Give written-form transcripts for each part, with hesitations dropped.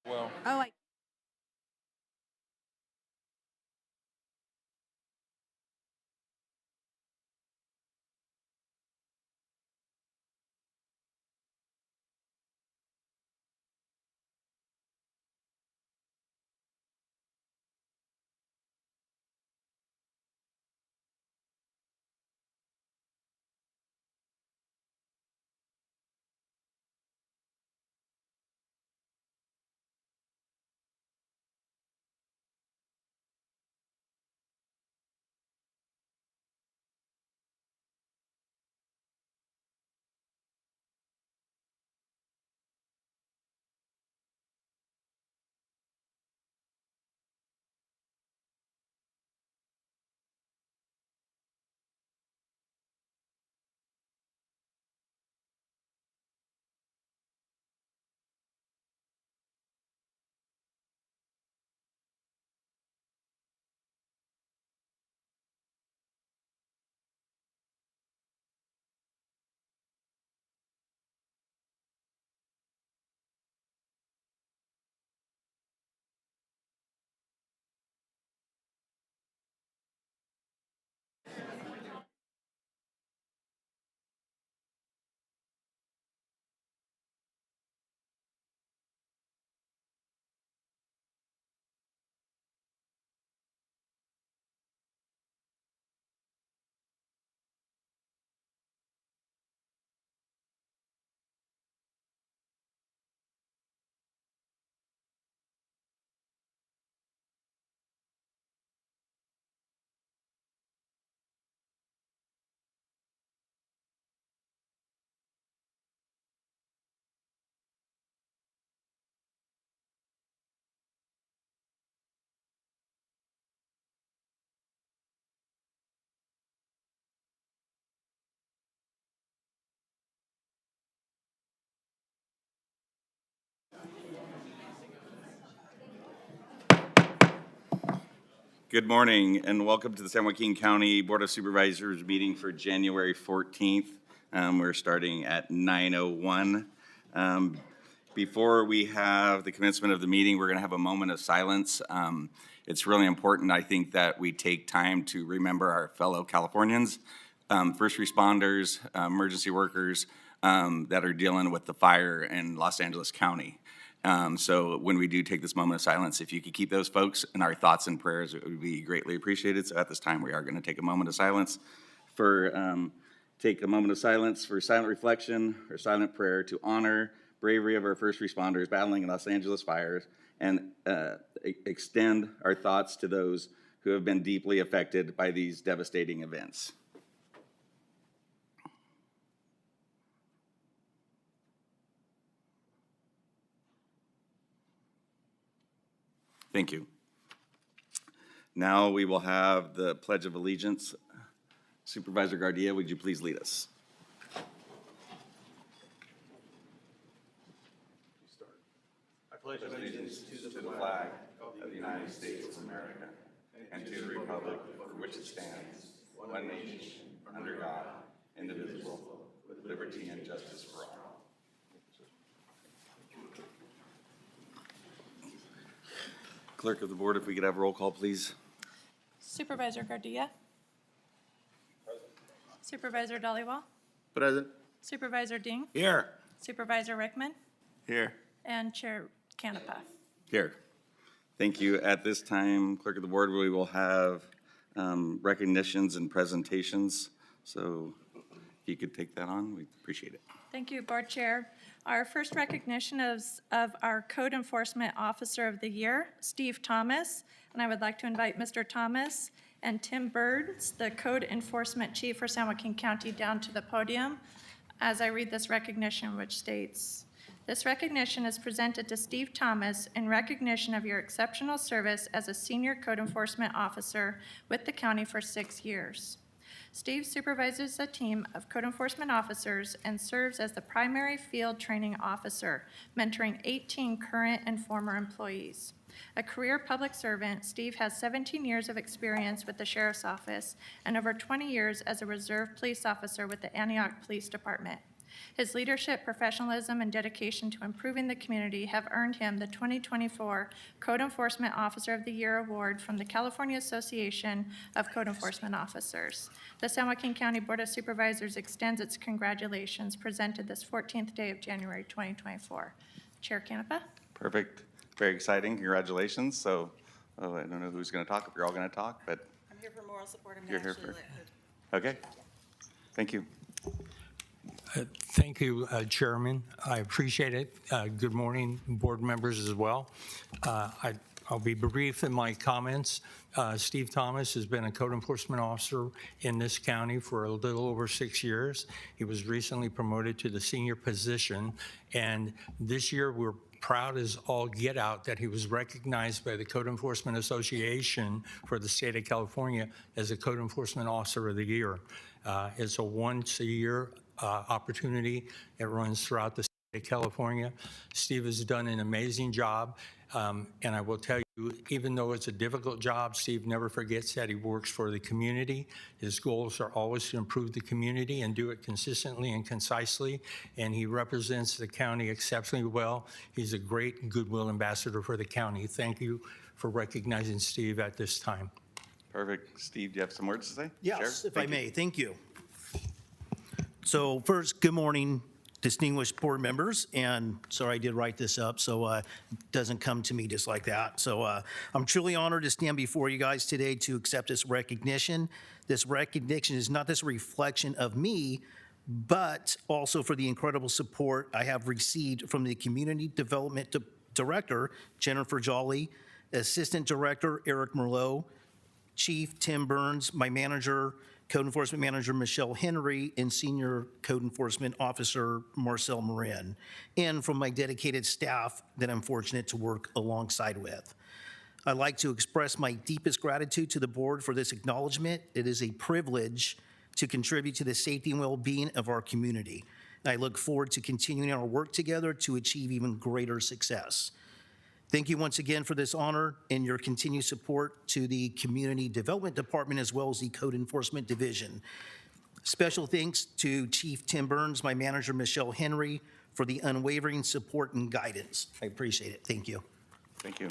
Well, Oh, I. good morning and welcome to the San Joaquin County Board of Supervisors meeting for January 14th. We're starting at 9:01. Before we have the commencement of the meeting, we're going to have a moment of silence. It's really important, I think, that we take time to remember our fellow Californians, first responders, emergency workers that are dealing with the fire in Los Angeles County. So when we do take this moment of silence, if you could keep those folks in our thoughts and prayers, it would be greatly appreciated. So at this time, we are going to take a moment of silence for silent reflection or silent prayer to honor bravery of our first responders battling in Los Angeles fires and extend our thoughts to those who have been deeply affected by these devastating events. Thank you. Now we will have the Pledge of Allegiance. Supervisor Gardia, would you please lead us? I pledge allegiance to the flag of the United States of America and to the republic for which it stands, one nation, under God, indivisible, with liberty and justice for all. Clerk of the Board, if we could have roll call, please. Supervisor Gardia. Present. Supervisor Dhaliwal. Present. Supervisor Ding. Here. Supervisor Rickman. Here. And Chair Canepa. Here. Thank you. At this time, Clerk of the Board, we will have recognitions and presentations. So if you could take that on, we'd appreciate it. Thank you, Board Chair. Our first recognition is of our Code Enforcement Officer of the Year, Steve Thomas. And I would like to invite Mr. Thomas and Tim Birds, the Code Enforcement Chief for San Joaquin County, down to the podium as I read this recognition, which states, "This recognition is presented to Steve Thomas in recognition of your exceptional service as a senior code enforcement officer with the county for 6 years. Steve supervises a team of code enforcement officers and serves as the primary field training officer, mentoring 18 current and former employees. A career public servant, Steve has 17 years of experience with the Sheriff's Office and over 20 years as a reserve police officer with the Antioch Police Department. His leadership, professionalism, and dedication to improving the community have earned him the 2024 Code Enforcement Officer of the Year Award from the California Association of Code Enforcement Officers. The San Joaquin County Board of Supervisors extends its congratulations presented this 14th day of January 2024. Chair Canepa? Perfect. Very exciting. Congratulations. So, I don't know who's going to talk, if you're all going to talk, but I'm here for moral support. I'm You're going to here actually for- let her. okay. Thank you. Thank you, Chairman. I appreciate it. Good morning, board members as well. I'll be brief in my comments. Steve Thomas has been a code enforcement officer in this county for a little over 6 years. He was recently promoted to the senior position, and this year we're proud as all get out that he was recognized by the Code Enforcement Association for the state of California as a Code Enforcement Officer of the Year. It's a once-a-year opportunity. It runs throughout the state of California. Steve has done an amazing job, and I will tell you, even though it's a difficult job, Steve never forgets that he works for the community. His goals are always to improve the community and do it consistently and concisely, and he represents the county exceptionally well. He's a great goodwill ambassador for the county. Thank you for recognizing Steve at this time. Perfect. Steve, do you have some words to say? Yes, Sure. if I may. Thank you. So first, good morning, distinguished board members, and sorry I did write this up, so it doesn't come to me just like that. So I'm truly honored to stand before you guys today to accept this recognition. This recognition is not just a reflection of me, but also for the incredible support I have received from the Community Development Director, Jennifer Jolly, Assistant Director, Eric Merlot, Chief Tim Burns, my manager, Code Enforcement Manager Michelle Henry, and Senior Code Enforcement Officer Marcel Marin, and from my dedicated staff that I'm fortunate to work alongside with. I'd like to express my deepest gratitude to the board for this acknowledgement. It is a privilege to contribute to the safety and well-being of our community. I look forward to continuing our work together to achieve even greater success. Thank you once again for this honor and your continued support to the Community Development Department as well as the Code Enforcement Division. Special thanks to Chief Tim Burns, my manager Michelle Henry, for the unwavering support and guidance. I appreciate it. Thank you. Thank you.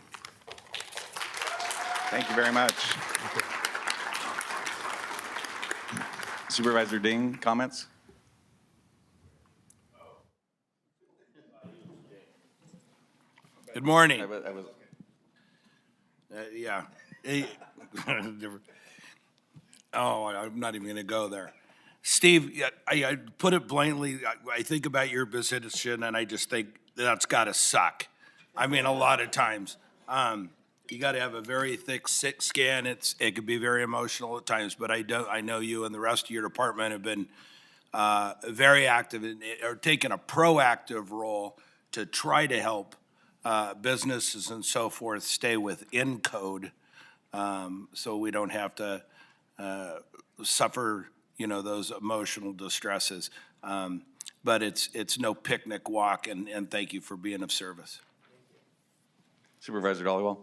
Thank you very much. Supervisor Ding, comments? Good morning. I was Yeah. Oh, I'm not even going to go there. Steve, yeah, I put it bluntly, I think about your position and I just think that's got to suck. I mean, a lot of times. You got to have a very thick skin. It could be very emotional at times, but I know you and the rest of your department have been very active or taken a proactive role to try to help businesses and so forth stay within code, so we don't have to suffer, those emotional distresses. But it's no picnic walk, and thank you for being of service. Supervisor Dollywell.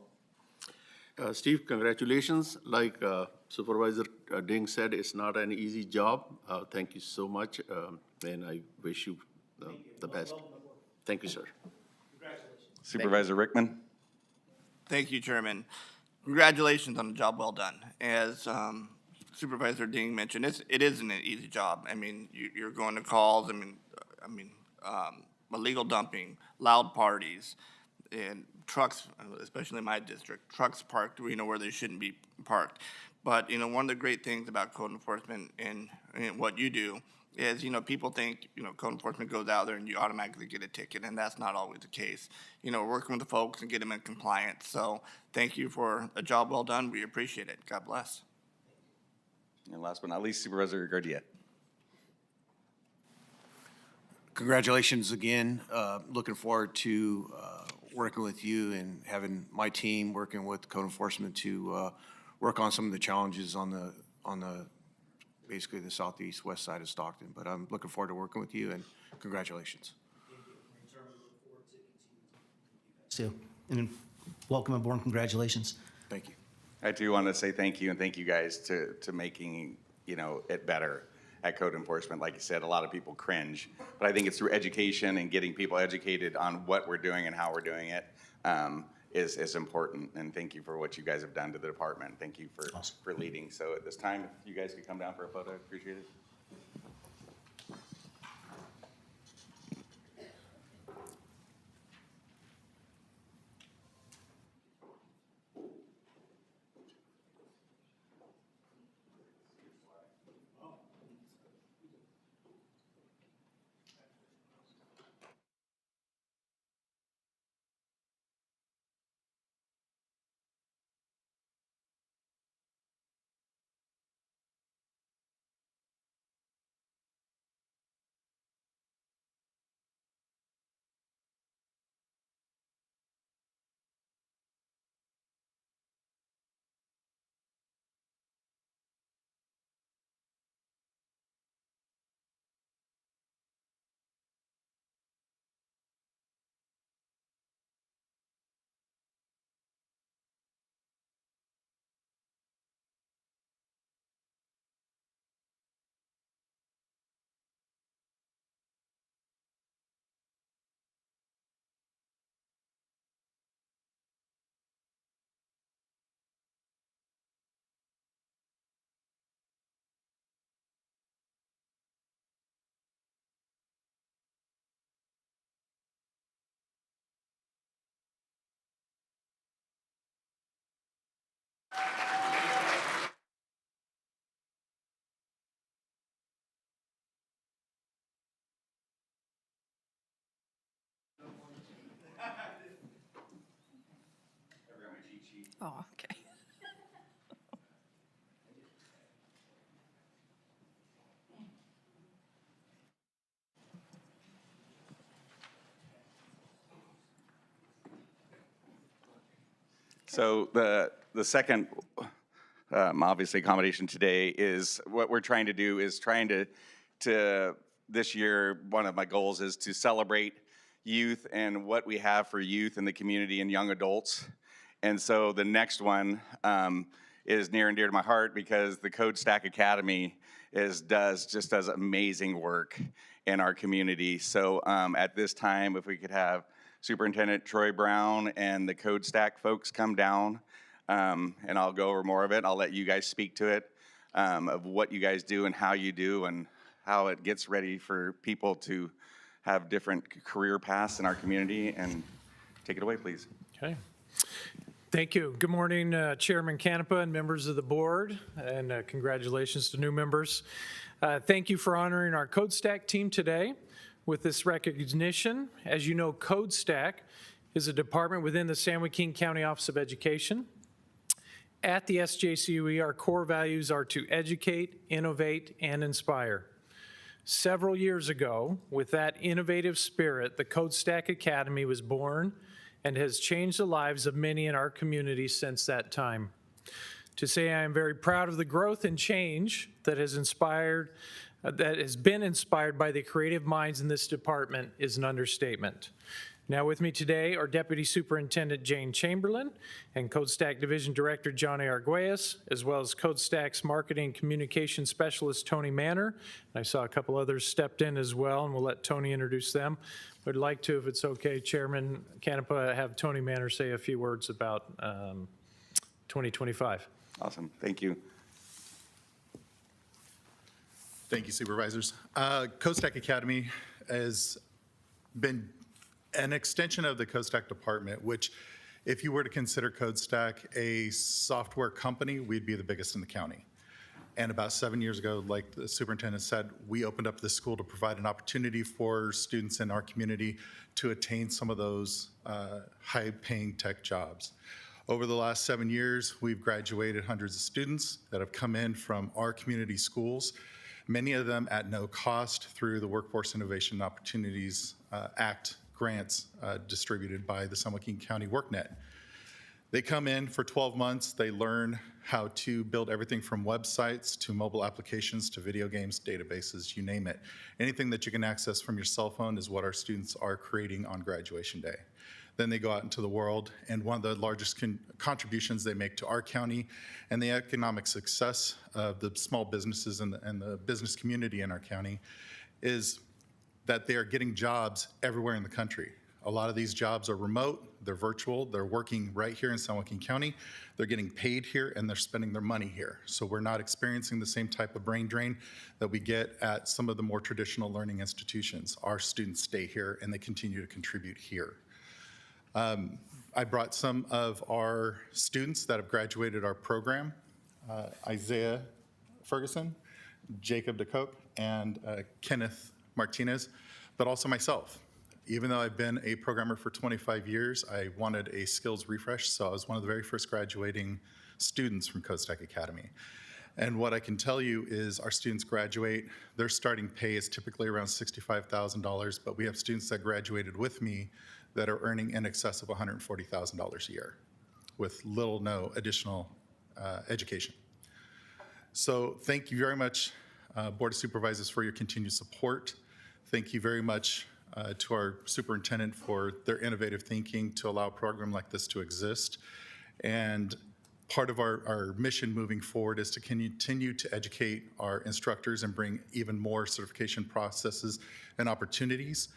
Steve, congratulations. Like Supervisor Ding said, it's not an easy job. Thank you so much, and I wish you the best. Thank you, sir. Supervisor Rickman. Thank you, Chairman. Congratulations on a job well done. As Supervisor Ding mentioned, it isn't an easy job. I mean, you're going to calls. Illegal dumping, loud parties, and trucks, especially in my district, trucks parked where they shouldn't be parked. But one of the great things about code enforcement and what you do is, people think, code enforcement goes out there and you automatically get a ticket, and that's not always the case. We're working with the folks and get them in compliance. So thank you for a job well done. We appreciate it. God bless. And last but not least, Supervisor Gardia. Congratulations again. Looking forward to working with you and having my team working with code enforcement to work on some of the challenges on the basically the southeast west side of Stockton. But I'm looking forward to working with you, and congratulations. So, and welcome aboard and congratulations. Thank you. I do want to say thank you, and thank you guys to making, it better. at code enforcement. Like you said, a lot of people cringe, but I think it's through education and getting people educated on what we're doing and how we're doing it is important. And thank you for what you guys have done to the department. Thank you for leading. So at this time, if you guys could come down for a photo, I'd appreciate it. Oh, okay. So the second, obviously, accommodation today is what we're trying to do is trying to this year, one of my goals is to celebrate youth and what we have for youth in the community and young adults. And so the next one is near and dear to my heart because the Code Stack Academy does amazing work in our community. So at this time, if we could have Superintendent Troy Brown and the Code Stack folks come down, and I'll go over more of it. I'll let you guys speak to it, of what you guys do and how you do and how it gets ready for people to have different career paths in our community. And take it away, please. Okay. Thank you. Good morning, Chairman Canepa and members of the board, and congratulations to new members. Thank you for honoring our Code Stack team today with this recognition. As you know, Code Stack is a department within the San Joaquin County Office of Education. At the SJCUE, our core values are to educate, innovate, and inspire. Several years ago, with that innovative spirit, the Code Stack Academy was born and has changed the lives of many in our community since that time. To say I am very proud of the growth and change that has been inspired by the creative minds in this department is an understatement. Now with me today are Deputy Superintendent Jane Chamberlain and Code Stack Division Director John A. Arguelles, as well as Code Stack's Marketing and Communication Specialist Tony Manor. And I saw a couple others stepped in as well, and we'll let Tony introduce them. I'd like to, if it's okay, Chairman Canepa, have Tony Manor say a few words about 2025. Awesome. Thank you. Thank you, Supervisors. Code Stack Academy has been an extension of the Code Stack department, which if you were to consider Code Stack a software company, we'd be the biggest in the county. And about 7 years ago, like the superintendent said, we opened up this school to provide an opportunity for students in our community to attain some of those high-paying tech jobs. Over the last 7 years, we've graduated hundreds of students that have come in from our community schools, many of them at no cost through the Workforce Innovation Opportunities Act grants distributed by the San Joaquin County WorkNet. They come in for 12 months, they learn how to build everything from websites to mobile applications to video games, databases, you name it. Anything that you can access from your cell phone is what our students are creating on graduation day. then they go out into the world. And one of the largest contributions they make to our county and the economic success of the small businesses and the business community in our county is that they are getting jobs everywhere in the country. A lot of these jobs are remote, they're virtual, they're working right here in San Joaquin County, they're getting paid here, and they're spending their money here. So we're not experiencing the same type of brain drain that we get at some of the more traditional learning institutions. Our students stay here and they continue to contribute here. I brought some of our students that have graduated our program, Isaiah Ferguson, Jacob DeCoke, and Kenneth Martinez, but also myself. Even though I've been a programmer for 25 years, I wanted a skills refresh, so I was one of the very first graduating students from Coast Tech Academy. And what I can tell you is our students graduate, their starting pay is typically around $65,000, but we have students that graduated with me that are earning in excess of $140,000 a year with little, no additional education. So thank you very much, Board of Supervisors, for your continued support. Thank you very much to our superintendent for their innovative thinking to allow a program like this to exist. And part of our mission moving forward is to continue to educate our instructors and bring even more certification processes and opportunities.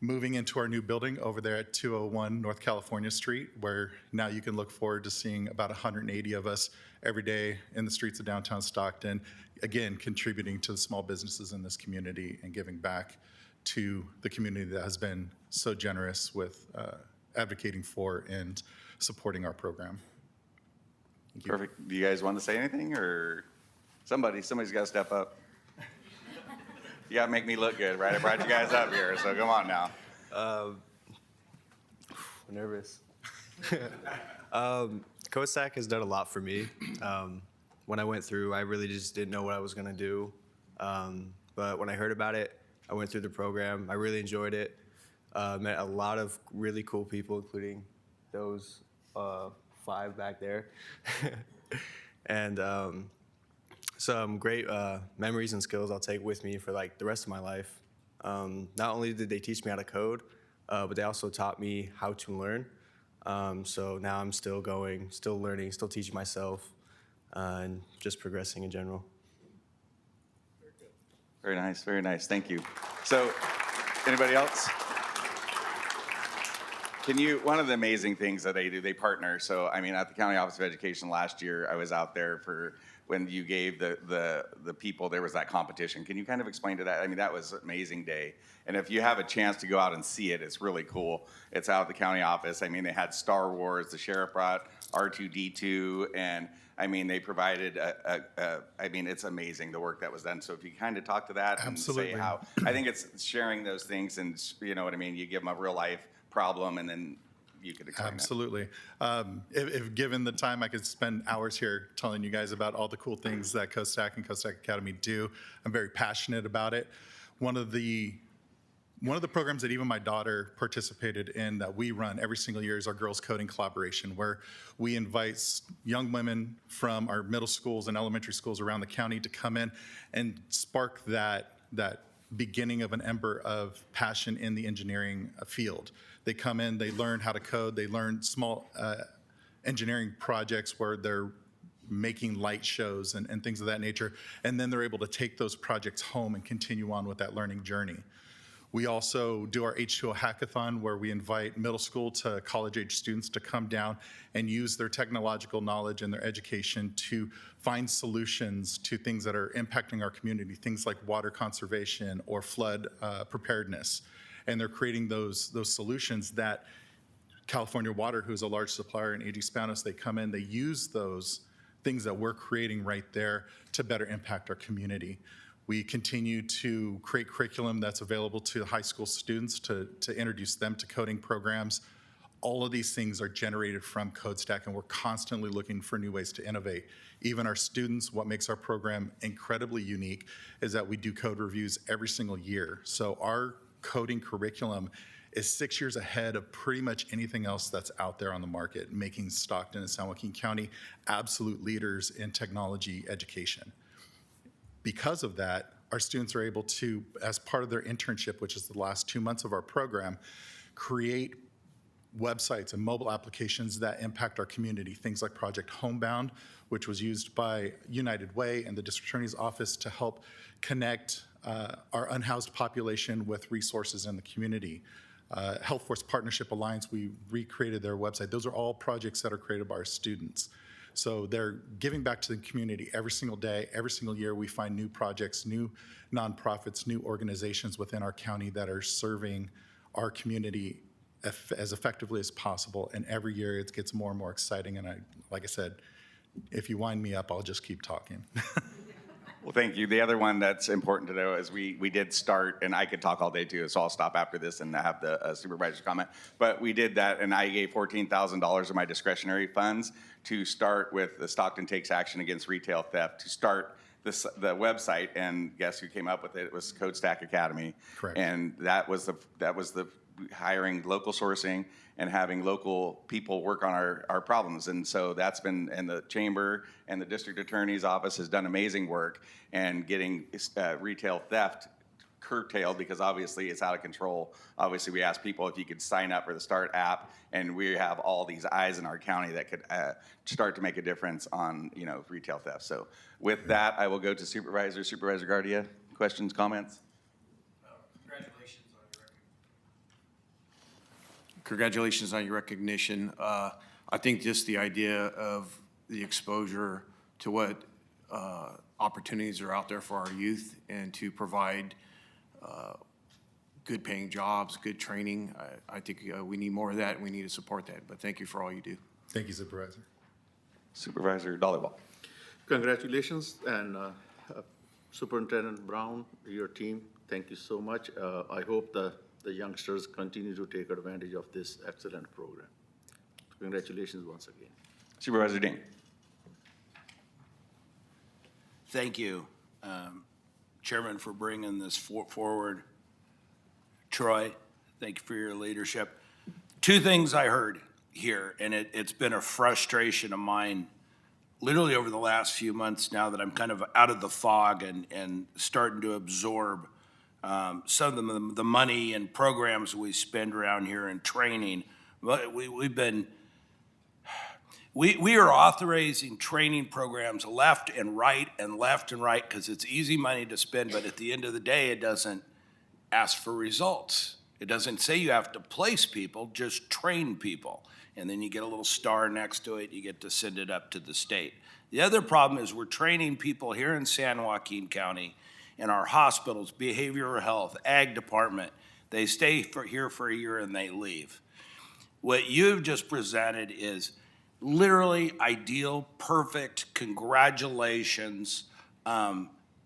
Moving into our new building over there at 201 North California Street, where now you can look forward to seeing about 180 of us every day in the streets of downtown Stockton, again, contributing to the small businesses in this community and giving back to the community that has been so generous with advocating for and supporting our program. Thank you. Perfect. Do you guys want to say anything, or somebody's got to step up? You got to make me look good, right? I brought you guys up here, so come on now. Nervous. COSAC has done a lot for me. When I went through, I really just didn't know what I was going to do. But when I heard about it, I went through the program. I really enjoyed it. Met a lot of really cool people, including those 5 back there. And some great memories and skills I'll take with me for like the rest of my life. Not only did they teach me how to code, but they also taught me how to learn. So now I'm still going, still learning, still teaching myself, and just progressing in general. Very nice, very nice. Thank you. So, anybody else? One of the amazing things that they do, they partner. So, I mean, at the County Office of Education last year, I was out there for when you gave the people, there was that competition. Can you kind of explain to that? I mean, that was an amazing day. And if you have a chance to go out and see it, it's really cool. It's out at the county office. I mean, they had Star Wars, the sheriff brought R2-D2, and I mean, they provided I mean, it's amazing the work that was done. So if you kind of talk to that and Absolutely. say how, I think it's sharing those things and, you know what I mean, you give them a real life problem and then you could explain Absolutely. If given the time, I could spend hours here telling you guys about all the cool things that COSTAC and COSTAC Academy do. I'm very passionate about it. One of the programs that even my daughter participated in that we run every single year is our Girls Coding Collaboration, where we invite young women from our middle schools and elementary schools around the county to come in and spark that beginning of an ember of passion in the engineering field. They come in, they learn how to code, they learn small engineering projects where they're making light shows and things of that nature, and then they're able to take those projects home and continue on with that learning journey. We also do our H2O hackathon, where we invite middle school to college age students to come down and use their technological knowledge and their education to find solutions to things that are impacting our community, things like water conservation or flood preparedness. And they're creating those solutions that California Water, who's a large supplier in AG Spanos, they come in, they use those things that we're creating right there to better impact our community. We continue to create curriculum that's available to high school students to introduce them to coding programs. All of these things are generated from CodeStack, and we're constantly looking for new ways to innovate. Even our students, what makes our program incredibly unique is that we do code reviews every single year. So our coding curriculum is 6 years ahead of pretty much anything else that's out there on the market, making Stockton and San Joaquin County absolute leaders in technology education. Because of that, our students are able to, as part of their internship, which is the last 2 months of our program, create websites and mobile applications that impact our community, things like Project Homebound, which was used by United Way and the District Attorney's Office to help connect our unhoused population with resources in the community. Health Force Partnership Alliance, we recreated their website. Those are all projects that are created by our students. So they're giving back to the community every single day. Every single year we find new projects, new nonprofits, new organizations within our county that are serving our community as effectively as possible. And every year it gets more and more exciting. And like I said, if you wind me up, I'll just keep talking. Well, thank you. The other one that's important to know is we did start, and I could talk all day too, so I'll stop after this and have the supervisor's comment. But we did that, and I gave $14,000 of my discretionary funds to start with the Stockton Takes Action Against Retail Theft, to start the website. And guess who came up with it? It was Code Stack Academy. Correct. And that was the hiring local sourcing and having local people work on our problems. And so that's been, and the chamber and the district attorney's office has done amazing work and getting retail theft curtailed, because obviously it's out of control. Obviously we asked people if you could sign up for the START app, and we have all these eyes in our county that could start to make a difference on, retail theft. So with that, I will go to Supervisor Guardia. Questions, comments? Congratulations on your recognition. I think just the idea of the exposure to what opportunities are out there for our youth, and to provide good paying jobs, good training, I think we need more of that, and we need to support that. But thank you for all you do. Thank you, Supervisor. Supervisor Dollarball. Congratulations, and Superintendent Brown, your team, thank you so much. I hope the youngsters continue to take advantage of this excellent program. Congratulations once again. Supervisor Dean. Thank you, Chairman, for bringing this forward. Troy, thank you for your leadership. Two things I heard here, and it's been a frustration of mine literally over the last few months now that I'm kind of out of the fog and starting to absorb some of the money and programs we spend around here in training. We are authorizing training programs left and right because it's easy money to spend, but at the end of the day, it doesn't ask for results. It doesn't say you have to place people, just train people. And then you get a little star next to it, you get to send it up to the state. The other problem is we're training people here in San Joaquin County in our hospitals, behavioral health, ag department. They stay here for a year and they leave. What you've just presented is literally ideal, perfect, congratulations.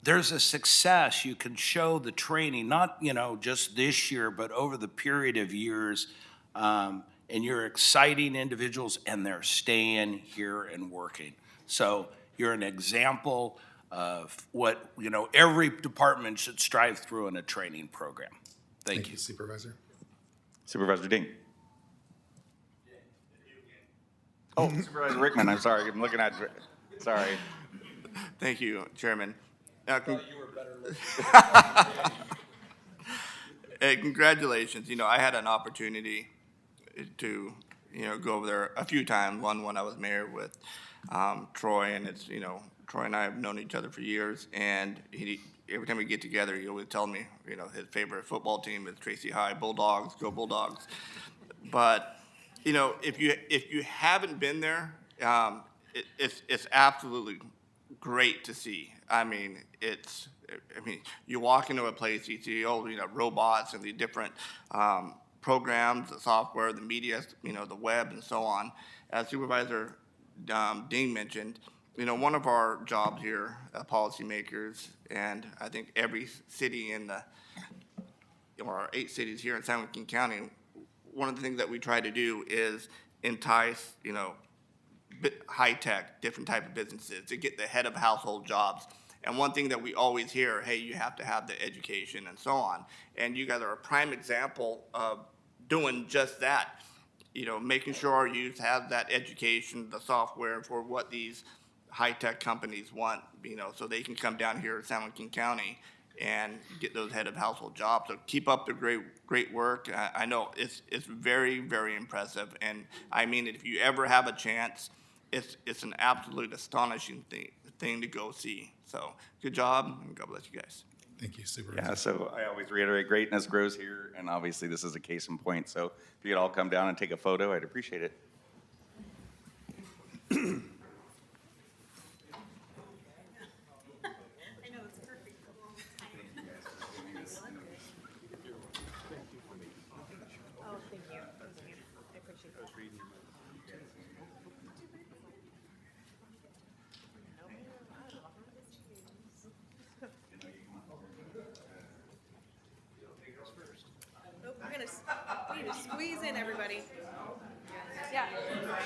There's a success. You can show the training, not just this year, but over the period of years. And you're exciting individuals, and they're staying here and working. So you're an example of what every department should strive through in a training program. Thank you. Supervisor. Supervisor Dean. Oh, Supervisor Rickman, I'm sorry, I'm looking at, sorry. Thank you, Chairman. Hey, congratulations. I had an opportunity to, go over there a few times. One when I was mayor with Troy, and it's, Troy and I have known each other for years, and every time we get together, he always tells me, his favorite football team is Tracy High, Bulldogs, go Bulldogs. But, if you haven't been there, it's absolutely great to see. You walk into a place, you see robots and the different programs, the software, the media, the web, and so on. As Supervisor Dean mentioned, one of our jobs here, policymakers, and I think every city in our 8 cities here in San Joaquin County, one of the things that we try to do is entice, high-tech, different type of businesses to get the head of household jobs. And one thing that we always hear, hey, you have to have the education and so on. And you guys are a prime example of doing just that, making sure our youth have that education, the software for what these high-tech companies want, so they can come down here to San Joaquin County and get those head of household jobs. So keep up the great work. I know it's very, very impressive, and I mean, if you ever have a chance, it's an absolute astonishing thing to go see. So good job, and God bless you guys. Thank you, Supervisor. Yeah, so I always reiterate, greatness grows here, and obviously this is a case in point. So if you could all come down and take a photo, I'd appreciate it. We need to squeeze in, everybody. Yeah,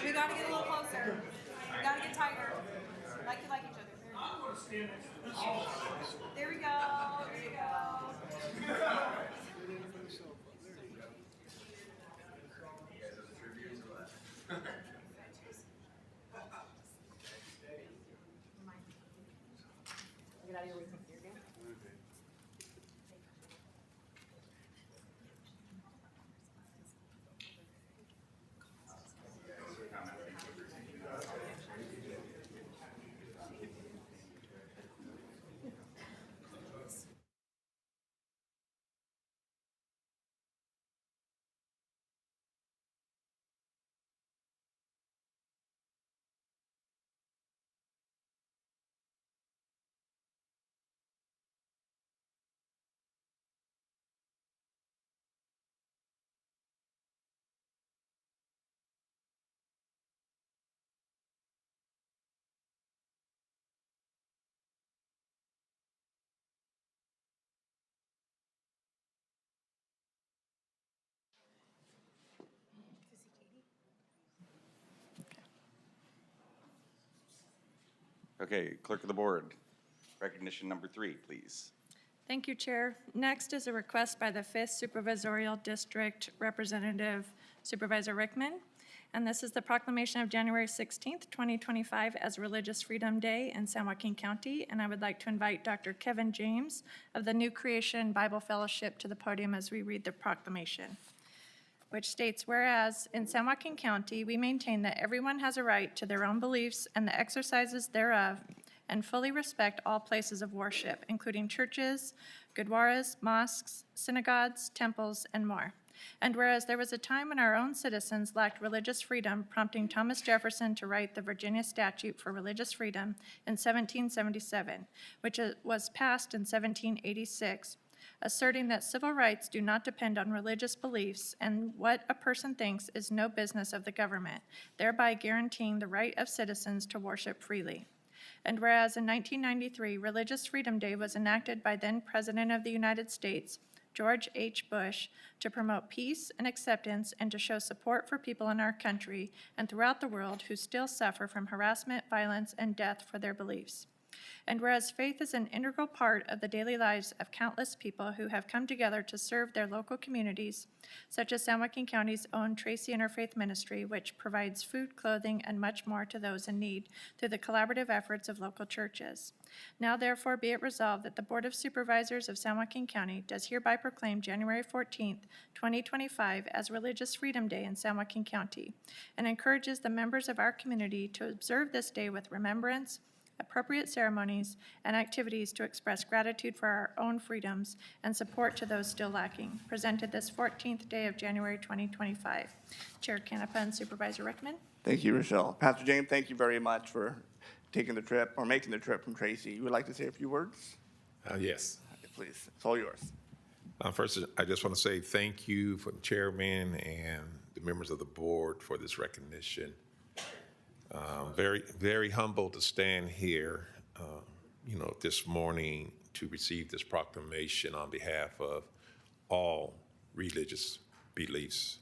we gotta get a little closer. We gotta get tighter. Like you like each other. There we go. There you go. Get out of your way. Okay, clerk of the board, recognition number 3, please. Thank you, Chair. Next is a request by the 5th Supervisorial District Representative Supervisor Rickman. And this is the proclamation of January 16th, 2025 as Religious Freedom Day in San Joaquin County. And I would like to invite Dr. Kevin James of the New Creation Bible Fellowship to the podium as we read the proclamation, which states, whereas in San Joaquin County, we maintain that everyone has a right to their own beliefs and the exercises thereof, and fully respect all places of worship, including churches, gurdwaras, mosques, synagogues, temples, and more. And whereas there was a time when our own citizens lacked religious freedom, prompting Thomas Jefferson to write the Virginia Statute for Religious Freedom in 1777, which was passed in 1786, asserting that civil rights do not depend on religious beliefs and what a person thinks is no business of the government, thereby guaranteeing the right of citizens to worship freely. And whereas in 1993, Religious Freedom Day was enacted by then President of the United States, George H. Bush, to promote peace and acceptance and to show support for people in our country and throughout the world who still suffer from harassment, violence, and death for their beliefs. And whereas faith is an integral part of the daily lives of countless people who have come together to serve their local communities, such as San Joaquin County's own Tracy Interfaith Ministry, which provides food, clothing, and much more to those in need through the collaborative efforts of local churches. Now therefore be it resolved that the Board of Supervisors of San Joaquin County does hereby proclaim January 14th, 2025 as Religious Freedom Day in San Joaquin County, and encourages the members of our community to observe this day with remembrance, appropriate ceremonies, and activities to express gratitude for our own freedoms and support to those still lacking. Presented this 14th day of January 2025. Chair Canepa and Supervisor Rickman. Thank you, Rochelle. Pastor James, thank you very much for taking the trip or making the trip from Tracy. You would like to say a few words? Yes. Please, it's all yours. First, I just want to say thank you for the chairman and the members of the board for this recognition. Very, very humbled to stand here, this morning to receive this proclamation on behalf of all religious beliefs.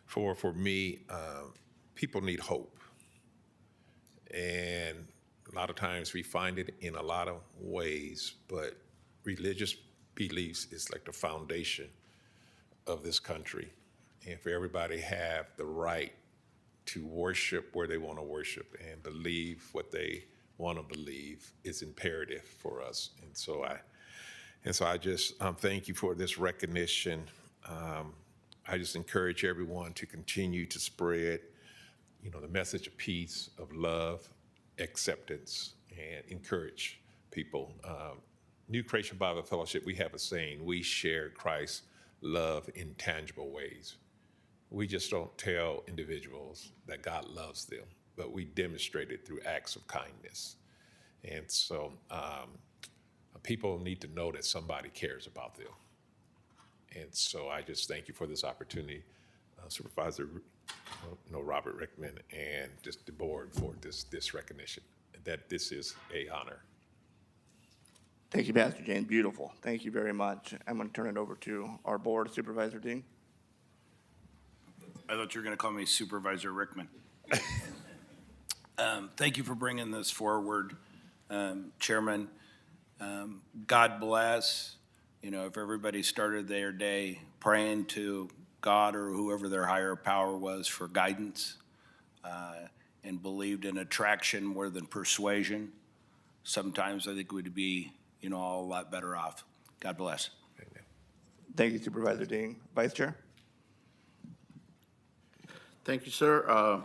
For me, people need hope. And a lot of times we find it in a lot of ways, but religious beliefs is like the foundation of this country. And for everybody have the right to worship where they want to worship and believe what they want to believe is imperative for us. And so And so I just thank you for this recognition. I just encourage everyone to continue to spread, the message of peace, of love, acceptance, and encourage people. New Creation Bible Fellowship, we have a saying, we share Christ's love in tangible ways. We just don't tell individuals that God loves them, but we demonstrate it through acts of kindness. And so people need to know that somebody cares about them. And so I just thank you for this opportunity, Supervisor Robert Rickman, and just the board for this recognition, that this is an honor. Thank you, Pastor Jane. Beautiful. Thank you very much. I'm going to turn it over to our board, Supervisor Ding. I thought you were going to call me Supervisor Rickman. Thank you for bringing this forward, Chairman. God bless. If everybody started their day praying to God or whoever their higher power was for guidance and believed in attraction more than persuasion, sometimes I think we'd be, all a lot better off. God bless. Amen. Thank you, Supervisor Ding. Vice Chair? Thank you, sir.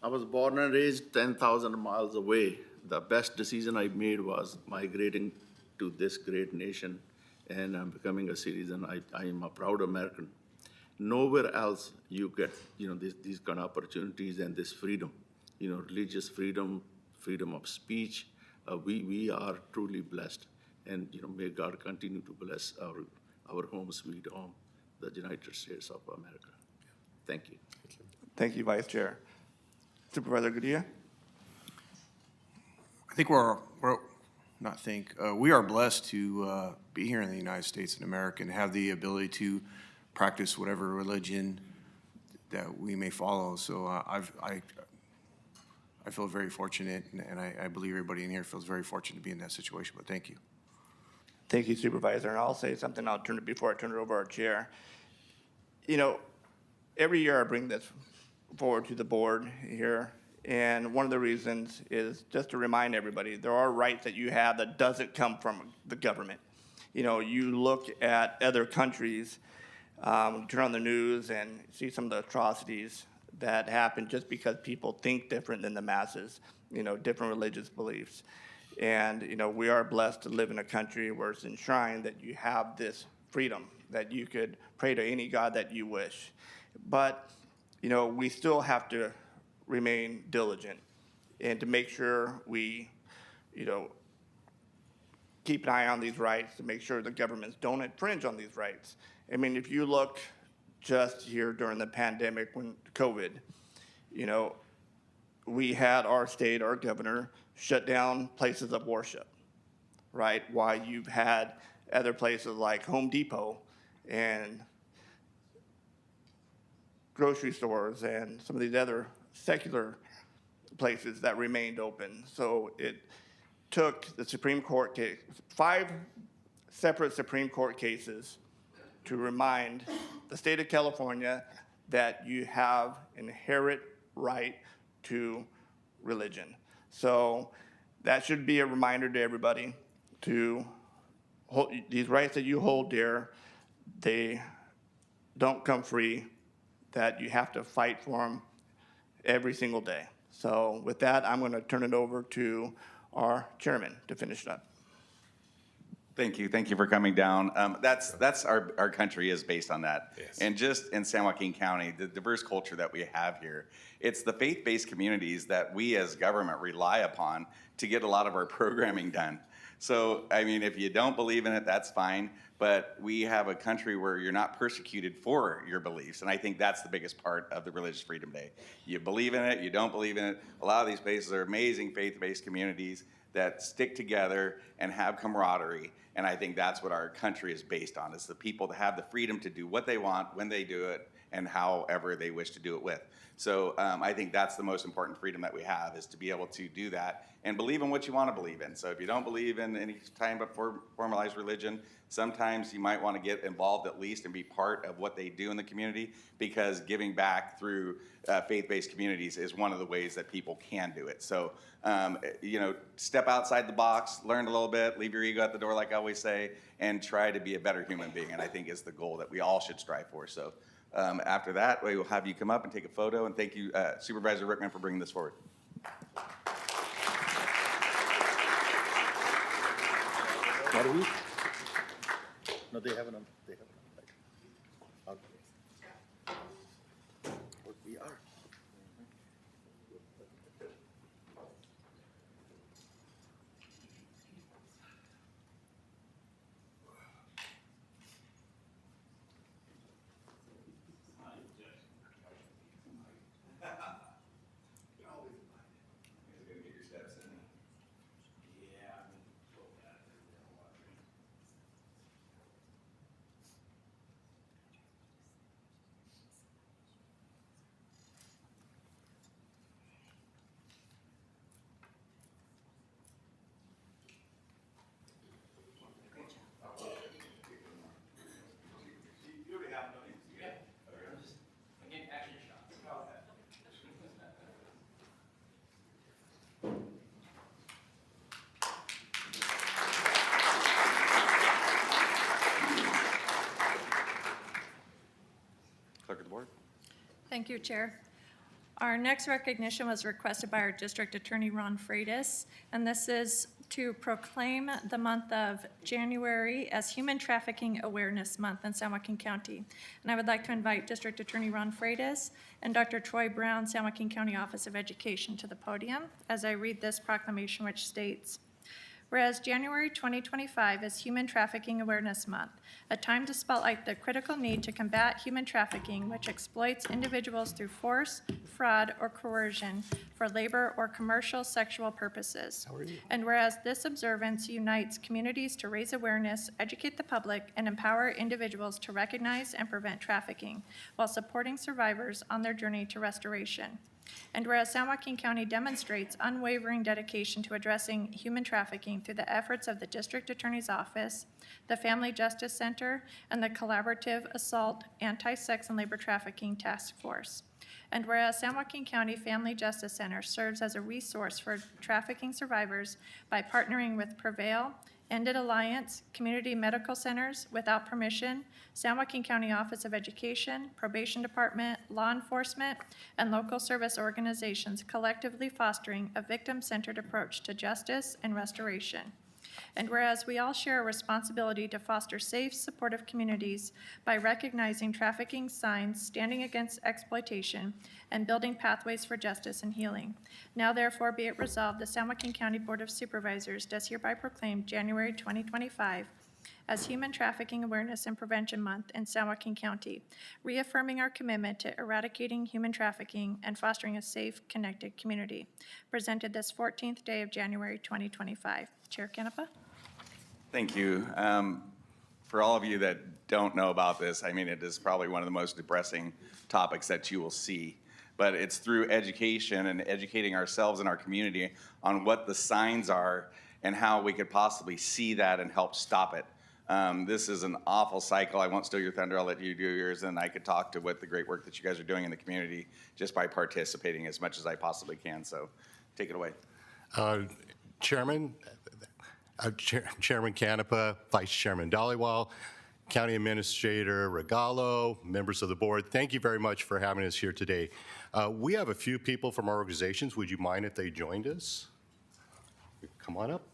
I was born and raised 10,000 miles away. The best decision I made was migrating to this great nation and becoming a citizen. I am a proud American. Nowhere else you get, these kind of opportunities and this freedom, religious freedom, freedom of speech. We are truly blessed, and may God continue to bless our home sweet home, the United States of America. Thank you. Thank you, Vice Chair. Supervisor Goodyear? I think we are blessed to be here in the United States of America and have the ability to practice whatever religion that we may follow. So I feel very fortunate, and I believe everybody in here feels very fortunate to be in that situation, but thank you. Thank you, Supervisor. And I'll say something, before I turn it over to our chair. Every year I bring this forward to the board here, and one of the reasons is just to remind everybody, there are rights that you have that doesn't come from the government. You look at other countries, turn on the news and see some of the atrocities that happen just because people think different than the masses, different religious beliefs. And, we are blessed to live in a country where it's enshrined that you have this freedom, that you could pray to any God that you wish. But, we still have to remain diligent and to make sure we, keep an eye on these rights, to make sure the governments don't infringe on these rights. I mean, if you look just here during the pandemic when COVID, we had our state, our governor, shut down places of worship, right? While you've had other places like Home Depot and grocery stores and some of these other secular places that remained open. So it took the Supreme Court case, 5 separate Supreme Court cases to remind the state of California that you have an inherent right to religion. So that should be a reminder to everybody to hold these rights that you hold dear. They don't come free, that you have to fight for them every single day. So with that, I'm going to turn it over to our chairman to finish it up. Thank you. Thank you for coming down. That's our country is based on that. Yes. And just in San Joaquin County, the diverse culture that we have here, it's the faith-based communities that we as government rely upon to get a lot of our programming done. So, I mean, if you don't believe in it, that's fine. But we have a country where you're not persecuted for your beliefs. And I think that's the biggest part of the Religious Freedom Day. You believe in it, you don't believe in it. A lot of these places are amazing faith-based communities that stick together and have camaraderie. And I think that's what our country is based on, is the people to have the freedom to do what they want, when they do it, and however they wish to do it with. So I think that's the most important freedom that we have, is to be able to do that and believe in what you want to believe in. So if you don't believe in any kind of formalized religion, sometimes you might want to get involved at least and be part of what they do in the community, because giving back through faith-based communities is one of the ways that people can do it. So, step outside the box, learn a little bit, leave your ego at the door, like I always say, and try to be a better human being. And I think is the goal that we all should strive for. So after that, we will have you come up and take a photo. And thank you, Supervisor Rickman, for bringing this forward. What are we? No, they have it on. They have it on. We are. Clerk of the board. Thank you, Chair. Our next recognition was requested by our District Attorney, Ron Freitas, and this is to proclaim the month of January as Human Trafficking Awareness Month in San Joaquin County. And I would like to invite District Attorney Ron Freitas and Dr. Troy Brown, San Joaquin County Office of Education, to the podium as I read this proclamation, which states, whereas January 2025 is Human Trafficking Awareness Month, a time to spotlight the critical need to combat human trafficking, which exploits individuals through force, fraud, or coercion for labor or commercial sexual purposes. And whereas this observance unites communities to raise awareness, educate the public, and empower individuals to recognize and prevent trafficking, while supporting survivors on their journey to restoration. And whereas San Joaquin County demonstrates unwavering dedication to addressing human trafficking through the efforts of the District Attorney's Office, the Family Justice Center, and the Collaborative Assault Anti-Sex and Labor Trafficking Task Force. And whereas San Joaquin County Family Justice Center serves as a resource for trafficking survivors by partnering with Prevail, Ended Alliance, community medical centers, Without Permission, San Joaquin County Office of Education, Probation Department, law enforcement, and local service organizations collectively fostering a victim-centered approach to justice and restoration. And whereas we all share a responsibility to foster safe, supportive communities by recognizing trafficking signs, standing against exploitation, and building pathways for justice and healing. Now therefore be it resolved, the San Joaquin County Board of Supervisors does hereby proclaim January 2025 as Human Trafficking Awareness and Prevention Month in San Joaquin County, reaffirming our commitment to eradicating human trafficking and fostering a safe, connected community. Presented this 14th day of January 2025. Chair Canepa. Thank you. For all of you that don't know about this, I mean, it is probably one of the most depressing topics that you will see. But it's through education and educating ourselves and our community on what the signs are and how we could possibly see that and help stop it. This is an awful cycle. I won't steal your thunder. I'll let you do yours, and I could talk to what the great work that you guys are doing in the community just by participating as much as I possibly can. So take it away. Chairman Canepa, Vice Chairman Dhaliwal, County Administrator Regalo, members of the board, thank you very much for having us here today. We have a few people from our organizations. Would you mind if they joined us? Come on up.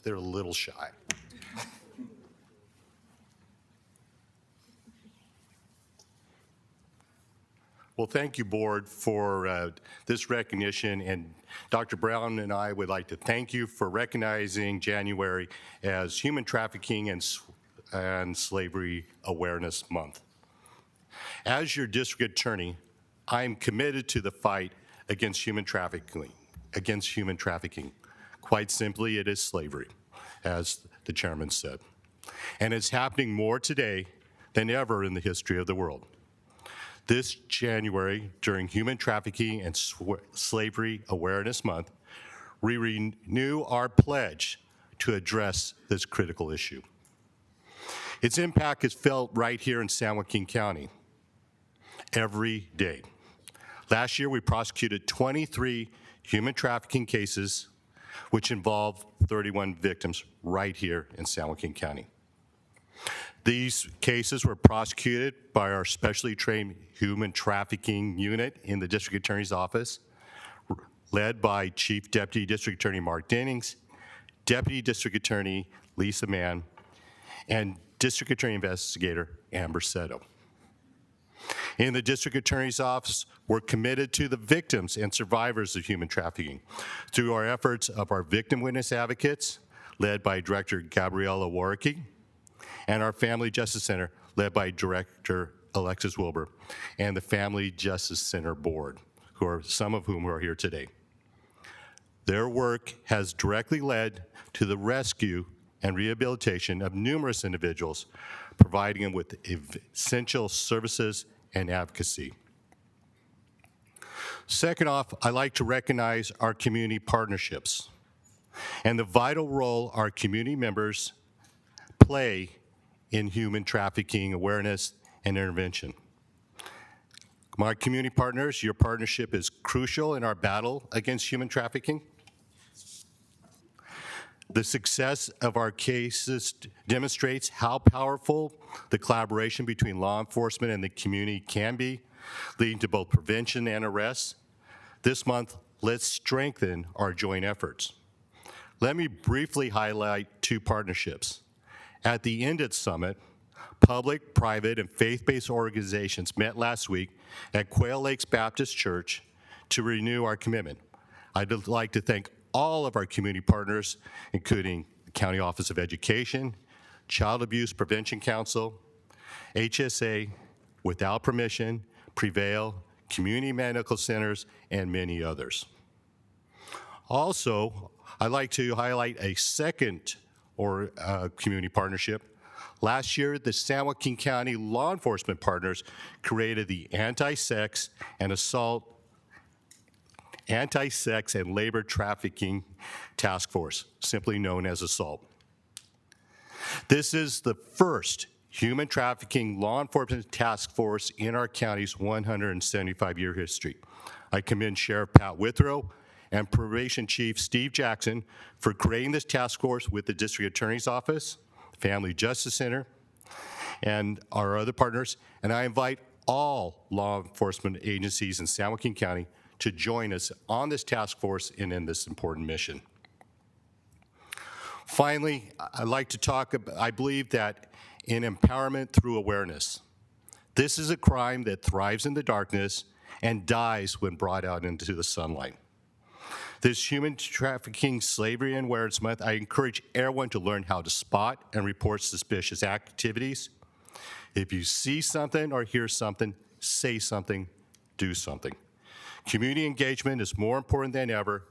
They're a little shy. Well, thank you, Board, for this recognition, and Dr. Brown and I would like to thank you for recognizing January as Human Trafficking and Slavery Awareness Month. As your district attorney, I am committed to the fight against human trafficking. Quite simply, it is slavery, as the chairman said. And it's happening more today than ever in the history of the world. This January, during Human Trafficking and Slavery Awareness Month, we renew our pledge to address this critical issue. Its impact is felt right here in San Joaquin County every day. Last year, we prosecuted 23 human trafficking cases, which involved 31 victims right here in San Joaquin County. These cases were prosecuted by our specially trained human trafficking unit in the District Attorney's Office, led by Chief Deputy District Attorney Mark Dennings, Deputy District Attorney Lisa Mann, and District Attorney Investigator Amber Seto. In the District Attorney's Office, we're committed to the victims and survivors of human trafficking through our efforts of our victim witness advocates, led by Director Gabriella Warwicky, and our Family Justice Center, led by Director Alexis Wilbur, and the Family Justice Center Board, some of whom are here today. Their work has directly led to the rescue and rehabilitation of numerous individuals, providing them with essential services and advocacy. Second off, I'd like to recognize our community partnerships and the vital role our community members play in human trafficking awareness and intervention. My community partners, your partnership is crucial in our battle against human trafficking. The success of our cases demonstrates how powerful the collaboration between law enforcement and the community can be, leading to both prevention and arrests. This month, let's strengthen our joint efforts. Let me briefly highlight two partnerships. At the Ended Summit, public, private, and faith-based organizations met last week at Quail Lakes Baptist Church to renew our commitment. I'd like to thank all of our community partners, including the County Office of Education, Child Abuse Prevention Council, HSA, Without Permission, Prevail, Community Medical Centers, and many others. Also, I'd like to highlight a second community partnership. Last year, the San Joaquin County law enforcement partners created the Anti-Sex and Labor Trafficking Task Force, simply known as ASSAULT. This is the first human trafficking law enforcement task force in our county's 175-year history. I commend Sheriff Pat Withrow and Probation Chief Steve Jackson for creating this task force with the District Attorney's Office, Family Justice Center, and our other partners. And I invite all law enforcement agencies in San Joaquin County to join us on this task force and in this important mission. Finally, I'd like to talk about, I believe that in empowerment through awareness. This is a crime that thrives in the darkness and dies when brought out into the sunlight. This Human Trafficking, Slavery, and Awareness Month, I encourage everyone to learn how to spot and report suspicious activities. If you see something or hear something, say something, do something. Community engagement is more important than ever.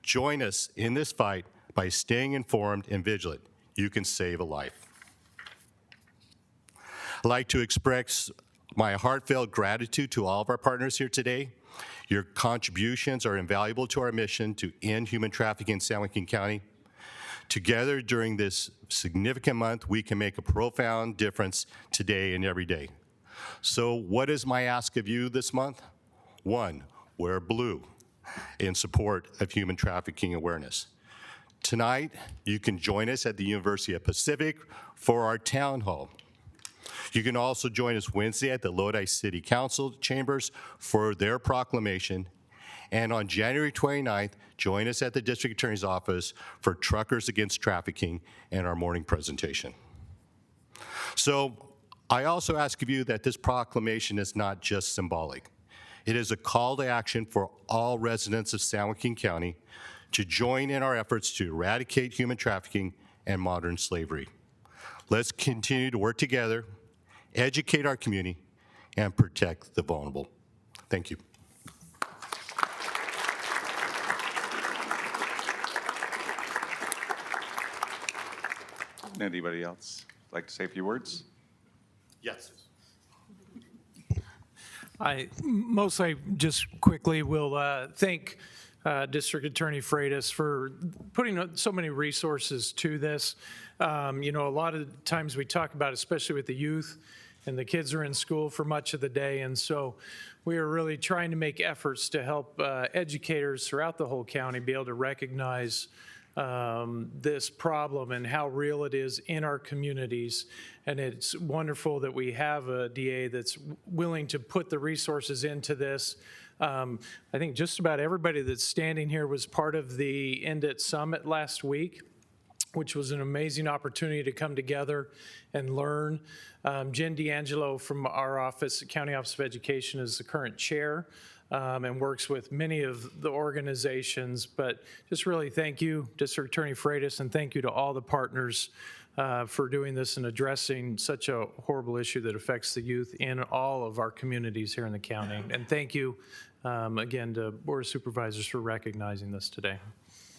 Join us in this fight by staying informed and vigilant. You can save a life. I'd like to express my heartfelt gratitude to all of our partners here today. Your contributions are invaluable to our mission to end human trafficking in San Joaquin County. Together during this significant month, we can make a profound difference today and every day. So what is my ask of you this month? 1, wear blue in support of human trafficking awareness. Tonight, you can join us at the University of Pacific for our town hall. You can also join us Wednesday at the Lodi City Council chambers for their proclamation. And on January 29th, join us at the District Attorney's Office for Truckers Against Trafficking and our morning presentation. So I also ask of you that this proclamation is not just symbolic. It is a call to action for all residents of San Joaquin County to join in our efforts to eradicate human trafficking and modern slavery. Let's continue to work together, educate our community, and protect the vulnerable. Thank you. Anybody else like to say a few words? Yes. I mostly just quickly will thank District Attorney Freitas for putting so many resources to this. You know, a lot of times we talk about, especially with the youth, and the kids are in school for much of the day, and so we are really trying to make efforts to help educators throughout the whole county be able to recognize this problem and how real it is in our communities. And it's wonderful that we have a DA that's willing to put the resources into this. I think just about everybody that's standing here was part of the End It Summit last week, which was an amazing opportunity to come together and learn. Jen D'Angelo from our office, County Office of Education, is the current chair and works with many of the organizations. But just really thank you, District Attorney Freitas, and thank you to all the partners for doing this and addressing such a horrible issue that affects the youth in all of our communities here in the county. And thank you again to Board of Supervisors for recognizing this today.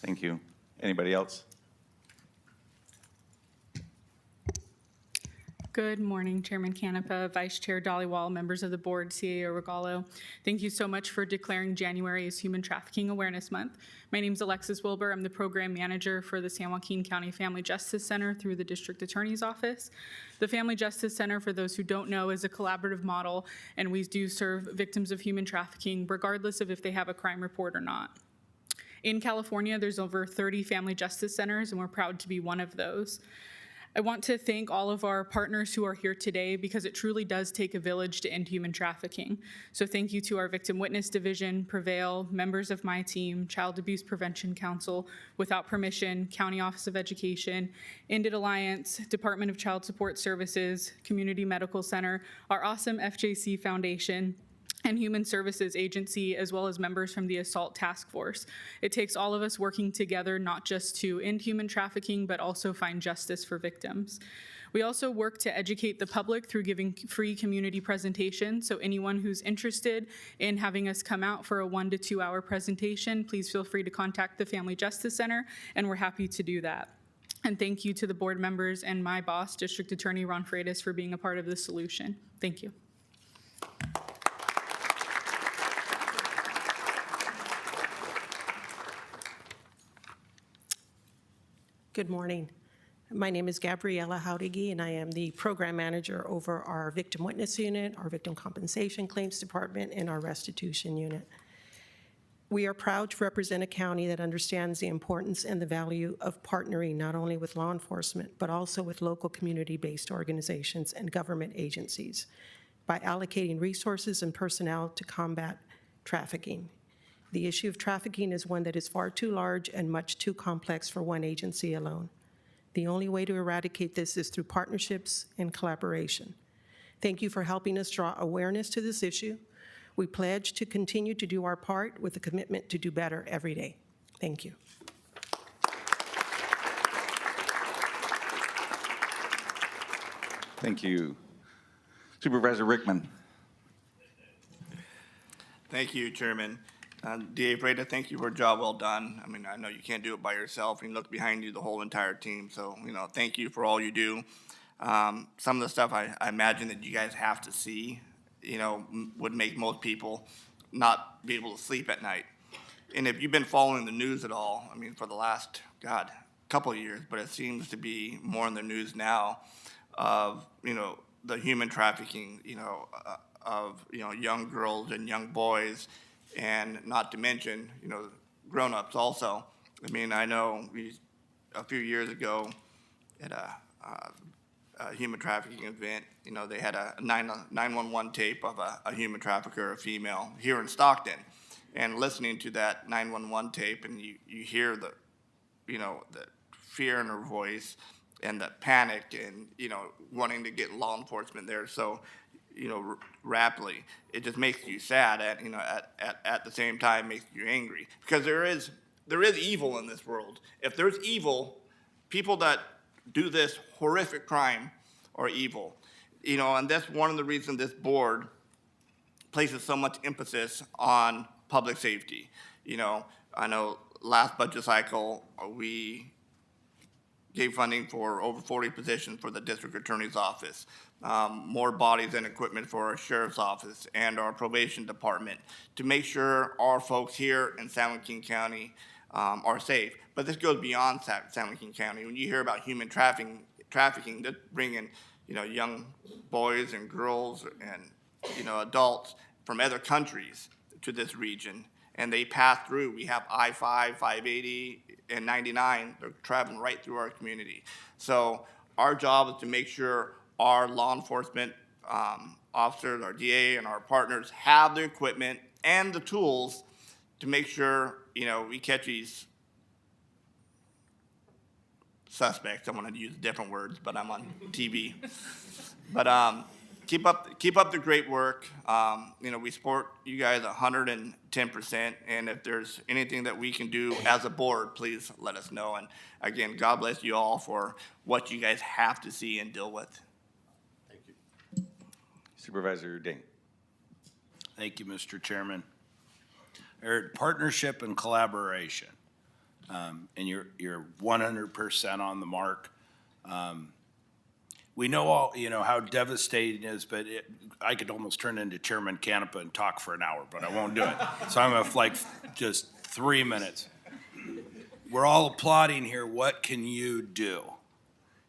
Thank you. Anybody else? Good morning, Chairman Canepa, Vice Chair Dollywall, members of the board, CAO Regallo. Thank you so much for declaring January as Human Trafficking Awareness Month. My name is Alexis Wilbur. I'm the program manager for the San Joaquin County Family Justice Center through the District Attorney's Office. The Family Justice Center, for those who don't know, is a collaborative model, and we do serve victims of human trafficking regardless of if they have a crime report or not. In California, there's over 30 family justice centers, and we're proud to be one of those. I want to thank all of our partners who are here today because it truly does take a village to end human trafficking. So thank you to our Victim Witness Division, Prevail, members of my team, Child Abuse Prevention Council, Without Permission, County Office of Education, End It Alliance, Department of Child Support Services, Community Medical Center, our awesome FJC Foundation, and Human Services Agency, as well as members from the Assault Task Force. It takes all of us working together, not just to end human trafficking, but also find justice for victims. We also work to educate the public through giving free community presentations. So anyone who's interested in having us come out for a 1 to 2 hour presentation, please feel free to contact the Family Justice Center, and we're happy to do that. And thank you to the board members and my boss, District Attorney Ron Freitas, for being a part of the solution. Thank you. Good morning. My name is Gabriella Howdigi, and I am the program manager over our Victim Witness Unit, our Victim Compensation Claims Department, and our Restitution Unit. We are proud to represent a county that understands the importance and the value of partnering not only with law enforcement, but also with local community-based organizations and government agencies by allocating resources and personnel to combat trafficking. The issue of trafficking is one that is far too large and much too complex for one agency alone. The only way to eradicate this is through partnerships and collaboration. Thank you for helping us draw awareness to this issue. We pledge to continue to do our part with a commitment to do better every day. Thank you. Thank you. Supervisor Rickman. Thank you, Chairman. DA Freitas, thank you for a job well done. I mean, I know you can't do it by yourself. You look behind you, the whole entire team. So, thank you for all you do. Some of the stuff I imagine that you guys have to see, would make most people not be able to sleep at night. And if you've been following the news at all, I mean, for the last, couple of years, but it seems to be more in the news now of, the human trafficking, of, young girls and young boys. And not to mention, grown-ups also. I mean, I know a few years ago at a human trafficking event, they had a 911 tape of a human trafficker, a female, here in Stockton. And listening to that 911 tape, and you hear the fear in her voice and the panic and, wanting to get law enforcement there. So, rapidly. It just makes you sad at the same time makes you angry, because there is evil in this world. If there's evil, people that do this horrific crime are evil. And that's one of the reasons this board places so much emphasis on public safety. I know last budget cycle, we gave funding for over 40 positions for the district attorney's office, more bodies and equipment for our sheriff's office and our probation department to make sure our folks here in San Joaquin County are safe. But this goes beyond San Joaquin County. When you hear about human trafficking, that's bringing young boys and girls and adults from other countries to this region, and they pass through. We have I-5, 580, and 99. They're traveling right through our community. So our job is to make sure our law enforcement officers, our DA, and our partners have the equipment and the tools to make sure we catch these suspects. I want to use different words, but I'm on TV. But keep up the great work. We support you guys 110%. And if there's anything that we can do as a board, please let us know. And again, God bless you all for what you guys have to see and deal with. Thank you. Supervisor Ding. Thank you, Mr. Chairman. Partnership and collaboration. And you're 100% on the mark. We know all, how devastating it is, but I could almost turn into Chairman Canepa and talk for an hour, but I won't do it. So I'm going to just 3 minutes. We're all applauding here. What can you do?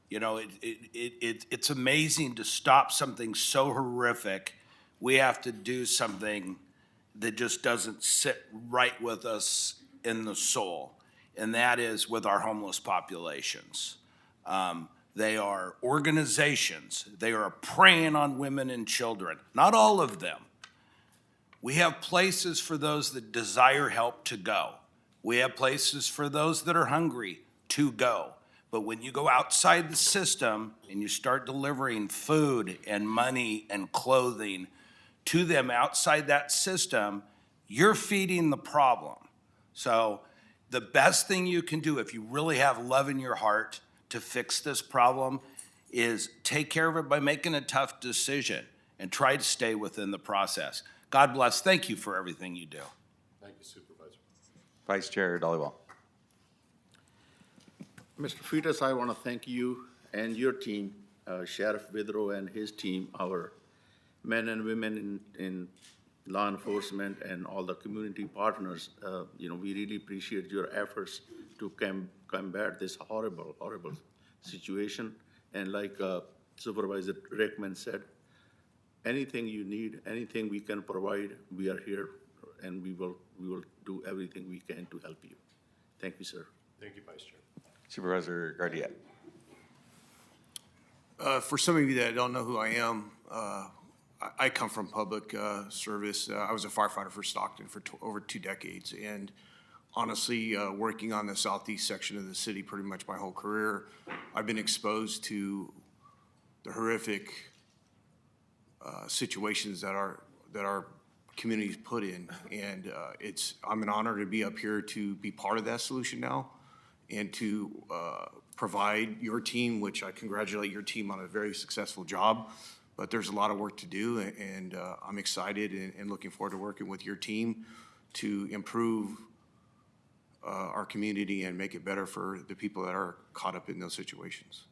It's amazing to stop something so horrific. We have to do something that just doesn't sit right with us in the soul, and that is with our homeless populations. They are organizations. They are preying on women and children. Not all of them. We have places for those that desire help to go. We have places for those that are hungry to go. But when you go outside the system and you start delivering food and money and clothing to them outside that system, you're feeding the problem. So the best thing you can do if you really have love in your heart to fix this problem is take care of it by making a tough decision and try to stay within the process. God bless. Thank you for everything you do. Thank you, Supervisor. Vice Chair Dhaliwal. Mr. Fetus, I want to thank you and your team, Sheriff Withrow and his team, our men and women in law enforcement and all the community partners. We really appreciate your efforts to combat this horrible, horrible situation. And like Supervisor Rickman said, anything you need, anything we can provide, we are here, and we will do everything we can to help you. Thank you, sir. Thank you, Vice Chair. Supervisor Gardiet. For some of you that don't know who I am, I come from public service. I was a firefighter for Stockton for over 2 decades, and honestly, working on the southeast section of the city pretty much my whole career, I've been exposed to the horrific situations that our communities put in, and I'm an honor to be up here to be part of that solution now, and to provide your team, which I congratulate your team on a very successful job. But there's a lot of work to do, and I'm excited and looking forward to working with your team to improve our community and make it better for the people that are caught up in those situations.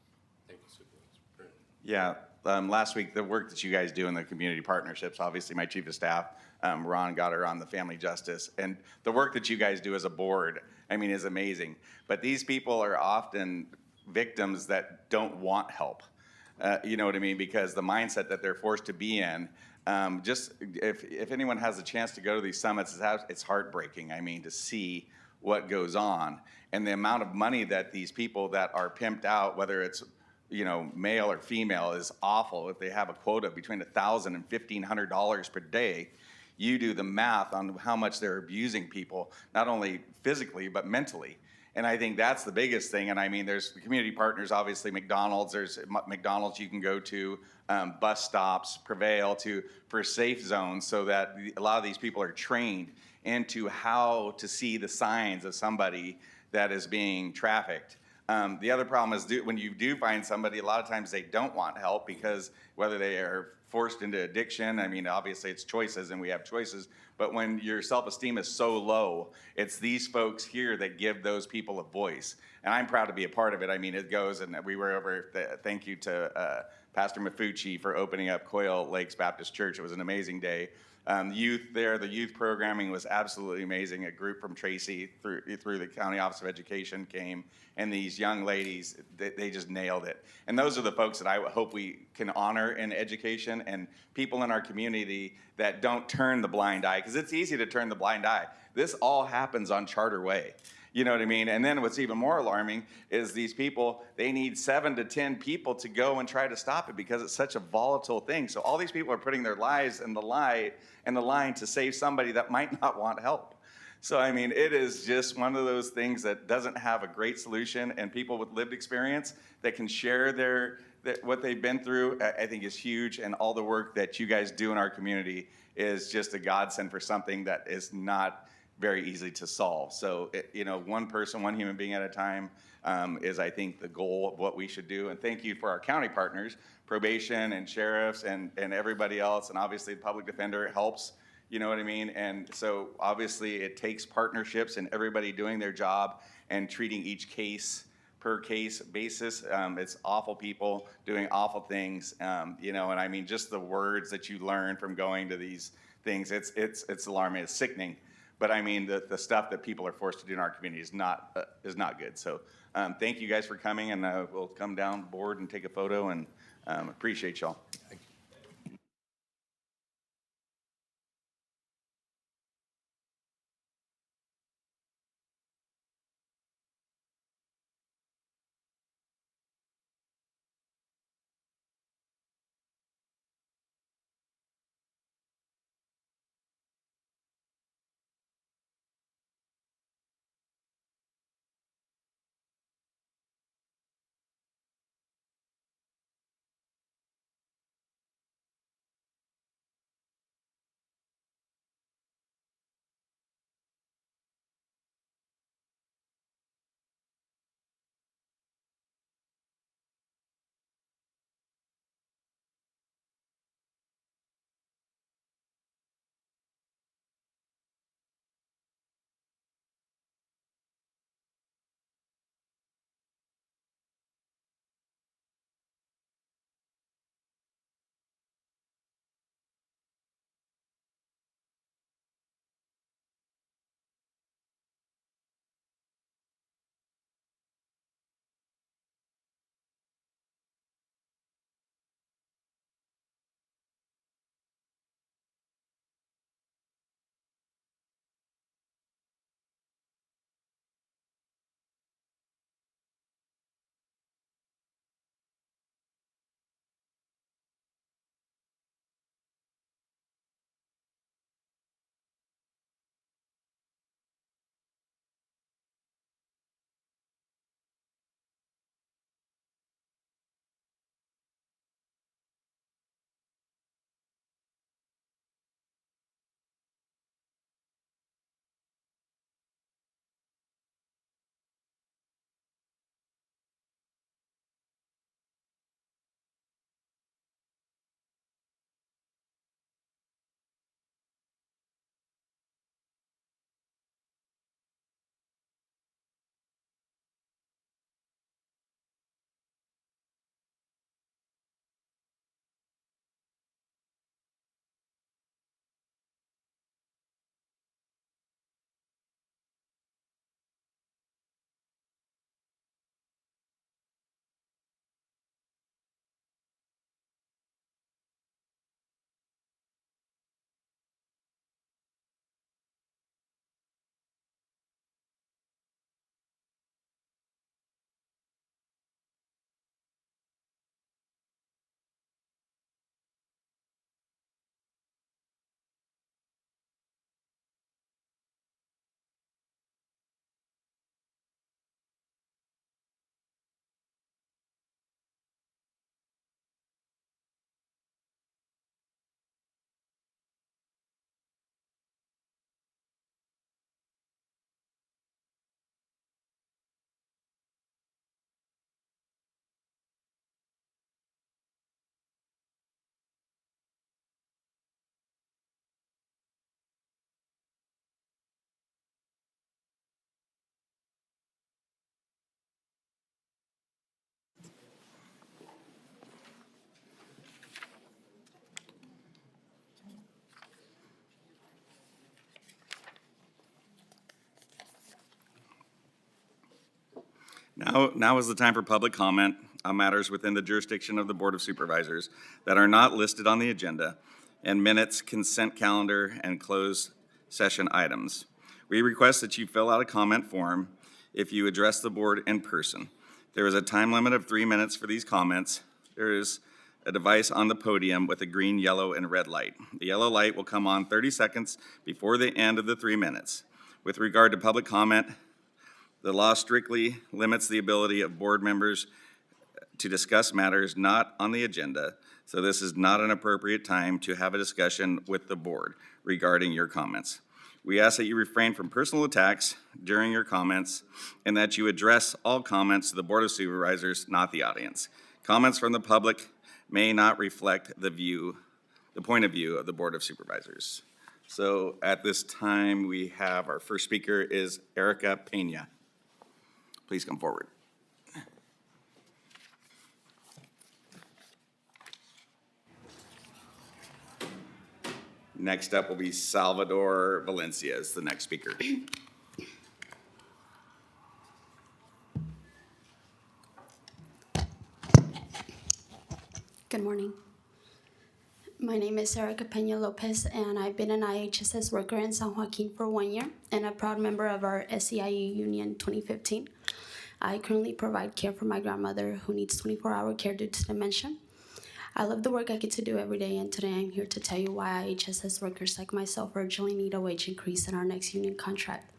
Thank you, Supervisor. Yeah, last week, the work that you guys do in the community partnerships, obviously my chief of staff, Ron, got her on the family justice, and the work that you guys do as a board, is amazing. But these people are often victims that don't want help. You know what I mean? Because the mindset that they're forced to be in, just if anyone has a chance to go to these summits, it's heartbreaking, to see what goes on. And the amount of money that these people that are pimped out, whether it's male or female, is awful. If they have a quota between $1,000 and $1,500 per day, you do the math on how much they're abusing people, not only physically, but mentally. And I think that's the biggest thing. And I mean, there's community partners, obviously McDonald's, there's McDonald's you can go to, bus stops, Prevail for safe zones so that a lot of these people are trained into how to see the signs of somebody that is being trafficked. The other problem is when you do find somebody, a lot of times they don't want help because whether they are forced into addiction, I mean, obviously it's choices and we have choices, but when your self-esteem is so low, it's these folks here that give those people a voice. And I'm proud to be a part of it. I mean, it goes, and we were over, thank you to Pastor Mafucci for opening up Coyle Lakes Baptist Church. It was an amazing day. Youth there, the youth programming was absolutely amazing. A group from Tracy through the County Office of Education came, and these young ladies, they just nailed it. And those are the folks that I hope we can honor in education and people in our community that don't turn the blind eye, because it's easy to turn the blind eye. This all happens on Charter Way. You know what I mean? And then what's even more alarming is these people, they need 7 to 10 people to go and try to stop it because it's such a volatile thing. So all these people are putting their lives in the line to save somebody that might not want help. So, I mean, it is just one of those things that doesn't have a great solution, and people with lived experience that can share what they've been through, I think is huge. And all the work that you guys do in our community is just a godsend for something that is not very easy to solve. So, one person, one human being at a time is, I think, the goal of what we should do. And thank you for our county partners, probation and sheriffs and everybody else. And obviously the public defender helps, you know what I mean? And so obviously it takes partnerships and everybody doing their job and treating each case per case basis. It's awful people doing awful things, and I mean, just the words that you learn from going to these things, it's alarming, it's sickening. But I mean, the stuff that people are forced to do in our community is not good. So thank you guys for coming, and we'll come down board and take a photo, and appreciate y'all. Now is the time for public comment on matters within the jurisdiction of the Board of Supervisors that are not listed on the agenda, and minutes, consent calendar, and closed session items. We request that you fill out a comment form if you address the board in person. There is a time limit of 3 minutes for these comments. There is a device on the podium with a green, yellow, and red light. The yellow light will come on 30 seconds before the end of the 3 minutes. With regard to public comment, the law strictly limits the ability of board members to discuss matters not on the agenda, so this is not an appropriate time to have a discussion with the board regarding your comments. We ask that you refrain from personal attacks during your comments and that you address all comments to the Board of Supervisors, not the audience. Comments from the public may not reflect the point of view of the Board of Supervisors. So at this time, we have our first speaker is Erica Pena. Please come forward. Next up will be Salvador Valencia is the next speaker. Good morning. My name is Erica Pena Lopez, and I've been an IHSS worker in San Joaquin for 1 year and a proud member of our SEIU Union 2015. I currently provide care for my grandmother who needs 24-hour care due to dementia. I love the work I get to do every day, and today I'm here to tell you why IHSS workers like myself urgently need a wage increase in our next union contract.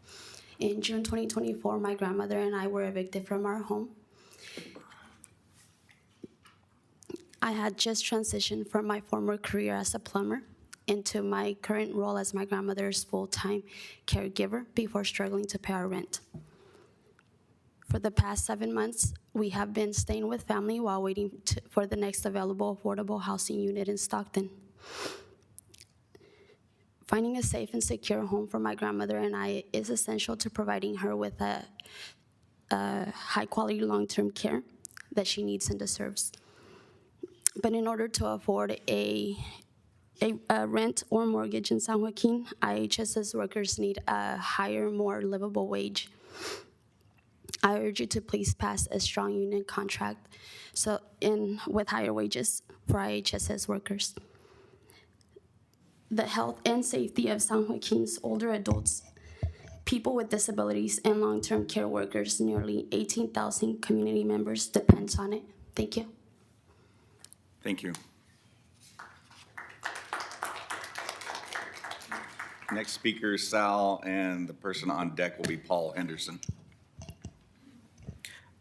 In June 2024, my grandmother and I were evicted from our home. I had just transitioned from my former career as a plumber into my current role as my grandmother's full-time caregiver before struggling to pay our rent. For the past 7 months, we have been staying with family while waiting for the next available affordable housing unit in Stockton. Finding a safe and secure home for my grandmother and I is essential to providing her with a high-quality long-term care that she needs and deserves. But in order to afford a rent or mortgage in San Joaquin, IHSS workers need a higher, more livable wage. I urge you to please pass a strong union contract with higher wages for IHSS workers. The health and safety of San Joaquin's older adults, people with disabilities, and long-term care workers, nearly 18,000 community members, depends on it. Thank you. Thank you. Next speaker is Sal, and the person on deck will be Paul Henderson.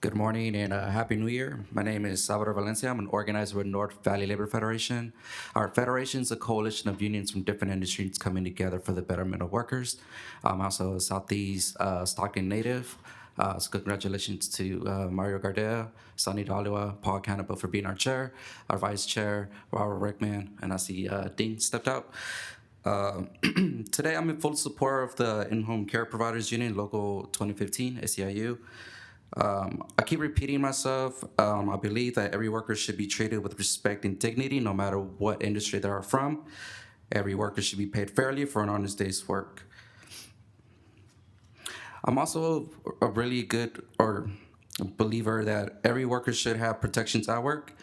Good morning and Happy New Year. My name is Salvador Valencia. I'm an organizer with North Valley Labor Federation. Our federation is a coalition of unions from different industries coming together for the betterment of workers. I'm also a Southeast Stockton native. So congratulations to Mario Gardea, Sonny Daliwa, Paul Canepa for being our chair, our vice chair, Robert Rickman, and I see Dean stepped out. Today I'm in full support of the In-Home Care Providers Union, Local 2015, SEIU. I keep repeating myself. I believe that every worker should be treated with respect and dignity, no matter what industry they are from. Every worker should be paid fairly for an honest day's work. I'm also a really good believer that every worker should have protections at work.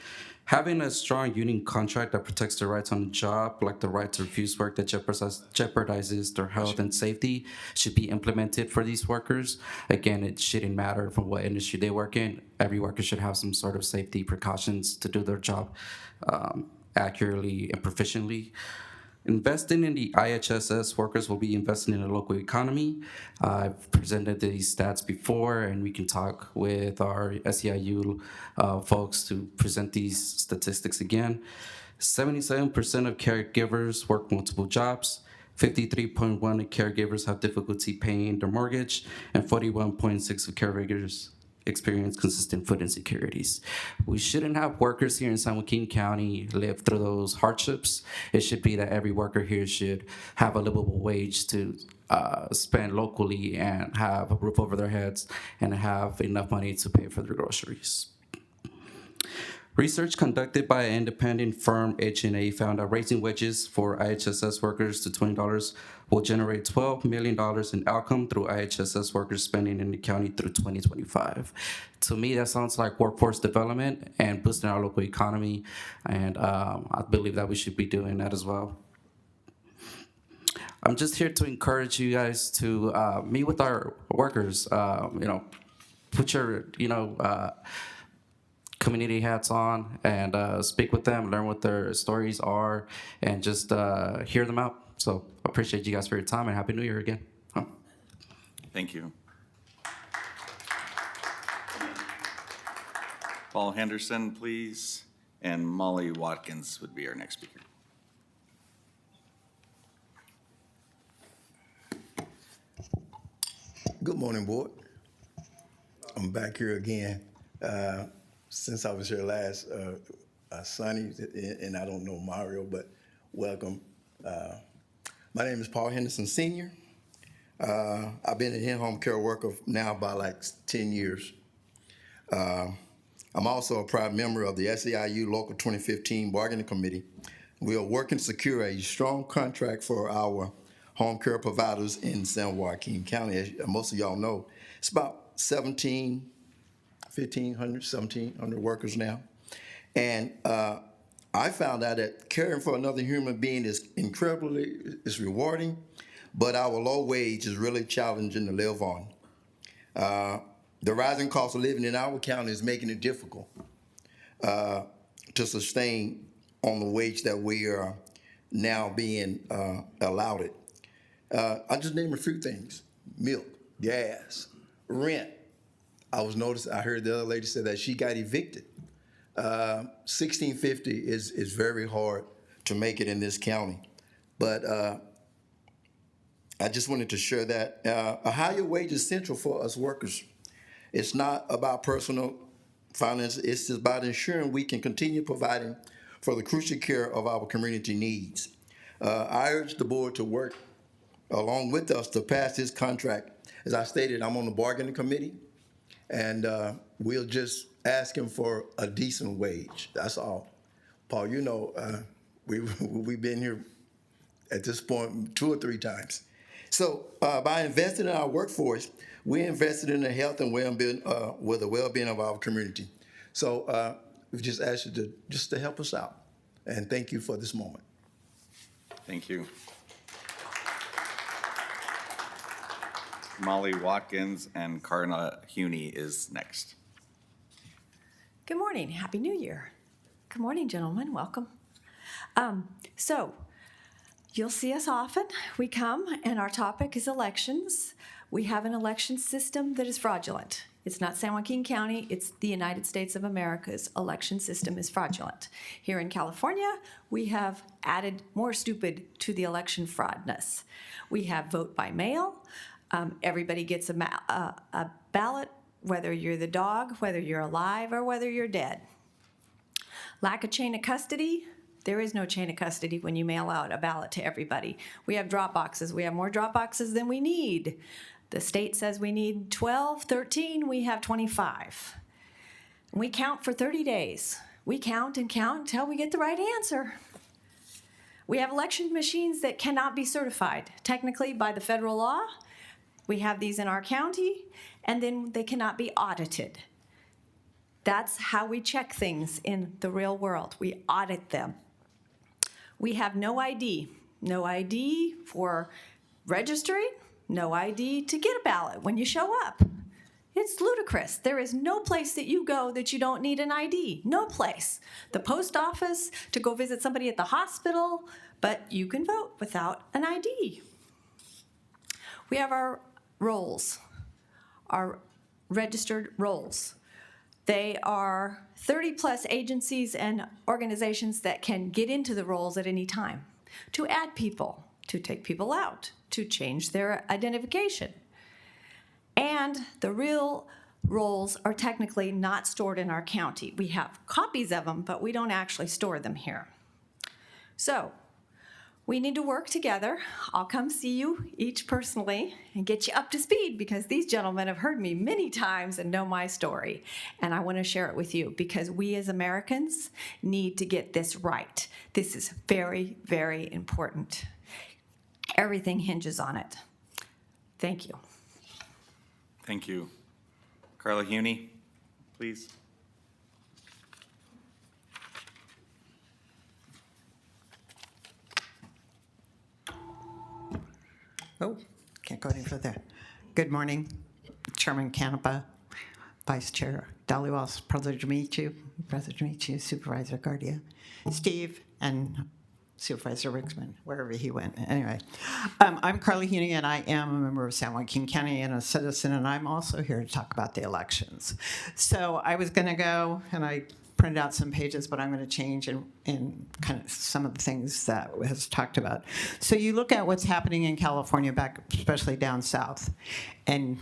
Having a strong union contract that protects their rights on the job, like the right to refuse work that jeopardizes their health and safety, should be implemented for these workers. Again, it shouldn't matter from what industry they work in. Every worker should have some sort of safety precautions to do their job accurately and proficiently. Investing in the IHSS workers will be investing in the local economy. I've presented these stats before, and we can talk with our SEIU folks to present these statistics again. 77% of caregivers work multiple jobs. 53.1% of caregivers have difficulty paying their mortgage, and 41.6% of caregivers experience consistent food insecurities. We shouldn't have workers here in San Joaquin County live through those hardships. It should be that every worker here should have a livable wage to spend locally and have a roof over their heads and have enough money to pay for their groceries. Research conducted by an independent firm, H&A, found that raising wages for IHSS workers to $20 will generate $12 million in outcome through IHSS workers spending in the county through 2025. To me, that sounds like workforce development and boosting our local economy, and I believe that we should be doing that as well. I'm just here to encourage you guys to meet with our workers, put your, community hats on and speak with them, learn what their stories are, and just hear them out. So appreciate you guys for your time, and Happy New Year again. Thank you. Paul Henderson, please, and Molly Watkins would be our next speaker. Good morning, board. I'm back here again. Since I was here last, Sonny, and I don't know Mario, but welcome. My name is Paul Henderson Sr. I've been an in-home care worker now about like 10 years. I'm also a proud member of the SEIU Local 2015 Bargaining Committee. We are working to secure a strong contract for our home care providers in San Joaquin County. As most of y'all know, it's about 1,700 workers now. And I found out that caring for another human being is it's rewarding, but our low wage is really challenging to live on. The rising cost of living in our county is making it difficult to sustain on the wage that we are now being allowed it. I'll just name a few things: milk, gas, rent. I heard the other lady say that she got evicted. $1,650 is very hard to make it in this county. But I just wanted to share that a higher wage is central for us workers. It's not about personal finance. It's about ensuring we can continue providing for the crucial care of our community needs. I urge the board to work along with us to pass this contract. As I stated, I'm on the bargaining committee, and we'll just ask him for a decent wage. That's all. Paul, we've been here at this point 2 or 3 times. So by investing in our workforce, we invested in the health and well-being, the well-being of our community. So we just ask you to help us out, and thank you for this moment. Thank you. Molly Watkins, and Carla Huney is next. Good morning. Happy New Year. Good morning, gentlemen. Welcome. So you'll see us often. We come, and our topic is elections. We have an election system that is fraudulent. It's not San Joaquin County, it's the United States of America's election system is fraudulent. Here in California, we have added more stupid to the election fraudness. We have vote by mail. Everybody gets a ballot, whether you're the dog, whether you're alive, or whether you're dead. Lack of chain of custody. There is no chain of custody when you mail out a ballot to everybody. We have drop boxes. We have more drop boxes than we need. The state says we need 12, 13. We have 25. We count for 30 days. We count and count until we get the right answer. We have election machines that cannot be certified technically by the federal law. We have these in our county, and then they cannot be audited. That's how we check things in the real world. We audit them. We have no ID for registering, no ID to get a ballot when you show up. It's ludicrous. There is no place that you go that you don't need an ID. No place. The post office, to go visit somebody at the hospital, but you can vote without an ID. We have our rolls, our registered rolls. They are 30-plus agencies and organizations that can get into the rolls at any time to add people, to take people out, to change their identification. And the real rolls are technically not stored in our county. We have copies of them, but we don't actually store them here. So We need to work together. I'll come see you each personally and get you up to speed because these gentlemen have heard me many times and know my story. And I want to share it with you because we as Americans need to get this right. This is very, very important. Everything hinges on it. Thank you. Thank you. Carla Huney, please. Oh, can't go any further. Good morning, Chairman Canepa, Vice Chair Dhaliwal, pleasure to meet you. Pleasure to meet you, Supervisor Guardia, Steve, and Supervisor Ricksman, wherever he went. Anyway, I'm Carly Huney, and I am a member of San Joaquin County and a citizen, and I'm also here to talk about the elections. So I was going to go, and I printed out some pages, but I'm going to change in kind of some of the things that was talked about. So you look at what's happening in California, back especially down south, and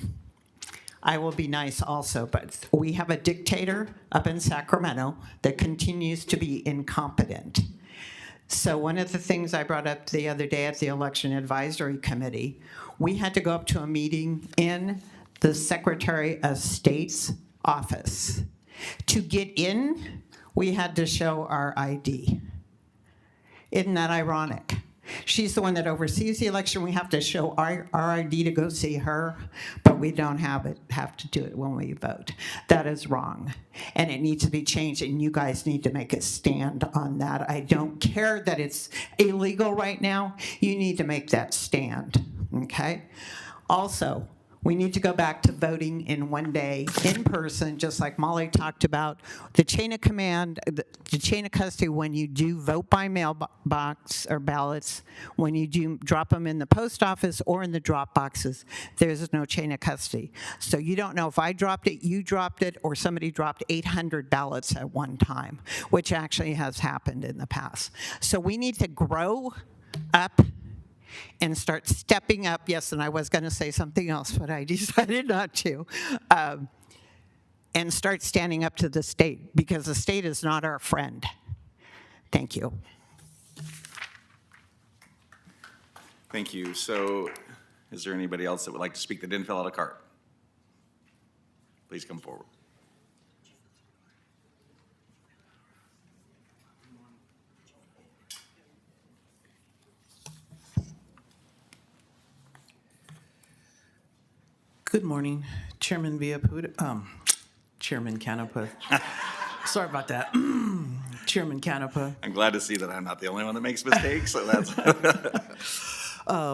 I will be nice also, but we have a dictator up in Sacramento that continues to be incompetent. So one of the things I brought up the other day at the Election Advisory Committee, we had to go up to a meeting in the Secretary of State's office. To get in, we had to show our ID. Isn't that ironic? She's the one that oversees the election. We have to show our ID to go see her, but we don't have to do it when we vote. That is wrong, and it needs to be changed, and you guys need to make a stand on that. I don't care that it's illegal right now. You need to make that stand, okay? Also, we need to go back to voting in one day, in person, just like Molly talked about. The chain of command, the chain of custody, when you do vote by mail box or ballots, when you do drop them in the post office or in the drop boxes, there's no chain of custody. So you don't know if I dropped it, you dropped it, or somebody dropped 800 ballots at one time, which actually has happened in the past. So we need to grow up and start stepping up. Yes, and I was going to say something else, but I decided not to. And start standing up to the state, because the state is not our friend. Thank you. Thank you. So is there anybody else that would like to speak that didn't fill out a card? Please come forward. Good morning, Chairman Villaputa, Chairman Canepa. Sorry about that. Chairman Canepa. I'm glad to see that I'm not the only one that makes mistakes, so that's.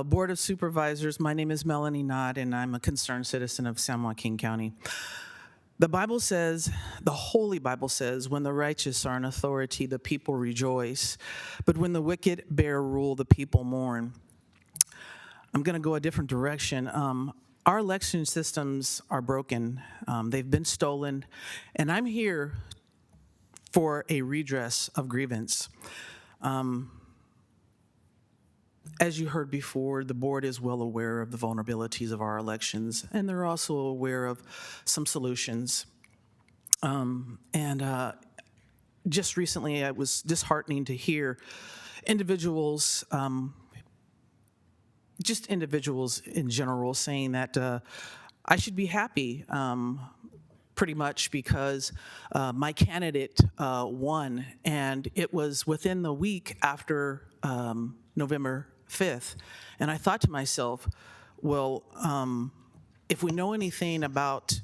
Board of Supervisors, my name is Melanie Knott, and I'm a concerned citizen of San Joaquin County. The Bible says, the Holy Bible says, when the righteous are in authority, the people rejoice. But when the wicked bear rule, the people mourn. I'm going to go a different direction. Our election systems are broken. They've been stolen, and I'm here for a redress of grievance. As you heard before, the board is well aware of the vulnerabilities of our elections, and they're also aware of some solutions. Just recently, it was disheartening to hear individuals individuals in general saying that I should be happy pretty much because my candidate won, and it was within the week after November 5th. And I thought to myself, well, if we know anything about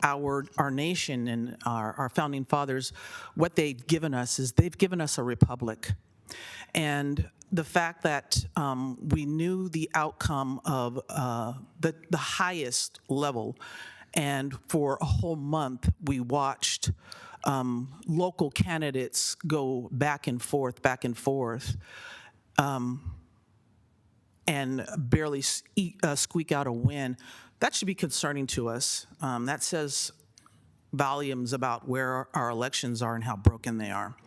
our nation and our founding fathers, what they've given us is they've given us a republic. And the fact that we knew the outcome of the highest level, and for a whole month we watched local candidates go back and forth, and barely squeak out a win, that should be concerning to us. That says volumes about where our elections are and how broken they are.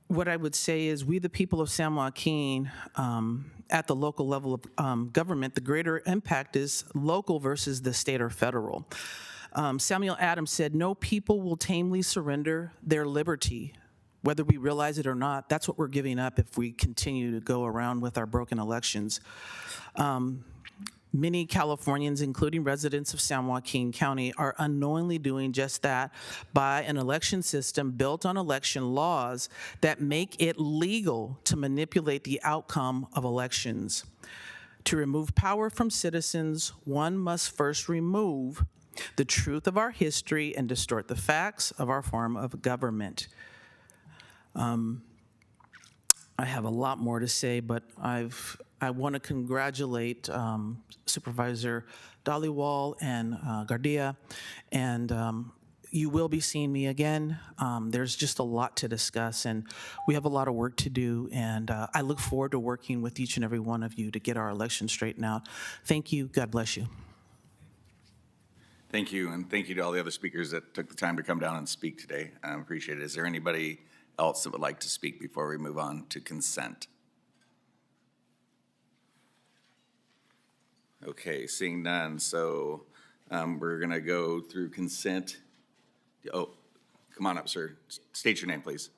What I would say is we, the people of San Joaquin, at the local level of government, the greater impact is local versus the state or federal. Samuel Adams said, "No people will tamely surrender their liberty, whether we realize it or not." That's what we're giving up if we continue to go around with our broken elections. Many Californians, including residents of San Joaquin County, are unknowingly doing just that by an election system built on election laws that make it legal to manipulate the outcome of elections. To remove power from citizens, one must first remove the truth of our history and distort the facts of our form of government. I have a lot more to say, but I want to congratulate Supervisor Dhaliwal and Gardia, and you will be seeing me again. There's just a lot to discuss, and we have a lot of work to do, and I look forward to working with each and every one of you to get our election straightened out. Thank you. God bless you. Thank you, and thank you to all the other speakers that took the time to come down and speak today. I appreciate it. Is there anybody else that would like to speak before we move on to consent? Okay, seeing none, so we're gonna go through consent. Oh, come on up, sir. State your name, please.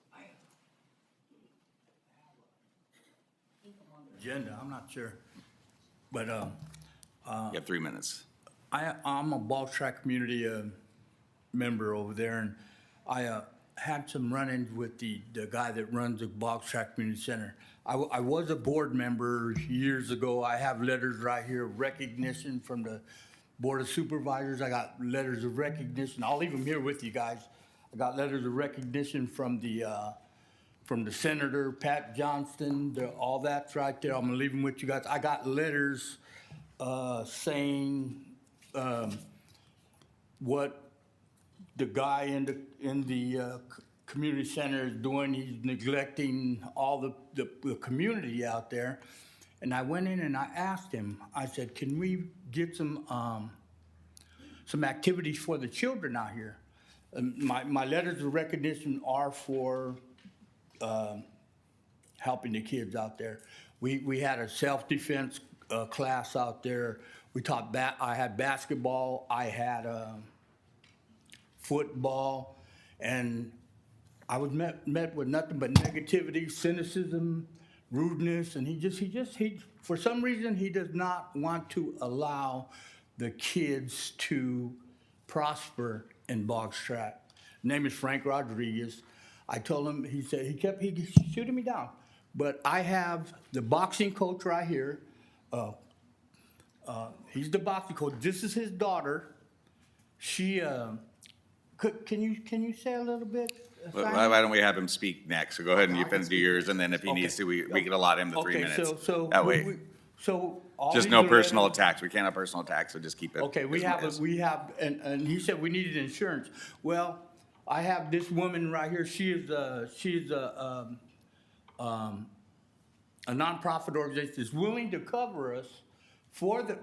Agenda, I'm not sure, but You have 3 minutes. I'm a Ball Track community member over there, and I had some run-ins with the guy that runs the Ball Track Community Center. I was a board member years ago. I have letters right here of recognition from the Board of Supervisors. I got letters of recognition. I'll leave them here with you guys. I got letters of recognition from the senator, Pat Johnston, all that's right there. I'm gonna leave them with you guys. I got letters saying what the guy in the community center is doing. He's neglecting all the community out there. And I went in and I asked him, I said, can we get some activities for the children out here? My letters of recognition are for helping the kids out there. We had a self-defense class out there. We taught I had basketball, I had football, and I was met with nothing but negativity, cynicism, rudeness, and he for some reason he does not want to allow the kids to prosper in Boggs Track. Name is Frank Rodriguez. I told him, he kept shooting me down. But I have the boxing coach right here. He's the boxing coach. This is his daughter. She, can you say a little bit? Why don't we have him speak next? So go ahead and you finish yours, and then if he needs to, we can allot him the 3 minutes. That way. Just no personal attacks. We can't have personal attacks, so just keep it. Okay, and he said we needed insurance. Well, I have this woman right here. She's a nonprofit organization that's willing to cover us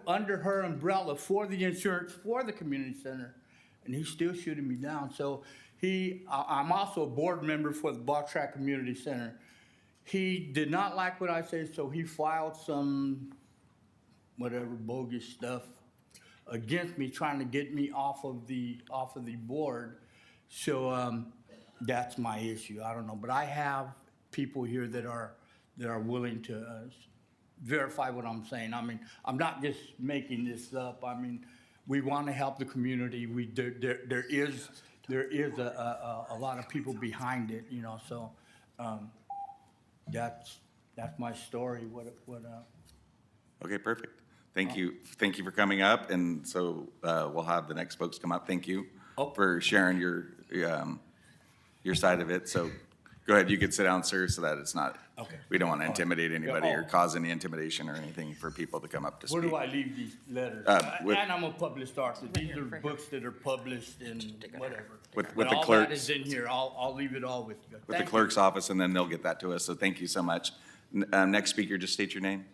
under her umbrella for the insurance for the community center, and he's still shooting me down. So I'm also a board member for the Ball Track Community Center. He did not like what I said, so he filed some whatever bogus stuff against me, trying to get me off of the board. So that's my issue. I don't know, but I have people here that are willing to verify what I'm saying. I mean, I'm not just making this up. I mean, we want to help the community. There is a lot of people behind it, you know. So that's my story. Okay, perfect. Thank you for coming up, and so we'll have the next folks come up. Thank you for sharing your side of it. So go ahead, you can sit down, sir, so that it's not. Okay. We don't want to intimidate anybody or cause any intimidation or anything for people to come up to speak. Where do I leave these letters? And I'm a published author. These are books that are published in whatever. With But the all clerks. that is in here. I'll leave it all with you. With the clerk's office, and then they'll get that to us. So thank you so much. Next speaker, just state your name.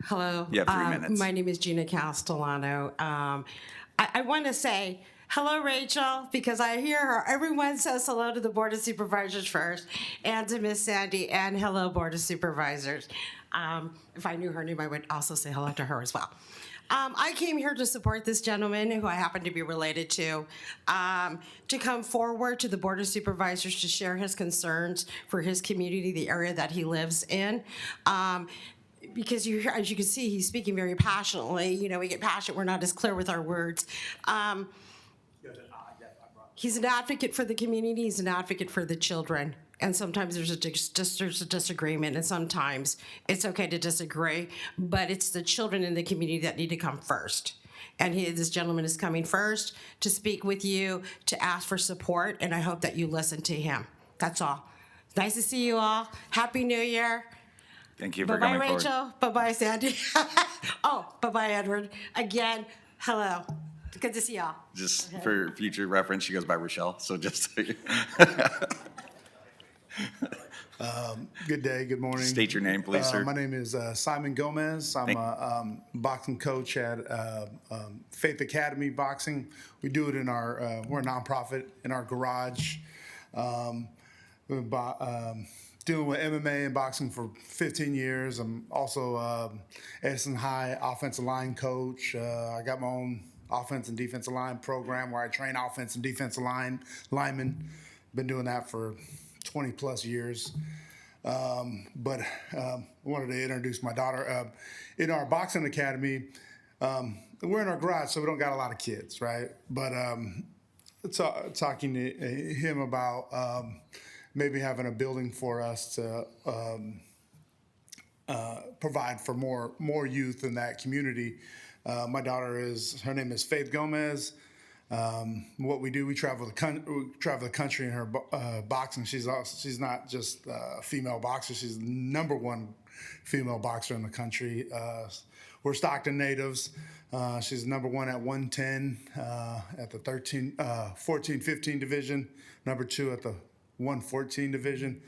Hello. You have 3 minutes. My name is Gina Castellano. I want to say hello, Rachel, because I hear her. Everyone says hello to the Board of Supervisors first, and to Miss Sandy, and hello, Board of Supervisors. If I knew her name, I would also say hello to her as well. I came here to support this gentleman, who I happen to be related to come forward to the Board of Supervisors to share his concerns for his community, the area that he lives in. Because as you can see, he's speaking very passionately. You know, we get passionate, we're not as clear with our words. He's an advocate for the community, he's an advocate for the children. And sometimes there's a disagreement, and sometimes it's okay to disagree, but it's the children in the community that need to come first. And this gentleman is coming first to speak with you, to ask for support, and I hope that you listen to him. That's all. Nice to see you all. Happy New Year. Thank you for Bye-bye, coming forward. Rachel. Bye-bye, Sandy. Oh, bye-bye, Edward. Again, hello. Good to see y'all. Just for future reference, she goes by Rochelle, so just. Good day, good morning. State your name, please, sir. My name is Simon Gomez. I'm a boxing coach at Faith Academy Boxing. We do it in our, we're a nonprofit, in our garage. Dealing with MMA and boxing for 15 years. I'm also Edison High offensive line coach. I got my own offense and defensive line program where I train offense and defensive linemen. Been doing that for 20 plus years. But I wanted to introduce my daughter. In our boxing academy, we're in our garage, so we don't got a lot of kids, right? But talking to him about maybe having a building for us to provide for more youth in that community. My daughter her name is Faith Gomez. What we do, we travel the country in her boxing. She's not just a female boxer. She's the #1 female boxer in the country. We're Stockton natives. She's #1 at 110 at the 14-15 division. #2 at the 114 division.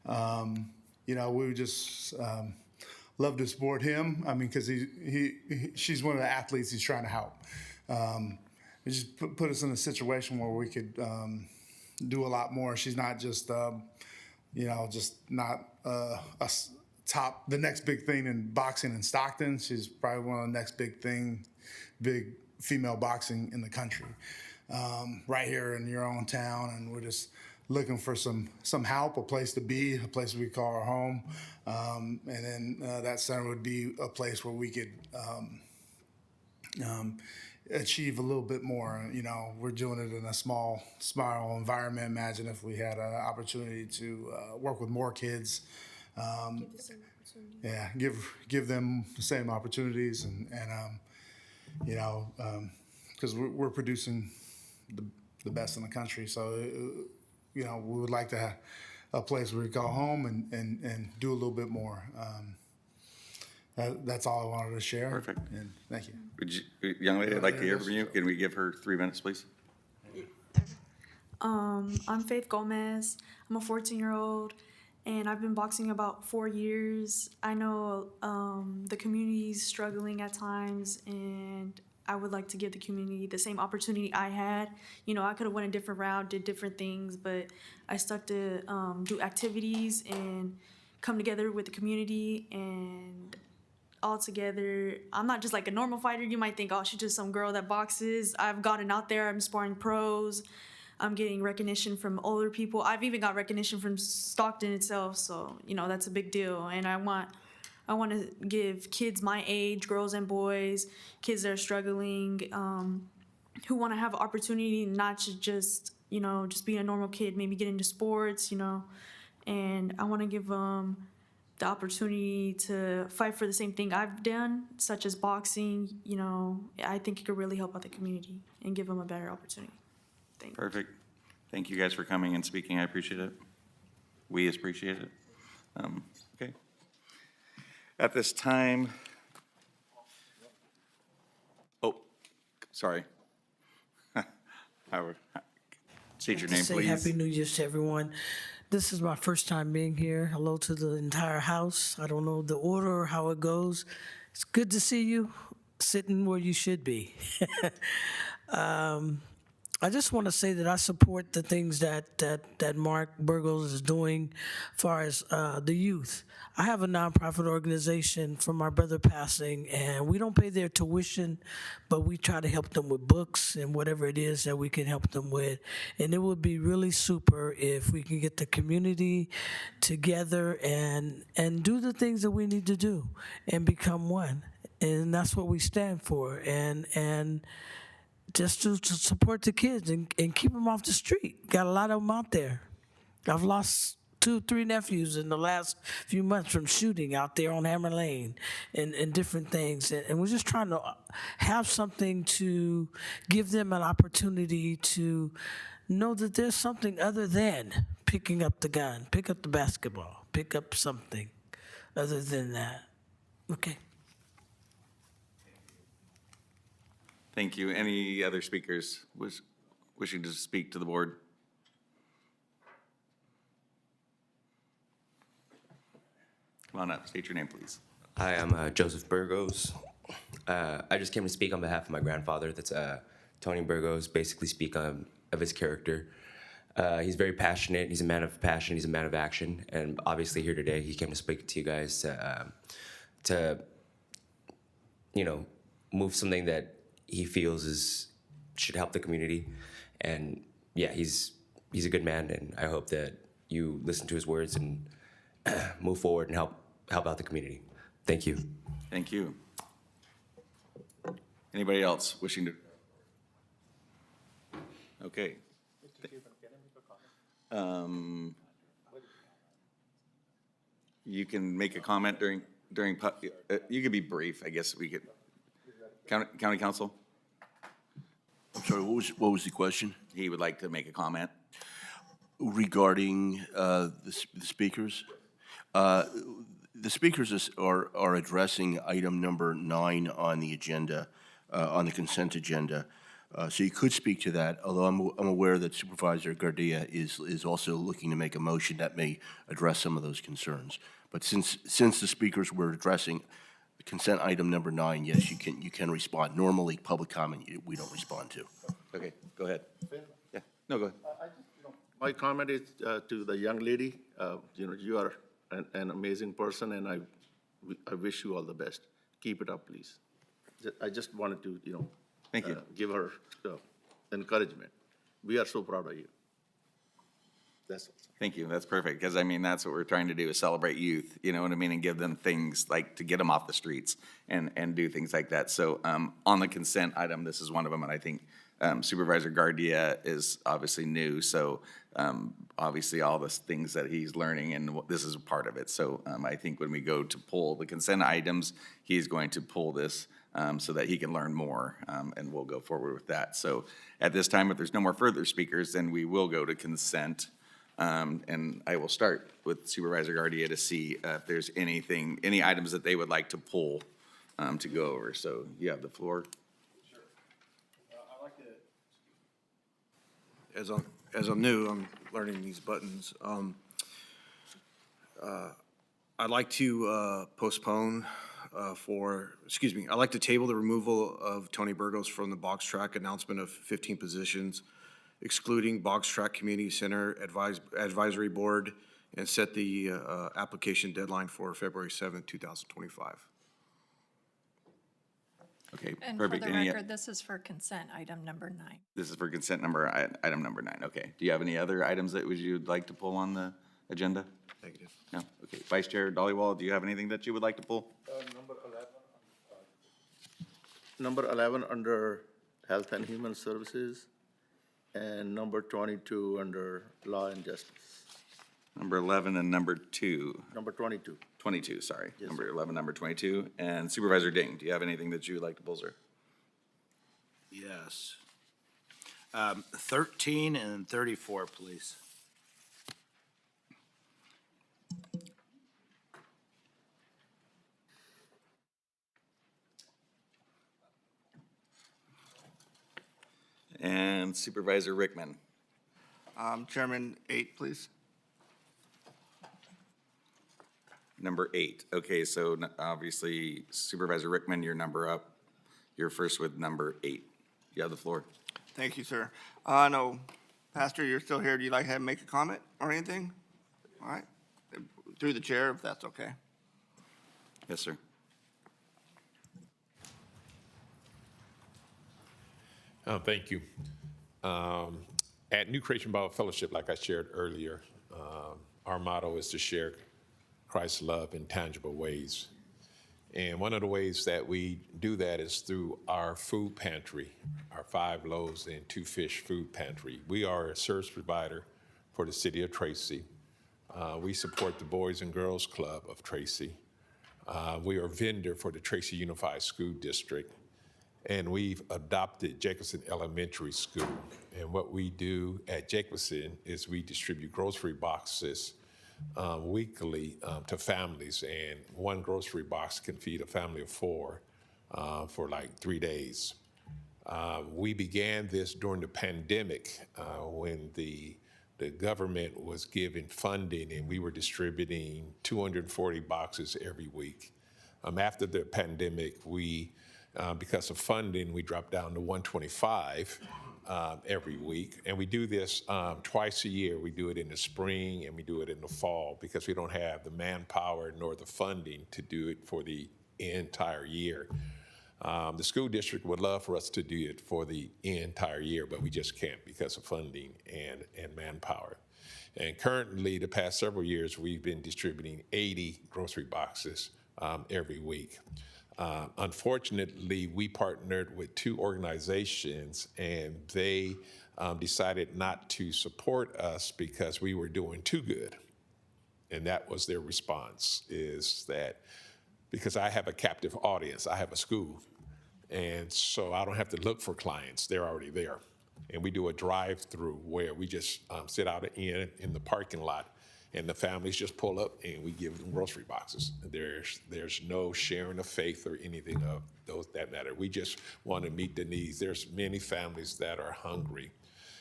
You know, we would just love to support him. I mean, because she's one of the athletes he's trying to help. It just put us in a situation where we could do a lot more. She's not just, you know, just not the next big thing in boxing in Stockton. She's probably one of the next big female boxing in the country, right here in your own town. And we're just looking for some help, a place to be, a place we call our home. And then that center would be a place where we could achieve a little bit more. You know, we're doing it in a small environment. Imagine if we had an opportunity to work with more kids. Yeah, give them the same opportunities, and you know, because we're producing the best in the country. So, you know, we would like to have a place where we go home and do a little bit more. That's all I wanted to share. Perfect. And thank you. Young lady, I'd like to hear from you. Can we give her 3 minutes, please? I'm Faith Gomez. I'm a 14-year-old, and I've been boxing about 4 years. I know the community's struggling at times, and I would like to give the community the same opportunity I had. You know, I could have went a different route, did different things, but I stuck to do activities and come together with the community and all together. I'm not just like a normal fighter. You might think, oh, she's just some girl that boxes. I've gotten out there. I'm sparring pros. I'm getting recognition from older people. I've even got recognition from Stockton itself. So, you know, that's a big deal. And I want to give kids my age, girls and boys, kids that are struggling, who want to have opportunity, not to just, you know, just be a normal kid, maybe get into sports, you know. And I want to give them the opportunity to fight for the same thing I've done, such as boxing. You know, I think it could really help out the community and give them a better opportunity. Thank you. Perfect. Thank you guys for coming and speaking. I appreciate it. We appreciate it. Okay. At this time, oh, sorry. State your name, Say please. Happy New Year to everyone. This is my first time being here. Hello to the entire house. I don't know the order or how it goes. It's good to see you sitting where you should be. I just want to say that I support the things that Mark Burgos is doing as far as the youth. I have a nonprofit organization from my brother passing, and we don't pay their tuition, but we try to help them with books and whatever it is that we can help them with. And it would be really super if we can get the community together and do the things that we need to do and become one. And that's what we stand for. And just to support the kids and keep them off the street. Got a lot of them out there. I've lost 2, 3 nephews in the last few months from shooting out there on Hammer Lane and different things. And we're just trying to have something to give them an opportunity to know that there's something other than picking up the gun, pick up the basketball, pick up something other than that. Okay. Thank you. Any other speakers wishing to speak to the board? Come on up, state your name, please. Hi, I'm Joseph Burgos. I just came to speak on behalf of my grandfather. That's Tony Burgos, basically speak of his character. He's very passionate. He's a man of passion. He's a man of action. And obviously here today, he came to speak to you guys to move something that he feels should help the community. And yeah, he's a good man, and I hope that you listen to his words and move forward and help out the community. Thank you. Thank you. Anybody else wishing to? Okay. You can make a comment during you could be brief, I guess we could. County Council? I'm sorry, what was the question? He would like to make a comment. Regarding the speakers? The speakers are addressing item number 9 on the agenda, on the consent agenda. So you could speak to that, although I'm aware that Supervisor Gardia is also looking to make a motion that may address some of those concerns. But since the speakers were addressing consent item number 9, yes, you can respond. Normally, public comment we don't respond to. Okay, go ahead. Yeah, no, go ahead. My comment is to the young lady. You are an amazing person, and I wish you all the best. Keep it up, please. I just wanted to, thank you. Give her encouragement. We are so proud of you. That's all. Thank you. That's perfect, because I mean, that's what we're trying to do, is celebrate youth, you know what I mean, and give them things like to get them off the streets and do things like that. So on the consent item, this is one of them, and I think Supervisor Gardia is obviously new, so obviously all the things that he's learning, and this is a part of it. So I think when we go to pull the consent items, he's going to pull this so that he can learn more, and we'll go forward with that. So at this time, if there's no more further speakers, then we will go to consent. And I will start with Supervisor Gardia to see if there's any items that they would like to pull to go over. So you have the floor. Sure. I like to, as I'm new, I'm learning these buttons. I'd like to postpone I'd like to table the removal of Tony Burgos from the box track announcement of 15 positions, excluding Box Track Community Center Advisory Board, and set the application deadline for February 7th, 2025. Okay, And perfect. for the record, this is for consent item number 9. This is for consent item number 9. Okay. Do you have any other items that you'd like to pull on the agenda? Negative. No? Okay. Vice Chair Dollywall, do you have anything that you would like to pull? Number 11 under Health and Human Services, and number 22 under Law and Justice. Number 11 and number 2. Number 22. 22, sorry. Yes, Number sir. 11, number 22. And Supervisor Ding, do you have anything that you would like to pull, sir? Yes. 13 and 34, please. And Supervisor Rickman. Chairman, 8, please. Number 8. Okay, so obviously Supervisor Rickman, your number up. You're first with number 8. You have the floor. Thank you, sir. No, Pastor, you're still here. Do you like to make a comment or anything? All right. Through the chair, if that's okay. Yes, sir. Thank you. At New Creation Bible Fellowship, like I shared earlier, our motto is to share Christ's love in tangible ways. And one of the ways that we do that is through our food pantry, our 5 loaves and 2 fish food pantry. We are a service provider for the city of Tracy. We support the Boys and Girls Club of Tracy. We are a vendor for the Tracy Unified School District. And we've adopted Jacobson Elementary School. And what we do at Jacobson is we distribute grocery boxes weekly to families. And 1 grocery box can feed a family of 4 for like 3 days. We began this during the pandemic when the government was giving funding and we were distributing 240 boxes every week. After the pandemic, we because of funding, we dropped down to 125 every week. And we do this twice a year. We do it in the spring and we do it in the fall because we don't have the manpower nor the funding to do it for the entire year. The school district would love for us to do it for the entire year, but we just can't because of funding and manpower. And currently, the past several years, we've been distributing 80 grocery boxes every week. Unfortunately, we partnered with 2 organizations and they decided not to support us because we were doing too good. And that was their response, is that because I have a captive audience, I have a school, and so I don't have to look for clients, they're already there. And we do a drive-through where we just sit out in the parking lot and the families just pull up and we give them grocery boxes. There's no sharing of faith or anything of those that matter. We just want to meet the needs. There's many families that are hungry,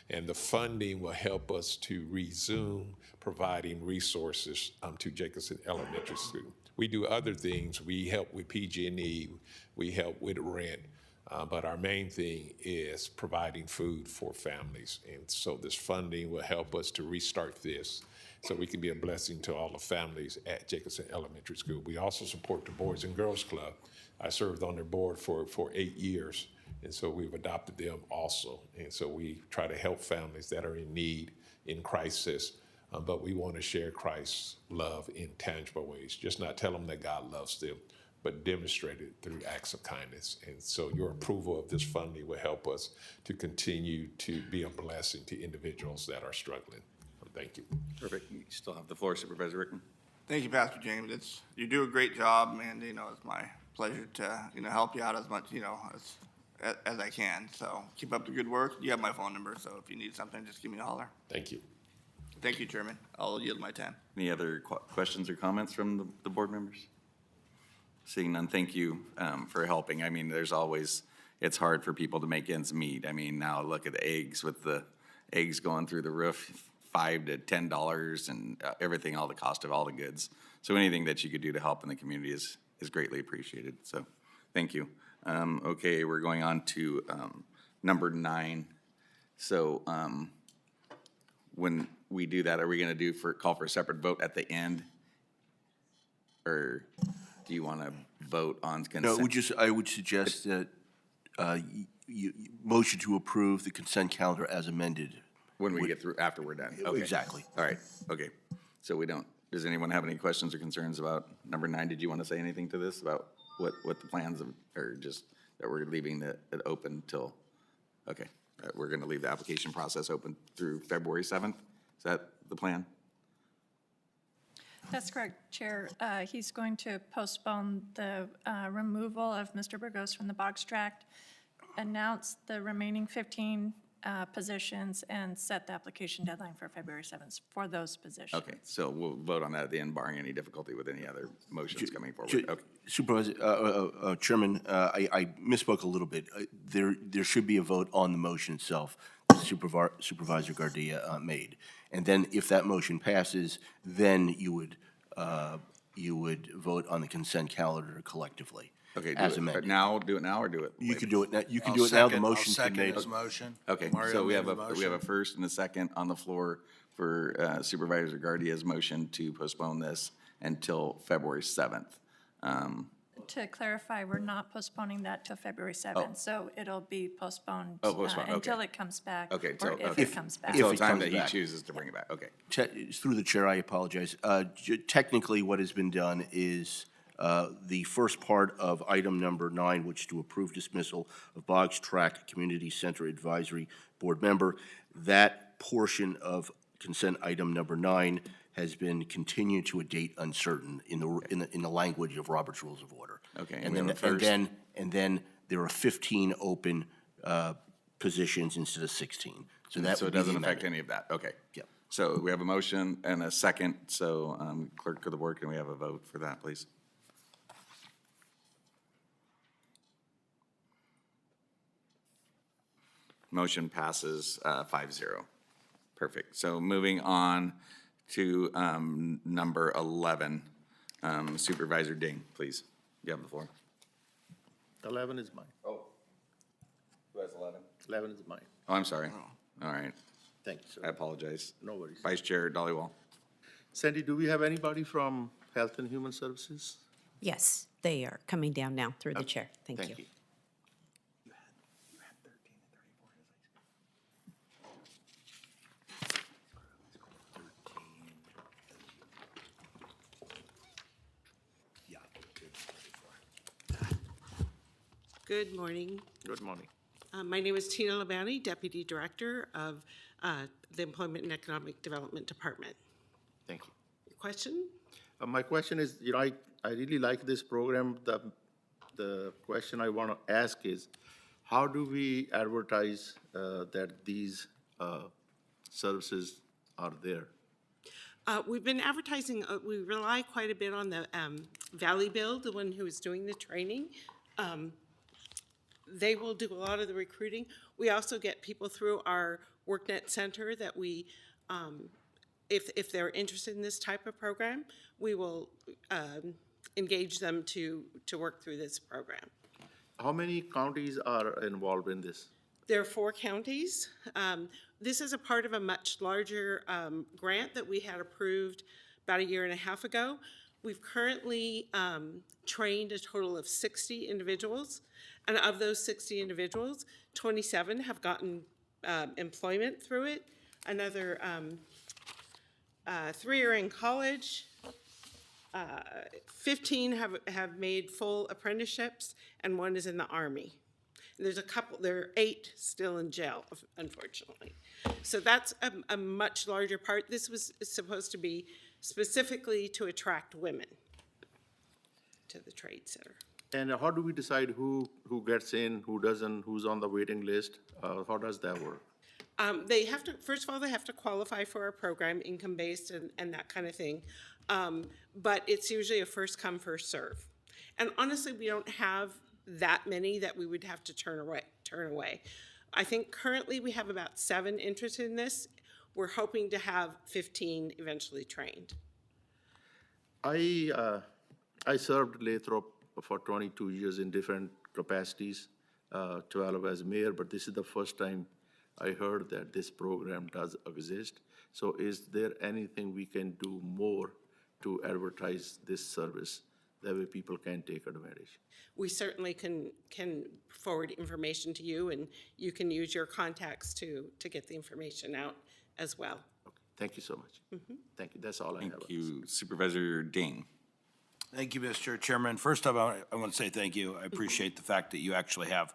and the funding will help us to resume providing resources to Jacobson Elementary School. We do other things. We help with PG&E, we help with rent, but our main thing is providing food for families. And so this funding will help us to restart this so we can be a blessing to all the families at Jacobson Elementary School. We also support the Boys and Girls Club. I served on their board for 8 years, and so we've adopted them also. And so we try to help families that are in need, in crisis, but we want to share Christ's love in tangible ways. Just not tell them that God loves them, but demonstrate it through acts of kindness. And so your approval of this funding will help us to continue to be a blessing to individuals that are struggling. Thank you. Perfect. You still have the floor, Supervisor Rickman. Thank you, Pastor James. You do a great job, and it's my pleasure to help you out as much as I can. So keep up the good work. You have my phone number, so if you need something, just give me a holler. Thank you. Thank you, Chairman. I'll yield my time. Any other questions or comments from the board members? Seeing none, thank you for helping. I mean, it's hard for people to make ends meet. I mean, now look at the eggs, with the eggs going through the roof, $5 to $10 and everything, all the cost of all the goods. So anything that you could do to help in the community is greatly appreciated. So thank you. Okay, we're going on to number 9. So when we do that, are we going to call for a separate vote at the end? Or do you want to vote on consent? No, I would suggest that you motion to approve the consent calendar as amended. When we get through, after we're done. Okay. Exactly. All right, okay. So does anyone have any questions or concerns about number 9? Did you want to say anything to this about what the plans or just that we're leaving it open till, okay. We're going to leave the application process open through February 7th? Is that the plan? That's correct, Chair. He's going to postpone the removal of Mr. Burgos from the box tract, announce the remaining 15 positions, and set the application deadline for February 7th for those positions. Okay, so we'll vote on that at the end, barring any difficulty with any other motions coming forward. Okay. Supervisor, Chairman, I misspoke a little bit. There should be a vote on the motion itself that Supervisor Gardia made. And then if that motion passes, then you would vote on the consent calendar collectively. Okay, as do it amended. now, do it now, or do it You later? can do it now, you can I'll do it now, the second- I'll motion's been second made. his motion. Okay, Mario so we made have the we have a motion. first and a second on the floor for Supervisor Guardia's motion to postpone this until February 7th. To clarify, we're not postponing that till February 7th, so it'll be postponed postponed, until okay. it comes back, Okay, or so, if okay. it comes back. Until If the it time comes that he back. chooses to bring it back, okay. Through the chair, I apologize. Technically, what has been done is the first part of item number 9, which is to approve dismissal of Boggs Track Community Center Advisory Board member, that portion of consent item number 9 has been continued to a date uncertain in the language of Robert's Rules of Order. Okay, And we have then, a first. and then there are 15 open positions instead of 16. So that So would it be the doesn't affect amendment. any of that, okay. Yep. So we have a motion and a second, so clerk of the board, can we have a vote for that, please? Motion passes 5-0. Perfect. So moving on to number 11, Supervisor Ding, please. You have the floor. 11 is mine. Oh. Who has 11? 11 is mine. Oh, I'm sorry. All right. Thank you, sir. I apologize. No worries. Vice Chair Dollywall. Sandy, do we have anybody from Health and Human Services? Yes, they are coming down now through the chair. Thank you. Good morning. Good morning. My name is Tina Labani, Deputy Director of the Employment and Economic Development Department. Thank you. Question? My question is, I really like this program. The question I want to ask is, how do we advertise that these services are there? We've been advertising, we rely quite a bit on the Valley Bill, the one who is doing the training. They will do a lot of the recruiting. We also get people through our WorkNet Center that we, if they're interested in this type of program, we will engage them to work through this program. How many counties are involved in this? There are 4 counties. This is a part of a much larger grant that we had approved about 1.5 years ago. We've currently trained a total of 60 individuals, and of those 60 individuals, 27 have gotten employment through it. Another 3 are in college. 15 have made full apprenticeships, and 1 is in the Army. There's a couple, there are 8 still in jail, unfortunately. So that's a much larger part. This was supposed to be specifically to attract women to the trade center. And how do we decide who gets in, who doesn't, who's on the waiting list? How does that work? They have to, first of all, they have to qualify for our program, income-based and that kind of thing. But it's usually a first come, first serve. And honestly, we don't have that many that we would have to turn away. I think currently we have about 7 interested in this. We're hoping to have 15 eventually trained. I served Lathrop for 22 years in different capacities, 12 as mayor, but this is the first time I heard that this program does exist. So is there anything we can do more to advertise this service? That way people can take advantage. We certainly can forward information to you, and you can use your contacts to get the information out as well. Okay. Thank you so much. Thank you. That's all I have. Thank you. Supervisor Ding. Thank you, Mr. Chairman. First off, I want to say thank you. I appreciate the fact that you actually have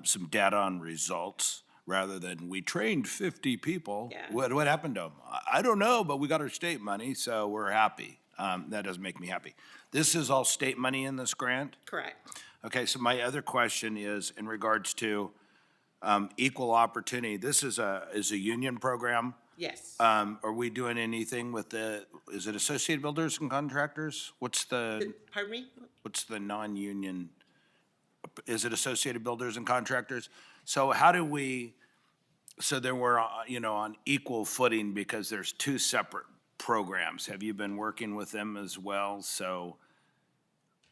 some data on results rather than we trained 50 people. Yeah. What happened to them? I don't know, but we got our state money, so we're happy. That does make me happy. This is all state money in this grant? Correct. Okay, so my other question is in regards to equal opportunity. This is a union program. Yes. Are we doing anything with is it Associated Builders and Contractors? Pardon me? What's the non-union? Is it Associated Builders and Contractors? So how do we, so then we're, on equal footing because there's 2 separate programs. Have you been working with them as well? So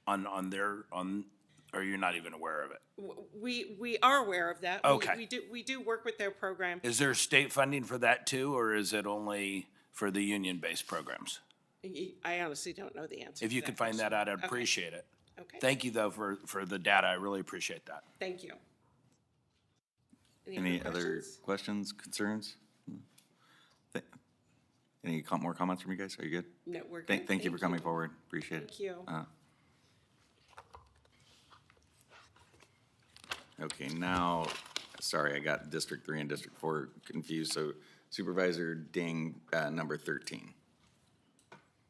on or you're not even aware of it? We are aware of that. Okay. We do work with their program. Is there state funding for that too, or is it only for the union-based programs? I honestly don't know the answer. If you to could find that question. out, I'd Okay. appreciate it. Okay. Thank you, though, for the data. I really appreciate that. Thank you. Any other questions, concerns? Any more comments from you guys? Are you good? No, we're good. Thank you for coming forward. Appreciate it. Thank you. Okay, now, sorry, I got District 3 and District 4 confused, so Supervisor Ding, number 13.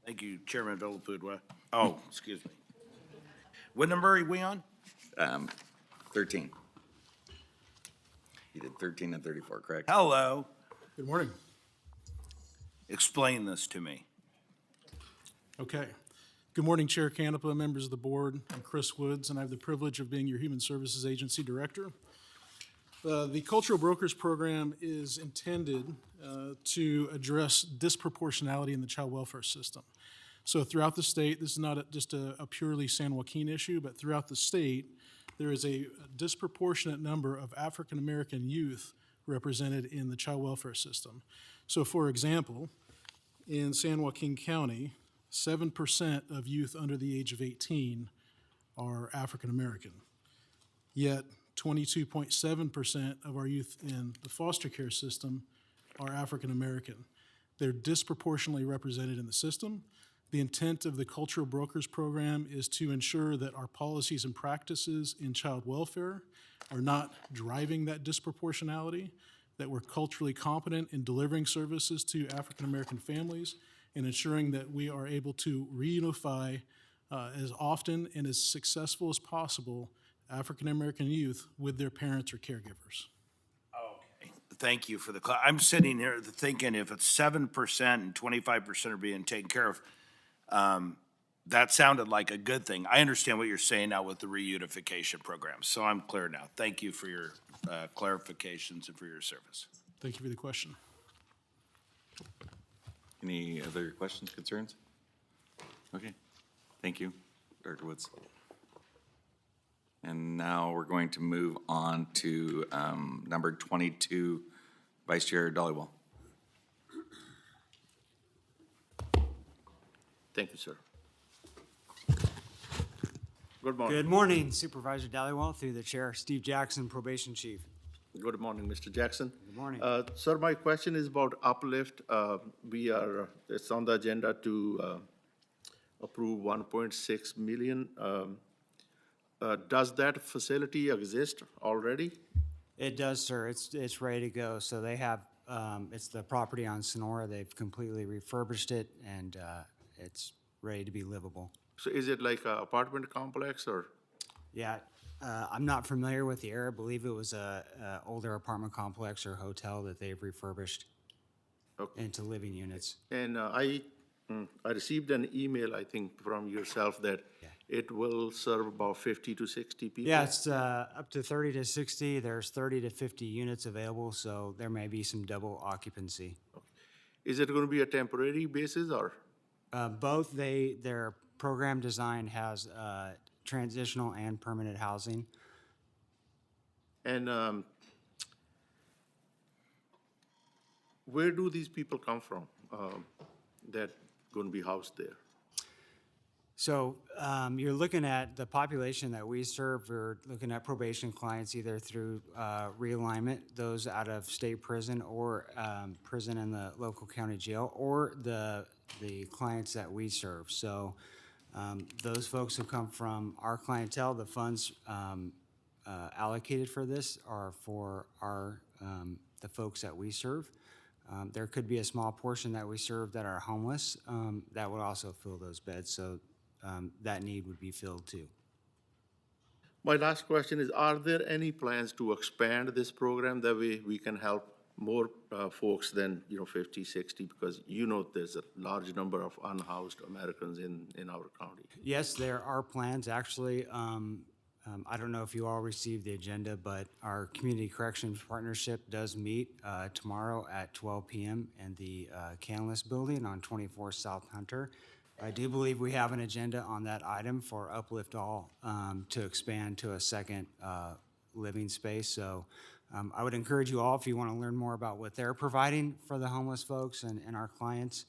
Thank you, Chairman Villapudua. Oh, excuse me. What number are we on? 13. You did 13 and 34, correct? Hello. Good morning. Explain this to me. Okay. Good morning, Chair Canepa, members of the board. I'm Chris Woods, and I have the privilege of being your Human Services Agency Director. The Cultural Brokers Program is intended to address disproportionality in the child welfare system. So throughout the state, this is not just a purely San Joaquin issue, but throughout the state, there is a disproportionate number of African-American youth represented in the child welfare system. So for example, in San Joaquin County, 7% of youth under the age of 18 are African-American. Yet 22.7% of our youth in the foster care system are African-American. They're disproportionately represented in the system. The intent of the Cultural Brokers Program is to ensure that our policies and practices in child welfare are not driving that disproportionality, that we're culturally competent in delivering services to African-American families, and ensuring that we are able to reunify as often and as successful as possible African-American youth with their parents or caregivers. Okay. Thank you for the, I'm sitting here thinking if it's 7% and 25% are being taken care of, that sounded like a good thing. I understand what you're saying now with the reunification program, so I'm clear now. Thank you for your clarifications and for your service. Thank you for the question. Any other questions, concerns? Okay, thank you, Dr. Woods. And now we're going to move on to number 22, Vice Chair Dollywell. Thank you, sir. Good morning. Good morning, Supervisor Dollywell, through the chair, Steve Jackson, Probation Chief. Good morning, Mr. Jackson. Good morning. Sir, my question is about Uplift. It's on the agenda to approve 1.6 million. Does that facility exist already? It does, sir. It's ready to go. So they have, it's the property on Sonora. They've completely refurbished it, and it's ready to be livable. So is it like an apartment complex or? Yeah, I'm not familiar with the area. I believe it was a older apartment complex or hotel that they've refurbished into living units. And I received an email, I think, from yourself that it will serve about 50 to 60 people? Yeah, it's up to 30 to 60. There's 30 to 50 units available, so there may be some double occupancy. Is it going to be a temporary basis or? Both. Their program design has transitional and permanent housing. And where do these people come from that going to be housed there? So you're looking at the population that we serve. We're looking at probation clients either through realignment, those out of state prison or prison in the local county jail, or the clients that we serve. So those folks who come from our clientele, the funds allocated for this are for the folks that we serve. There could be a small portion that we serve that are homeless that would also fill those beds. So that need would be filled too. My last question is, are there any plans to expand this program that we can help more folks than 50, 60? Because there's a large number of unhoused Americans in our county. Yes, there are plans. Actually, I don't know if you all received the agenda, but our Community Corrections Partnership does meet tomorrow at 12 p.m. in the Canlis Building on 24 South Hunter. I do believe we have an agenda on that item for Uplift All to expand to a second living space. So I would encourage you all, if you want to learn more about what they're providing for the homeless folks and our clients,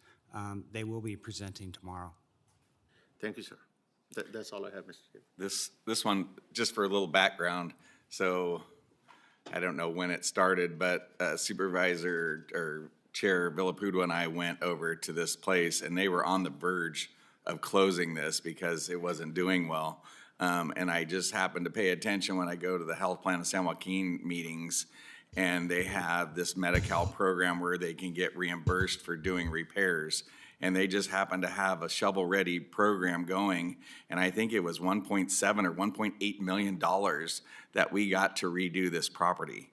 they will be presenting tomorrow. Thank you, sir. That's all I have, Mr. Chair. This one, just for a little background, so I don't know when it started, but Supervisor or Chair Villapudo and I went over to this place, and they were on the verge of closing this because it wasn't doing well. And I just happened to pay attention when I go to the Health Plan of San Joaquin meetings, and they have this Medi-Cal program where they can get reimbursed for doing repairs. And they just happened to have a shovel-ready program going, and I think it was $1.7 or $1.8 million that we got to redo this property.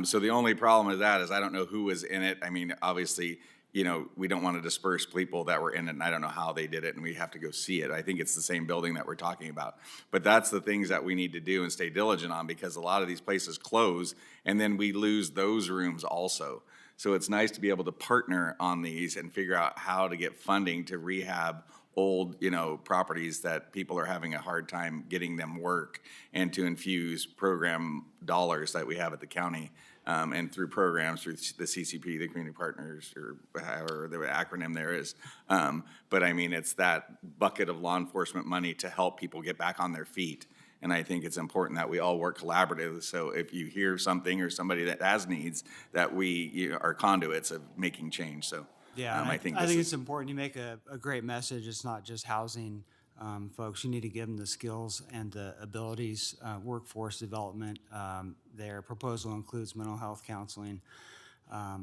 So the only problem with that is I don't know who was in it. I mean, obviously, you know, we don't want to disperse people that were in it, and I don't know how they did it, and we have to go see it. I think it's the same building that we're talking about. But that's the things that we need to do and stay diligent on, because a lot of these places close, and then we lose those rooms also. So it's nice to be able to partner on these and figure out how to get funding to rehab old, you know, properties that people are having a hard time getting them work, and to infuse program dollars that we have at the county and through programs through the CCP, the Community Partners, or however the acronym there is. But I mean, it's that bucket of law enforcement money to help people get back on their feet. And I think it's important that we all work collaboratively. So if you hear something or somebody that has needs, that we are conduits of making change. So yeah, I think it's important. You make a great message. It's not just housing folks. You need to give them the skills and the abilities, workforce development. Their proposal includes mental health counseling,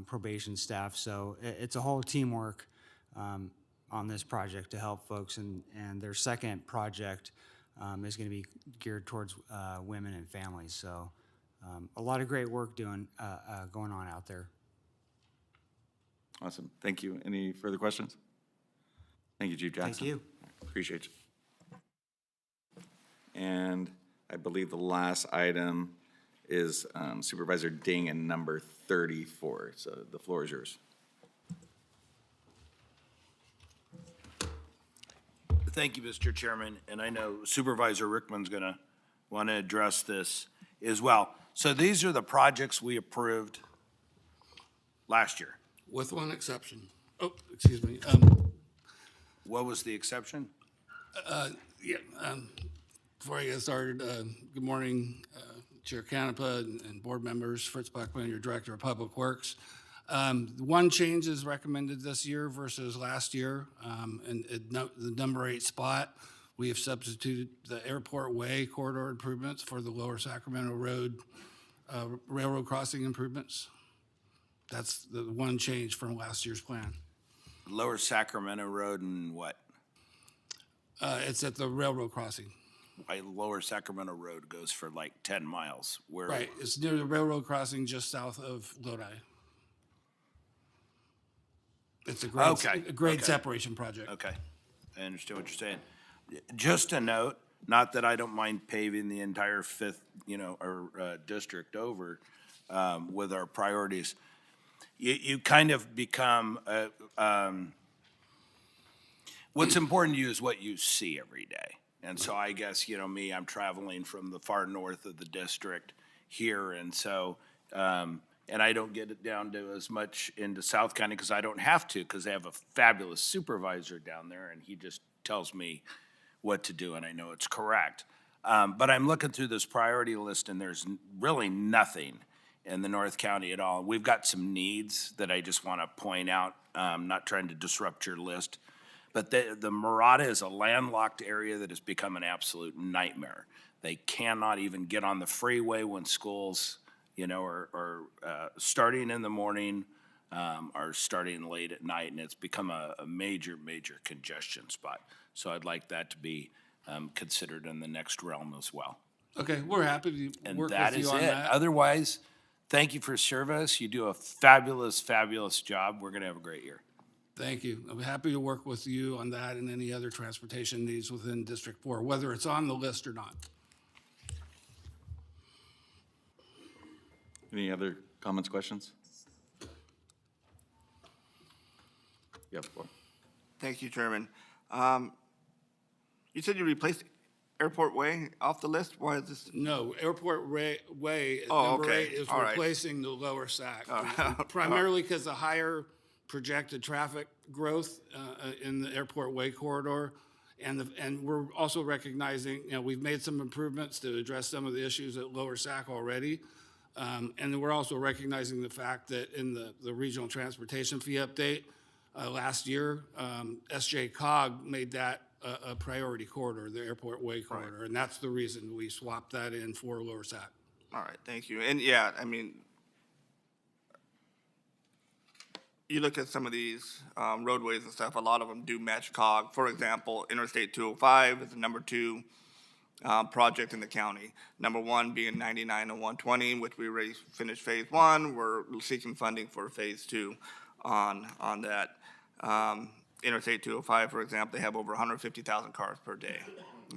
probation staff. So it's a whole teamwork on this project to help folks. And their second project is going to be geared towards women and families. So a lot of great work going on out there. Awesome. Thank you. Any further questions? Thank you, Chief Jackson. Thank you. Appreciate you. And I believe the last item is Supervisor Ding and number 34. So the floor is yours. Thank you, Mr. Chairman, and I know Supervisor Rickman's going to want to address this as well. So these are the projects we approved last year. With one exception. Oh, excuse me. What was the exception? Before I get started, good morning, Chair Canepa and board members. Fritz Buckman, your Director of Public Works. One change is recommended this year versus last year. And the number 8 spot, we have substituted the Airport Way corridor improvements for the Lower Sacramento Road railroad crossing improvements. That's the one change from last year's plan. Lower Sacramento Road and what? It's at the railroad crossing. Lower Sacramento Road goes for like 10 miles. Where? Right, it's near the railroad crossing just south of Lodi. It's a grade separation project. Okay, I understand what you're saying. Just a note, not that I don't mind paving the entire 5th, district over with our priorities. You kind of become, what's important to you is what you see every day. And so I guess, me, I'm traveling from the far north of the district here. And so, and I don't get it down to as much into South County because I don't have to, because they have a fabulous supervisor down there and he just tells me what to do and I know it's correct. But I'm looking through this priority list and there's really nothing in the North County at all. We've got some needs that I just want to point out, not trying to disrupt your list. But the Murata is a landlocked area that has become an absolute nightmare. They cannot even get on the freeway when schools, are starting in the morning, are starting late at night, and it's become a major, major congestion spot. So I'd like that to be considered in the next realm as well. Okay, we're happy to work with you on that. Otherwise, thank you for service. You do a fabulous, fabulous job. We're going to have a great year. Thank you. I'm happy to work with you on that and any other transportation needs within District 4, whether it's on the list or not. Any other comments, questions? You have the floor. Thank you, Chairman. You said you replaced Airport Way off the list? Why is this? No, Airport Way, Oh, number okay. 8 is All right. replacing the lower SAC. right. Primarily because of higher projected traffic growth in the Airport Way corridor. And we're also recognizing, we've made some improvements to address some of the issues at lower SAC already. And then we're also recognizing the fact that in the regional transportation fee update last year, SJ Cog made that a priority corridor, the Airport Way corridor. And that's the reason we swapped that in for lower SAC. All right, thank you. And yeah, I mean, you look at some of these roadways and stuff, a lot of them do match COG. For example, Interstate 205 is the number 2 project in the county. Number 1 being 99 and 120, which we already finished phase 1. We're seeking funding for phase 2 on that. Interstate 205, for example, they have over 150,000 cars per day.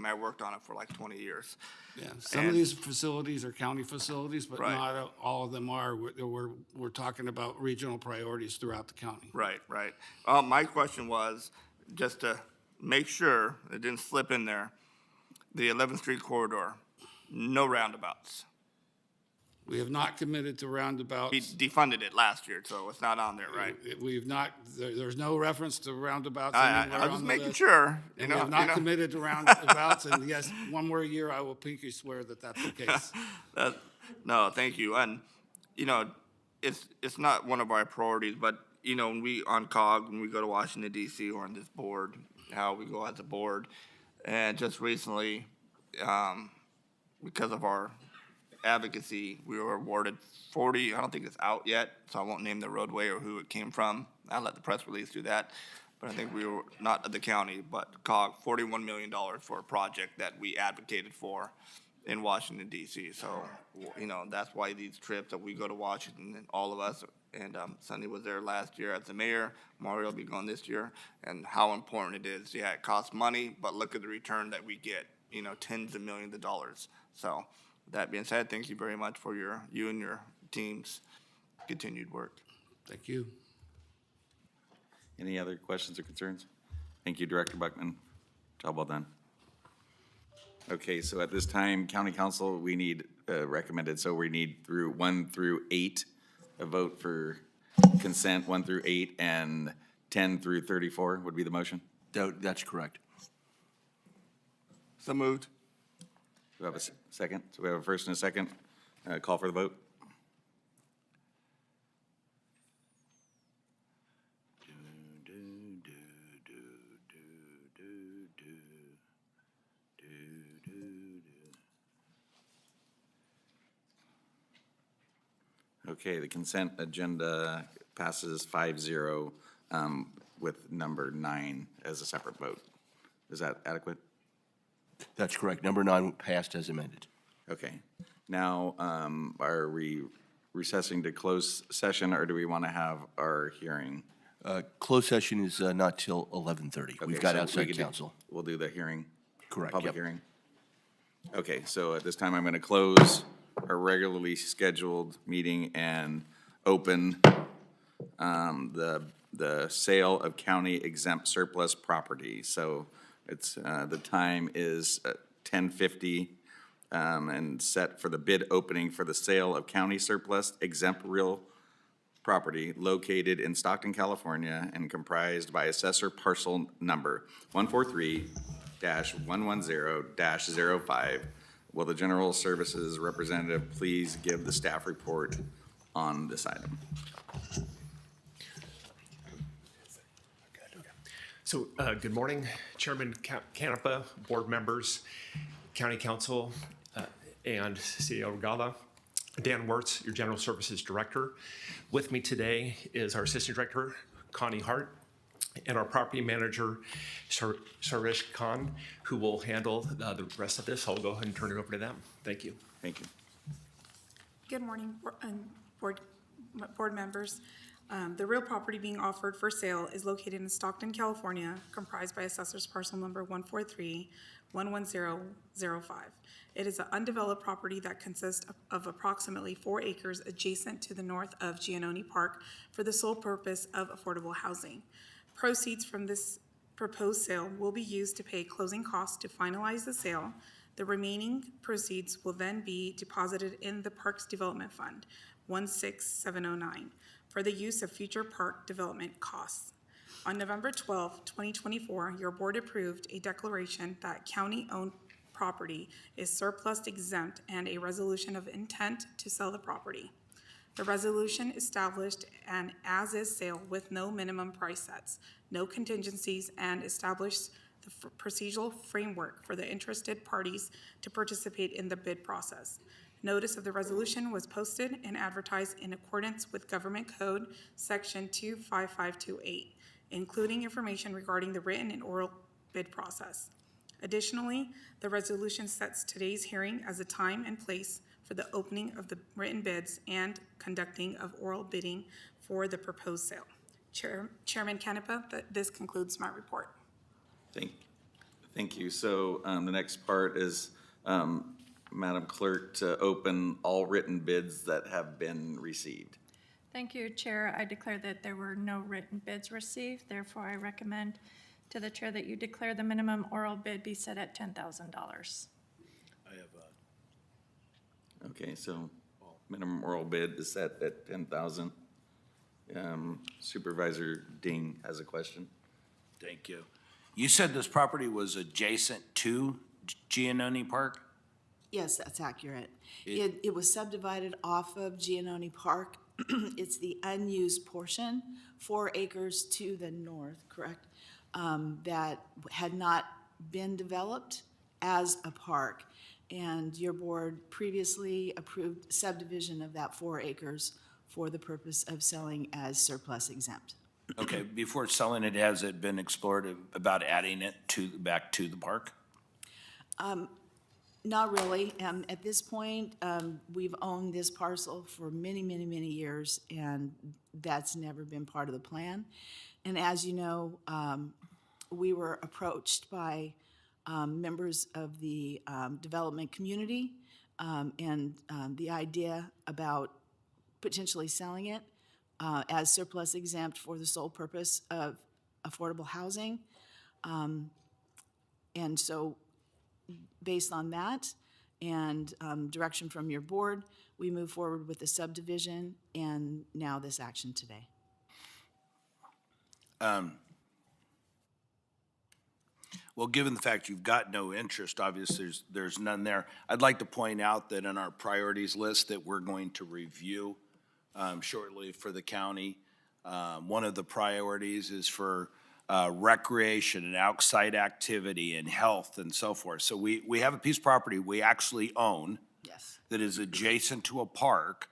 I worked on it for like 20 years. Yeah, some of these facilities are county facilities, but Right. not all of them are. We're talking about regional priorities throughout the county. Right. My question was, just to make sure it didn't slip in there, the 11th Street corridor, no roundabouts. We have not committed to roundabouts. We defunded it last year, so it's not on there, right? We've not, there's no reference to roundabouts I anywhere was on just the making list. sure, And we have not committed to roundabouts, and yes, one more year, I will pinky swear that that's the case. No, thank you. And, it's not one of our priorities, but, when we on COG, when we go to Washington DC or on this board, how we go as a board. And just recently, because of our advocacy, we were awarded 40, I don't think it's out yet, so I won't name the roadway or who it came from. I'll let the press release do that. But I think we were, not at the county, but COG, $41 million for a project that we advocated for in Washington DC. So, that's why these trips that we go to Washington, and all of us, and Sonny was there last year as the mayor, Mario will be going this year, and how important it is. Yeah, it costs money, but look at the return that we get, tens of millions of dollars. So, that being said, thank you very much for you and your team's continued work. Thank you. Any other questions or concerns? Thank you, Director Buckman. Job well done. Okay, so at this time, County Council, we need recommended, so we need 1 through 8, a vote for consent, 1 through 8, and 10 through 34 would be the motion? That's correct. So moved. Do we have a second? So we have a first and a second. Call for the vote. Okay, the consent agenda passes 5-0 with number 9 as a separate vote. Is that adequate? That's correct. Number 9 passed as amended. Okay. Now, are we recessing to closed session, or do we want to have our hearing? Closed session is not till 11:30. Okay, We've got so we outside could do- counsel. We'll do the hearing? Correct, Public yep. hearing? Okay, so at this time, I'm going to close our regularly scheduled meeting and open the sale of county exempt surplus property. So it's, the time is 10:50 and set for the bid opening for the sale of county surplus exempt real property located in Stockton, California, and comprised by assessor parcel number 143-110-05. Will the General Services representative please give the staff report on this item? So, good morning, Chairman Canepa, board members, County Council, and City of Regala. Dan Wirtz, your General Services Director. With me today is our Assistant Director, Connie Hart, and our Property Manager, Sarish Khan, who will handle the rest of this. I'll go ahead and turn it over to them. Thank you. Thank you. Good morning, board members. The real property being offered for sale is located in Stockton, California, comprised by assessor's parcel number 143-110-05. It is an undeveloped property that consists of approximately 4 acres adjacent to the north of Giannone Park for the sole purpose of affordable housing. Proceeds from this proposed sale will be used to pay closing costs to finalize the sale. The remaining proceeds will then be deposited in the Parks Development Fund, 16709, for the use of future park development costs. On November 12, 2024, your board approved a declaration that county-owned property is surplus exempt and a resolution of intent to sell the property. The resolution established an as-is sale with no minimum price sets, no contingencies, and established the procedural framework for the interested parties to participate in the bid process. Notice of the resolution was posted and advertised in accordance with Government Code Section 25528, including information regarding the written and oral bid process. Additionally, the resolution sets today's hearing as a time and place for the opening of the written bids and conducting of oral bidding for the proposed sale. Chairman Canepa, this concludes my report. Thank you. So the next part is, Madam Clerk, to open all written bids that have been received. Thank you, Chair. I declare that there were no written bids received. Therefore, I recommend to the Chair that you declare the minimum oral bid be set at $10,000. I have Okay, so minimum oral bid is set at 10,000. Supervisor Ding has a question. Thank you. You said this property was adjacent to Giannone Park? Yes, that's accurate. It was subdivided off of Giannone Park. It's the unused portion, 4 acres to the north, correct? That had not been developed as a park. And your board previously approved subdivision of that 4 acres for the purpose of selling as surplus exempt. Okay, before selling it, has it been explored about adding it back to the park? Not really. At this point, we've owned this parcel for many, many, many years, and that's never been part of the plan. And as you know, we were approached by members of the development community and the idea about potentially selling it as surplus exempt for the sole purpose of affordable housing. And so based on that and direction from your board, we move forward with the subdivision and now this action today. Well, given the fact you've got no interest, obviously there's none there. I'd like to point out that in our priorities list that we're going to review shortly for the county, one of the priorities is for recreation and outside activity and health and so forth. So we have a piece of property we actually own. Yes. That is adjacent to a park.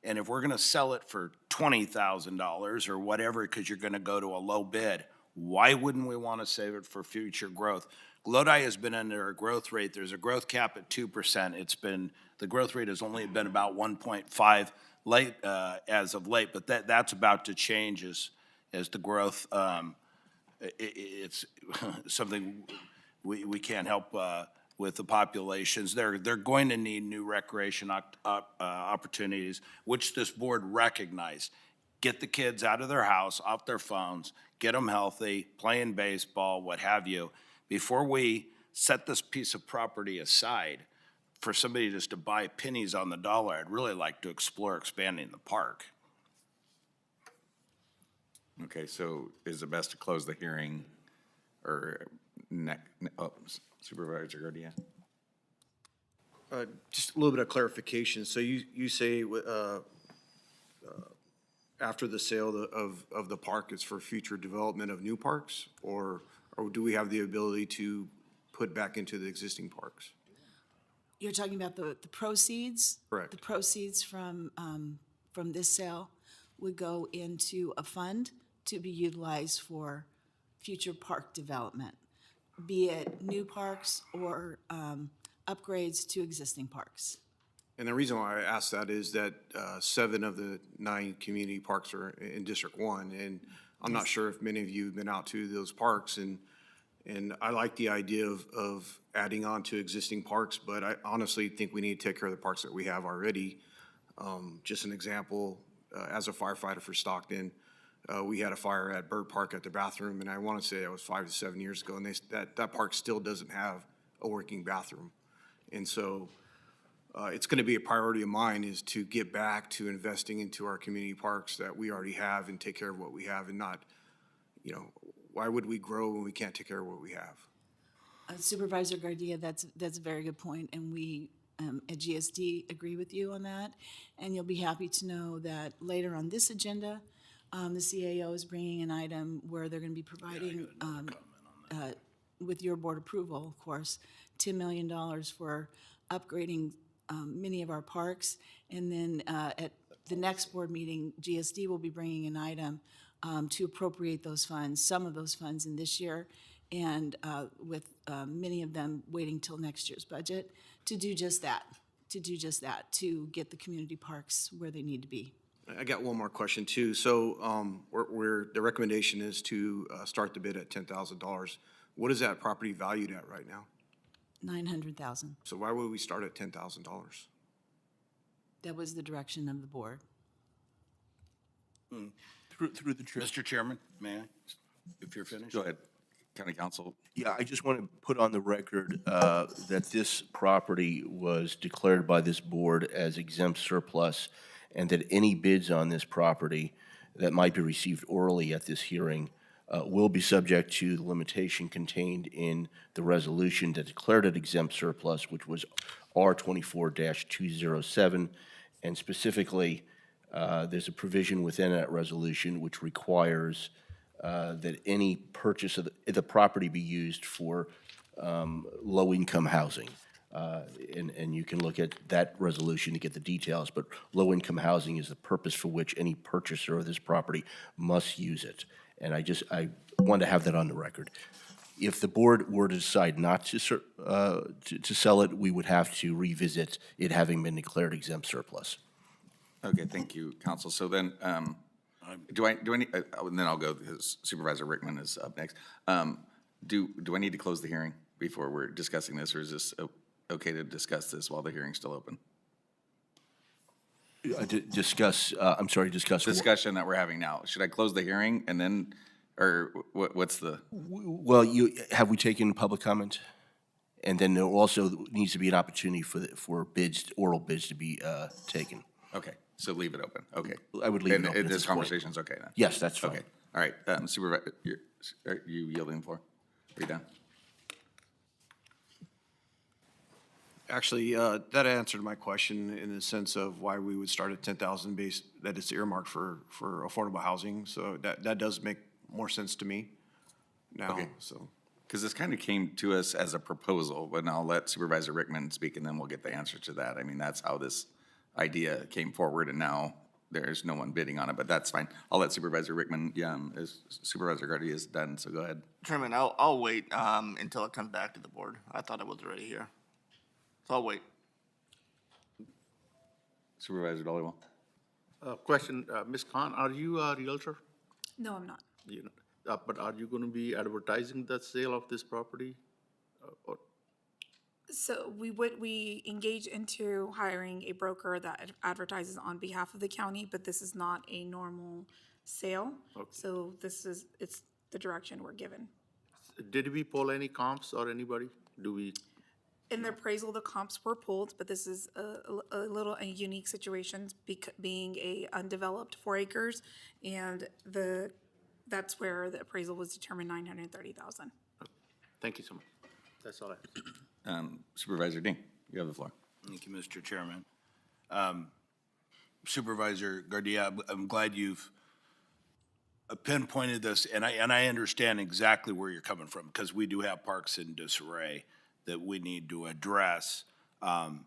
And if we're going to sell it for $20,000 or whatever, because you're going to go to a low bid, why wouldn't we want to save it for future growth? Lodi has been under a growth rate. There's a growth cap at 2%. The growth rate has only been about 1.5 late as of late, but that's about to change as the growth. It's something we can't help with the populations. They're going to need new recreation opportunities, which this board recognized. Get the kids out of their house, off their phones, get them healthy, playing baseball, what have you. Before we set this piece of property aside for somebody just to buy pennies on the dollar, I'd really like to explore expanding the park. Okay, so is it best to close the hearing or Supervisor Garcia? Just a little bit of clarification. So you say after the sale of the park, it's for future development of new parks, or do we have the ability to put back into the existing parks? You're talking about the proceeds? Correct. The proceeds from this sale would go into a fund to be utilized for future park development, be it new parks or upgrades to existing parks. And the reason why I asked that is that 7 of the 9 community parks are in District 1, and I'm not sure if many of you have been out to those parks, and I like the idea of adding on to existing parks, but I honestly think we need to take care of the parks that we have already. Just an example, as a firefighter for Stockton, We had a fire at Bird Park at the bathroom, and I want to say that was 5 to 7 years ago, and that park still doesn't have a working bathroom. And so it's going to be a priority of mine is to get back to investing into our community parks that we already have and take care of what we have and not, why would we grow when we can't take care of what we have? Supervisor Gardia, that's a very good point, and we at GSD agree with you on that. And you'll be happy to know that later on this agenda, the CAO is bringing an item where they're going to be providing, with your board approval, of course, $10 million for upgrading many of our parks. And then at the next board meeting, GSD will be bringing an item to appropriate those funds, some of those funds in this year, and with many of them waiting till next year's budget to do just that, to get the community parks where they need to be. I got one more question too. So the recommendation is to start the bid at $10,000. What is that property valued at right now? $900,000. So why would we start at $10,000? That was the direction of the board. Through the chair. Mr. Chairman, may I, if you're finished? Go ahead, County Council. Yeah, I just want to put on the record that this property was declared by this board as exempt surplus, and that any bids on this property that might be received orally at this hearing will be subject to the limitation contained in the resolution that declared it exempt surplus, which was R24-207, and specifically, there's a provision within that resolution which requires that any purchase of the property be used for low-income housing. And you can look at that resolution to get the details, but low-income housing is the purpose for which any purchaser of this property must use it. And I want to have that on the record. If the board were to decide not to sell it, we would have to revisit it having been declared exempt surplus. Okay, thank you, Council. So then, do I need, and then I'll go, because Supervisor Rickman is up next. Do I need to close the hearing before we're discussing this, or is this okay to discuss this while the hearing's still open? Discuss what? Discussion that we're having now. Should I close the hearing and then, or what's the? Well, have we taken public comment? And then there also needs to be an opportunity for bids, oral bids to be taken. Okay, so leave it open. Okay. I would leave it open at This this point. conversation's okay then? Yes, that's fine. Okay, all right. Supervisor, are you yielding the floor? Are you done? Actually, that answered my question in the sense of why we would start at 10,000 base, that it's earmarked for affordable housing. So that does make more sense to me now, Okay. so. Because this kind of came to us as a proposal, but I'll let Supervisor Rickman speak and then we'll get the answer to that. I mean, that's how this idea came forward and now there's no one bidding on it, but that's fine. I'll let Supervisor Rickman, as Supervisor Gardy is done, so go ahead. Chairman, I'll wait until it comes back to the board. I thought it was already here. So I'll wait. Supervisor Dollywell. Question, Ms. Khan, are you a realtor? No, I'm not. But are you going to be advertising the sale of this property? Or So we engage into hiring a broker that advertises on behalf of the county, but this is not a normal sale. Okay. So it's the direction we're given. Did we poll any comps or anybody? In the appraisal, the comps were pulled, but this is a little a unique situation being a undeveloped 4 acres, and that's where the appraisal was determined $930,000. Thank you so much. That's all I have. Supervisor Ding, you have the floor. Thank you, Mr. Chairman. Supervisor Gardia, I'm glad you've pinpointed this, and I understand exactly where you're coming from, because we do have parks in disarray that we need to address. I'm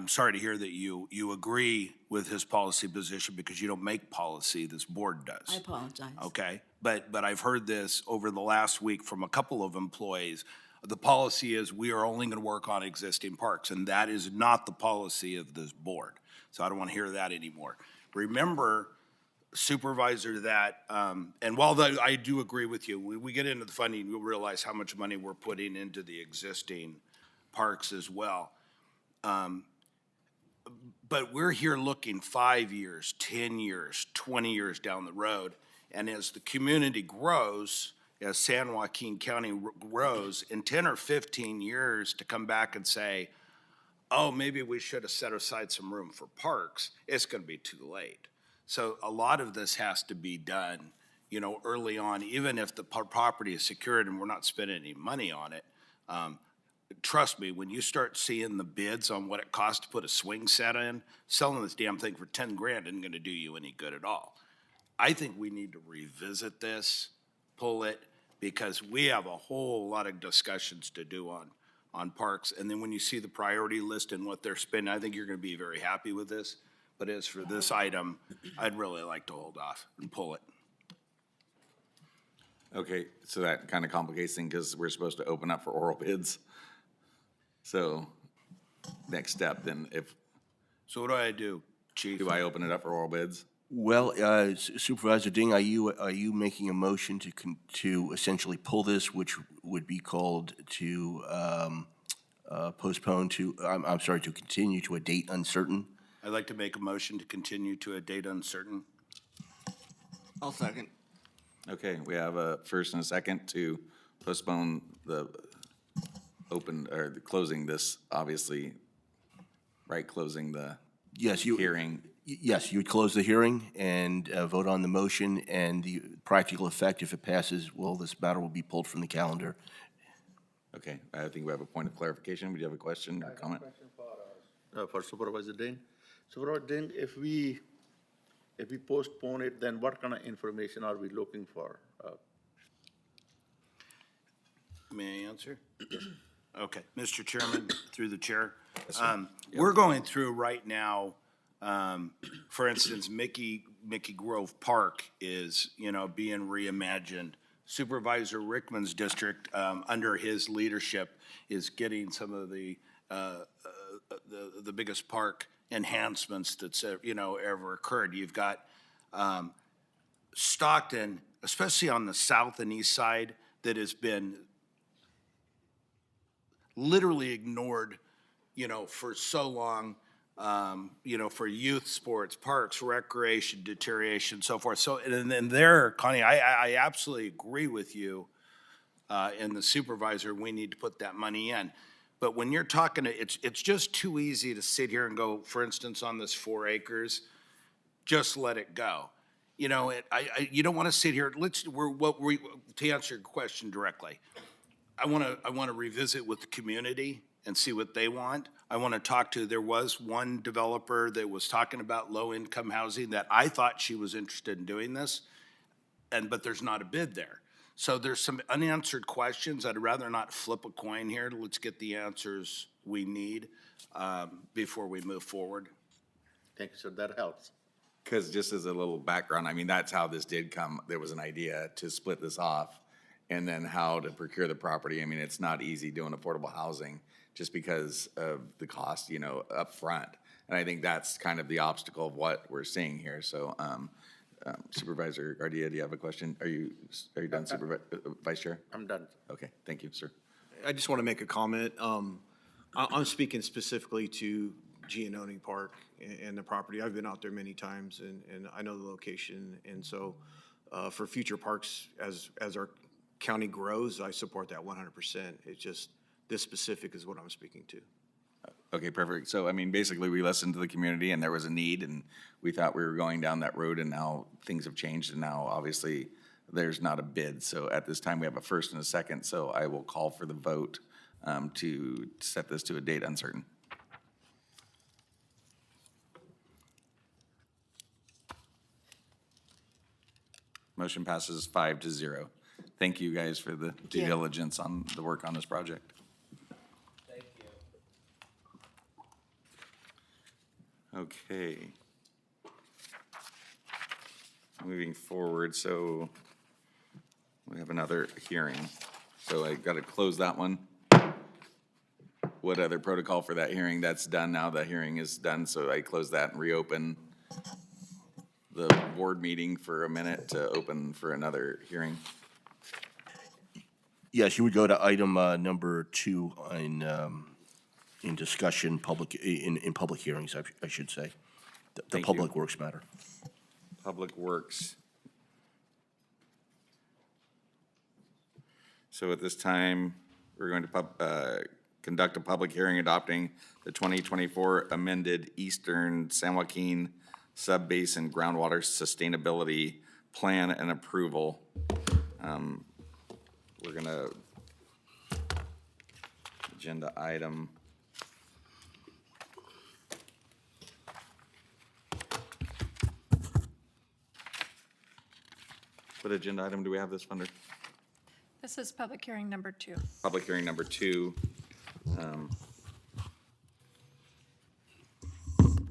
sorry to hear that you agree with his policy position, because you don't make policy, this board does. I apologize. Okay, but I've heard this over the last week from a couple of employees. The policy is we are only going to work on existing parks, and that is not the policy of this board. So I don't want to hear that anymore. Remember, Supervisor, that, and while I do agree with you, we get into the funding, you'll realize how much money we're putting into the existing parks as well. But we're here looking 5 years, 10 years, 20 years down the road. And as the community grows, as San Joaquin County grows, in 10 or 15 years to come back and say, oh, maybe we should have set aside some room for parks, it's going to be too late. So a lot of this has to be done, you know, early on, even if the property is secured and we're not spending any money on it. Trust me, when you start seeing the bids on what it costs to put a swing set in, selling this damn thing for 10 grand isn't going to do you any good at all. I think we need to revisit this, pull it, because we have a whole lot of discussions to do on parks. And then when you see the priority list and what they're spending, I think you're going to be very happy with this. But as for this item, I'd really like to hold off and pull it. Okay, so that kind of complicates things because we're supposed to open up for oral bids. So next step then, So what do I do, Chief? do I open it up for oral bids? Well, Supervisor Ding, are you making a motion to essentially pull this, which would be called to postpone to, I'm sorry, to continue to a date uncertain? I'd like to make a motion to continue to a date uncertain. I'll second. Okay, we have a first and a second to postpone the closing this, obviously, right, closing the hearing. Yes, you would close the hearing and vote on the motion, and the practical effect, if it passes, well, this matter will be pulled from the calendar. Okay, I think we have a point of clarification. Would you have a question or comment? For Supervisor Ding. Supervisor Ding, if we postpone it, then what kind of information are we looking for? May I answer? Okay, Mr. Chairman, through the chair. We're going through right now, for instance, Mickey Grove Park is, you know, being reimagined. Supervisor Rickman's district, under his leadership, is getting some of the biggest park enhancements that's, you know, ever occurred. You've got Stockton, especially on the south and east side, that has been literally ignored, you know, for so long, you know, for youth sports, parks, recreation, deterioration, so forth. So, and then there, Connie, I absolutely agree with you and the supervisor, we need to put that money in. But when you're talking, it's just too easy to sit here and go, for instance, on this 4 acres, just let it go. You know, you don't want to sit here. To answer your question directly, I want to revisit with the community and see what they want. I want to talk to. There was one developer that was talking about low-income housing that I thought she was interested in doing this, but there's not a bid there. So there's some unanswered questions. I'd rather not flip a coin here. Let's get the answers we need before we move forward. Thank you, sir. That helps. Because just as a little background, I mean, that's how this did come. There was an idea to split this off and then how to procure the property. I mean, it's not easy doing affordable housing just because of the cost, you know, up front. And I think that's kind of the obstacle of what we're seeing here. So Supervisor Gardia, do you have a question? Are you done, Vice Chair? I'm done. Okay, thank you, sir. I just want to make a comment. I'm speaking specifically to Giannone Park and the property. I've been out there many times and I know the location. And so for future parks, as our county grows, I support that 100%. It's just this specific is what I'm speaking to. Okay, perfect. So, I mean, basically, we listened to the community, and there was a need, and we thought we were going down that road, and now things have changed, and now, obviously, there's not a bid. So, at this time, we have a first and a second, so I will call for the vote to set this to a date uncertain. Motion passes 5-0. Thank you, guys, for the due diligence on the work on this project. Okay. Moving forward, so we have another hearing. So I got to close that one. What other protocol for that hearing? That's done now. The hearing is done, so I close that and reopen the board meeting for a minute to open for another hearing. Yes, you would go to item number 2 in discussion, in public hearings, I should say. The Thank Public you. Works matter. Public Works. So at this time, we're going to conduct a public hearing adopting the 2024 amended Eastern San Joaquin Subbasin Groundwater Sustainability Plan and Approval. We're gonna, agenda item. What agenda item do we have this under? This is public hearing number 2. Public hearing number 2.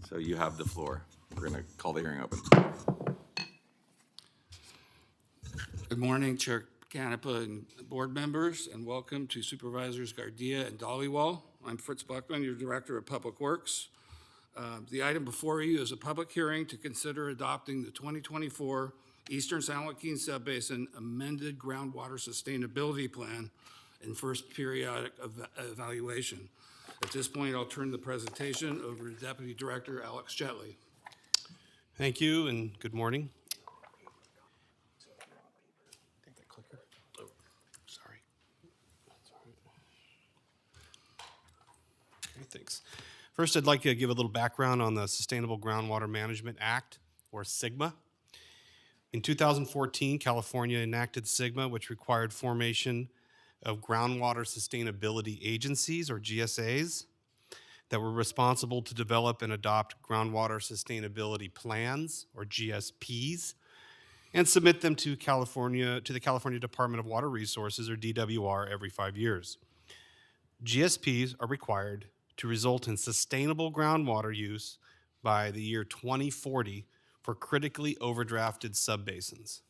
So you have the floor. We're going to call the hearing open. Good morning, Chair Canepa and board members, and welcome to Supervisors Gardia and Dollywall. I'm Fritz Buckman, your Director of Public Works. The item before you is a public hearing to consider adopting the 2024 Eastern San Joaquin Subbasin Amended Groundwater Sustainability Plan and first periodic evaluation. At this point, I'll turn the presentation over to Deputy Director Alex Chetley. Thank you and good morning. Okay, thanks. First, I'd like to give a little background on the Sustainable Groundwater Management Act, or SGMA. In 2014, California enacted SGMA, which required formation of groundwater sustainability agencies, or GSAs, that were responsible to develop and adopt groundwater sustainability plans, or GSPs, and submit them to the California Department of Water Resources, or DWR, every 5 years. GSPs are required to result in sustainable groundwater use by the year 2040 for critically overdrafted subbasins.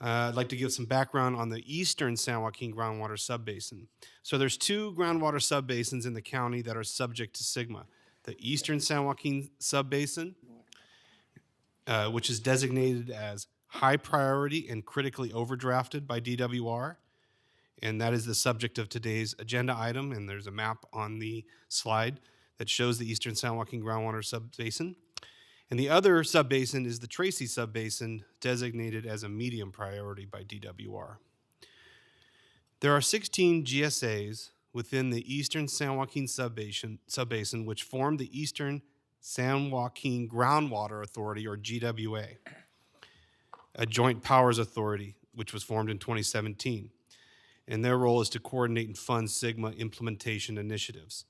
I'd like to give some background on the Eastern San Joaquin Groundwater Subbasin. So there's 2 groundwater subbasins in the county that are subject to SGMA. The Eastern San Joaquin Subbasin, which is designated as high priority and critically overdrafted by DWR, and that is the subject of today's agenda item, and there's a map on the slide that shows the Eastern San Joaquin Groundwater Subbasin. And the other subbasin is the Tracy Subbasin, designated as a medium priority by DWR. There are 16 GSAs within the Eastern San Joaquin Subbasin, which form the Eastern San Joaquin Groundwater Authority, or GWA, a joint powers authority, which was formed in 2017. And their role is to coordinate and fund SGMA implementation initiatives.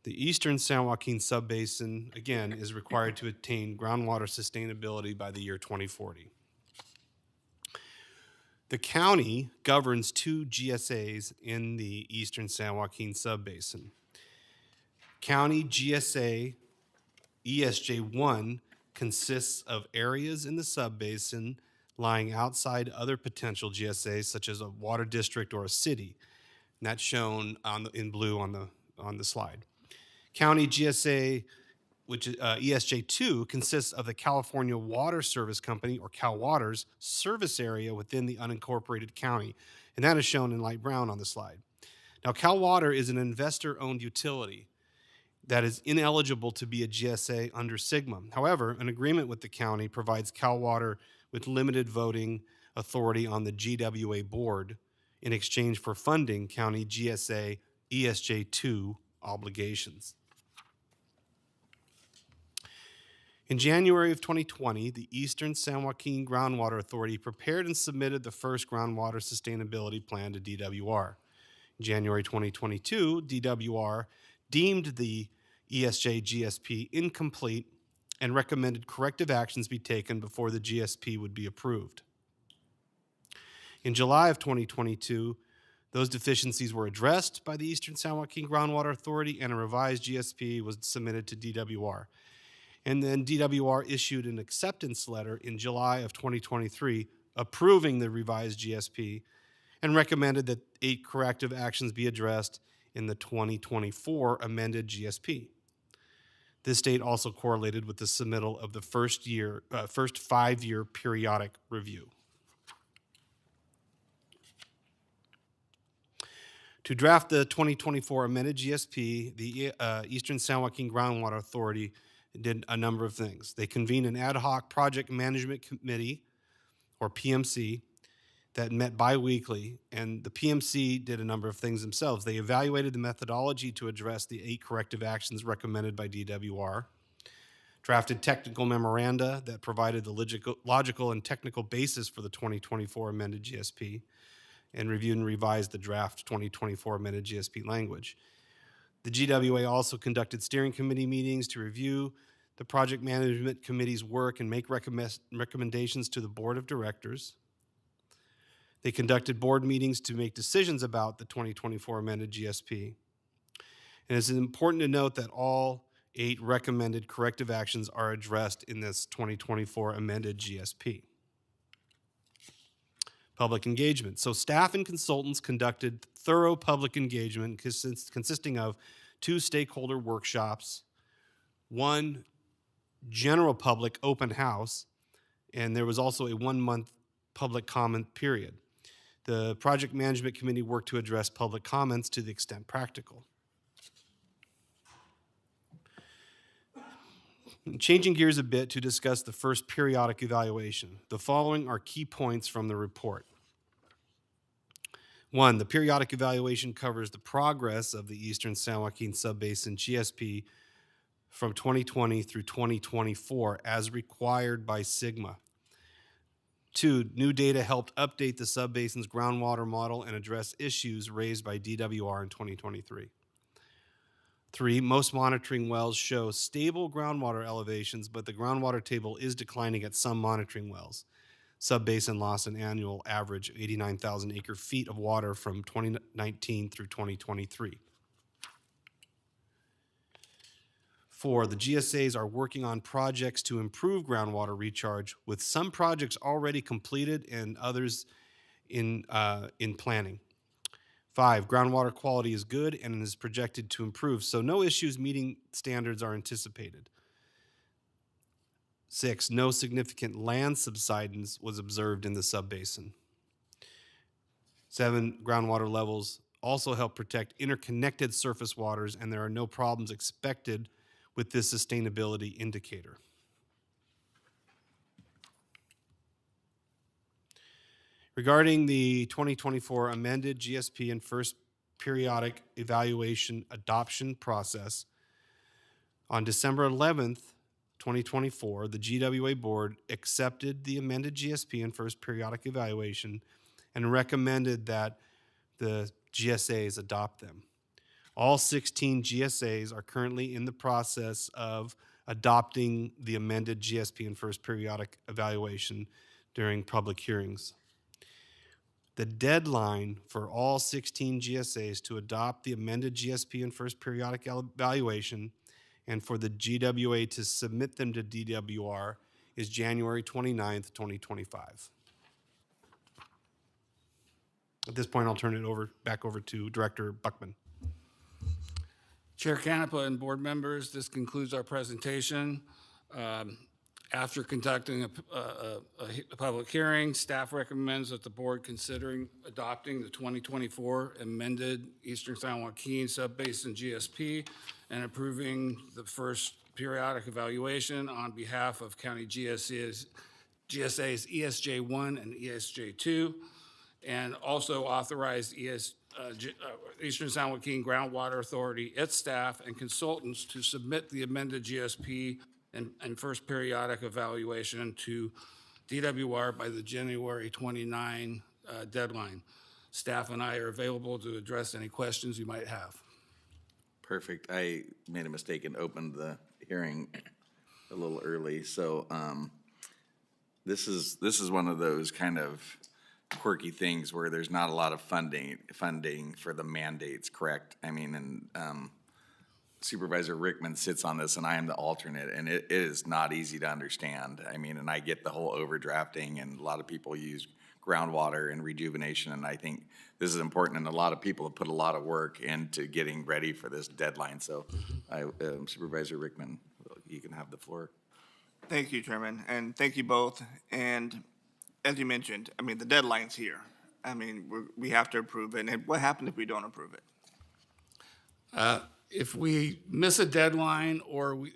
The Eastern San Joaquin Subbasin, again, is required to attain groundwater sustainability by the year 2040. The county governs 2 GSAs in the Eastern San Joaquin Subbasin. County GSA ESJ1 consists of areas in the subbasin lying outside other potential GSAs, such as a water district or a city. And that's shown in blue on the slide. County GSA, which is ESJ2, consists of the California Water Service Company, or Cal Water's, service area within the unincorporated county, and that is shown in light brown on the slide. Now, Cal Water is an investor-owned utility that is ineligible to be a GSA under SGMA. However, an agreement with the county provides Cal Water with limited voting authority on the GWA board in exchange for funding county GSA ESJ2 obligations. In January of 2020, the Eastern San Joaquin Groundwater Authority prepared and submitted the first groundwater sustainability plan to DWR. In January 2022, DWR deemed the ESJ GSP incomplete and recommended corrective actions be taken before the GSP would be approved. In July of 2022, those deficiencies were addressed by the Eastern San Joaquin Groundwater Authority, and a revised GSP was submitted to DWR. And then DWR issued an acceptance letter in July of 2023 approving the revised GSP and recommended that 8 corrective actions be addressed in the 2024 amended GSP. This date also correlated with the submittal of the first 5-year periodic review. To draft the 2024 amended GSP, the Eastern San Joaquin Groundwater Authority did a number of things. They convened an ad hoc project management committee, or PMC, that met biweekly, and the PMC did a number of things themselves. They evaluated the methodology to address the 8 corrective actions recommended by DWR, drafted technical memoranda that provided the logical and technical basis for the 2024 amended GSP, and reviewed and revised the draft 2024 amended GSP language. The GWA also conducted steering committee meetings to review the project management committee's work and make recommendations to the board of directors. They conducted board meetings to make decisions about the 2024 amended GSP. And it's important to note that all 8 recommended corrective actions are addressed in this 2024 amended GSP. Public engagement. So staff and consultants conducted thorough public engagement consisting of 2 stakeholder workshops, 1 general public open house, and there was also a 1-month public comment period. The project management committee worked to address public comments to the extent practical. Changing gears a bit to discuss the first periodic evaluation. The following are key points from the report. 1, the periodic evaluation covers the progress of the Eastern San Joaquin Subbasin GSP from 2020 through 2024 as required by SGMA. 2, new data helped update the subbasin's groundwater model and address issues raised by DWR in 2023. 3, most monitoring wells show stable groundwater elevations, but the groundwater table is declining at some monitoring wells. Subbasin lost an annual average of 89,000 acre-feet of water from 2019 through 2023. 4, the GSAs are working on projects to improve groundwater recharge, with some projects already completed and others in planning. 5, groundwater quality is good and is projected to improve, so no issues meeting standards are anticipated. 6, no significant land subsidence was observed in the subbasin. 7, groundwater levels also help protect interconnected surface waters, and there are no problems expected with this sustainability indicator. Regarding the 2024 amended GSP and first periodic evaluation adoption process, on December 11th, 2024, the GWA board accepted the amended GSP and first periodic evaluation and recommended that the GSAs adopt them. All 16 GSAs are currently in the process of adopting the amended GSP and first periodic evaluation during public hearings. The deadline for all 16 GSAs to adopt the amended GSP and first periodic evaluation and for the GWA to submit them to DWR is January 29th, 2025. At this point, I'll turn it back over to Director Buckman. Chair Canepa and board members, this concludes our presentation. After conducting a public hearing, staff recommends that the board considering adopting the 2024 amended Eastern San Joaquin Subbasin GSP and approving the first periodic evaluation on behalf of county GSA's ESJ1 and ESJ2, and also authorize Eastern San Joaquin Groundwater Authority, its staff, and consultants to submit the amended GSP and first periodic evaluation to DWR by the January 29 deadline. Staff and I are available to address any questions you might have. Perfect. I made a mistake and opened the hearing a little early, so this is one of those kind of quirky things where there's not a lot of funding for the mandates, correct? I mean, and Supervisor Rickman sits on this and I am the alternate, and it is not easy to understand. I mean, and I get the whole overdrafting, and a lot of people use groundwater and rejuvenation, and I think this is important, and a lot of people have put a lot of work into getting ready for this deadline. So Supervisor Rickman, you can have the floor. Thank you, Chairman, and thank you both. And as you mentioned, I mean, the deadline's here. I mean, we have to approve it, and what happens if we don't approve it? If we miss a deadline or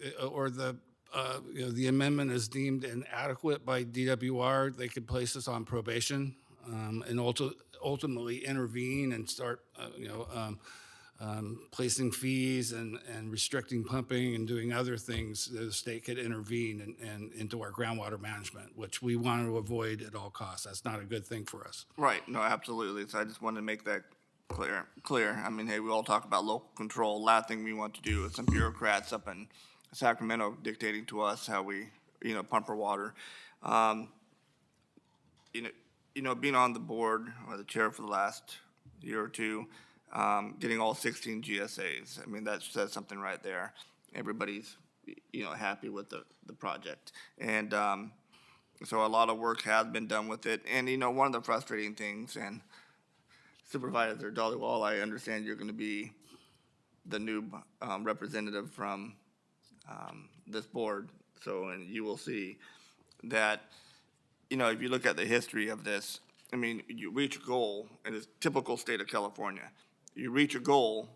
the amendment is deemed inadequate by DWR, they could place us on probation and ultimately intervene and start, placing fees and restricting pumping and doing other things. The state could intervene and into our groundwater management, which we want to avoid at all costs. That's not a good thing for us. Right, no, absolutely. So I just wanted to make that clear. I mean, hey, we all talk about local control. Last thing we want to do is some bureaucrats up in Sacramento dictating to us how we, pump our water. Being on the board or the chair for the last year or two, getting all 16 GSAs, I mean, that says something right there. Everybody's, happy with the project. And so a lot of work has been done with it. And, one of the frustrating things, and Supervisor Dollywall, I understand you're going to be the new representative from this board. So, and you will see that, if you look at the history of this, I mean, you reach a goal, and it's typical state of California. You reach a goal,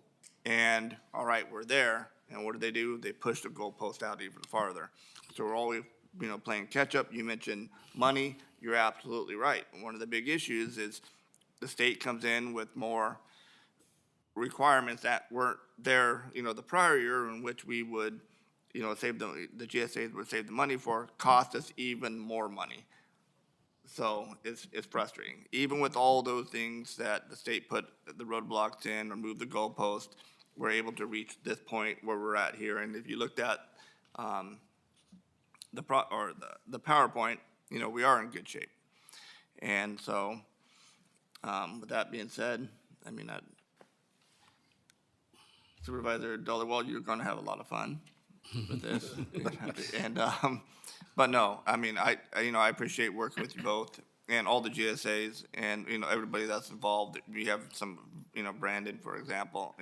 and all right, we're there. And what do? They push the goalpost out even farther. So we're always, playing catch up. You mentioned money. You're absolutely right. One of the big issues is the state comes in with more requirements that weren't there, the prior year, in which we would, save the GSAs would save the money for, cost us even more money. So it's frustrating. Even with all those things that the state put the roadblocks in or moved the goalpost, we're able to reach this point where we're at here. And if you looked at the PowerPoint, we are in good shape. And so, with that being said, I mean, Supervisor Dollywall, you're going to have a lot of fun with this. And but no, I mean, I appreciate working with you both and all the GSAs and everybody that's involved. We have some, Brandon, for example,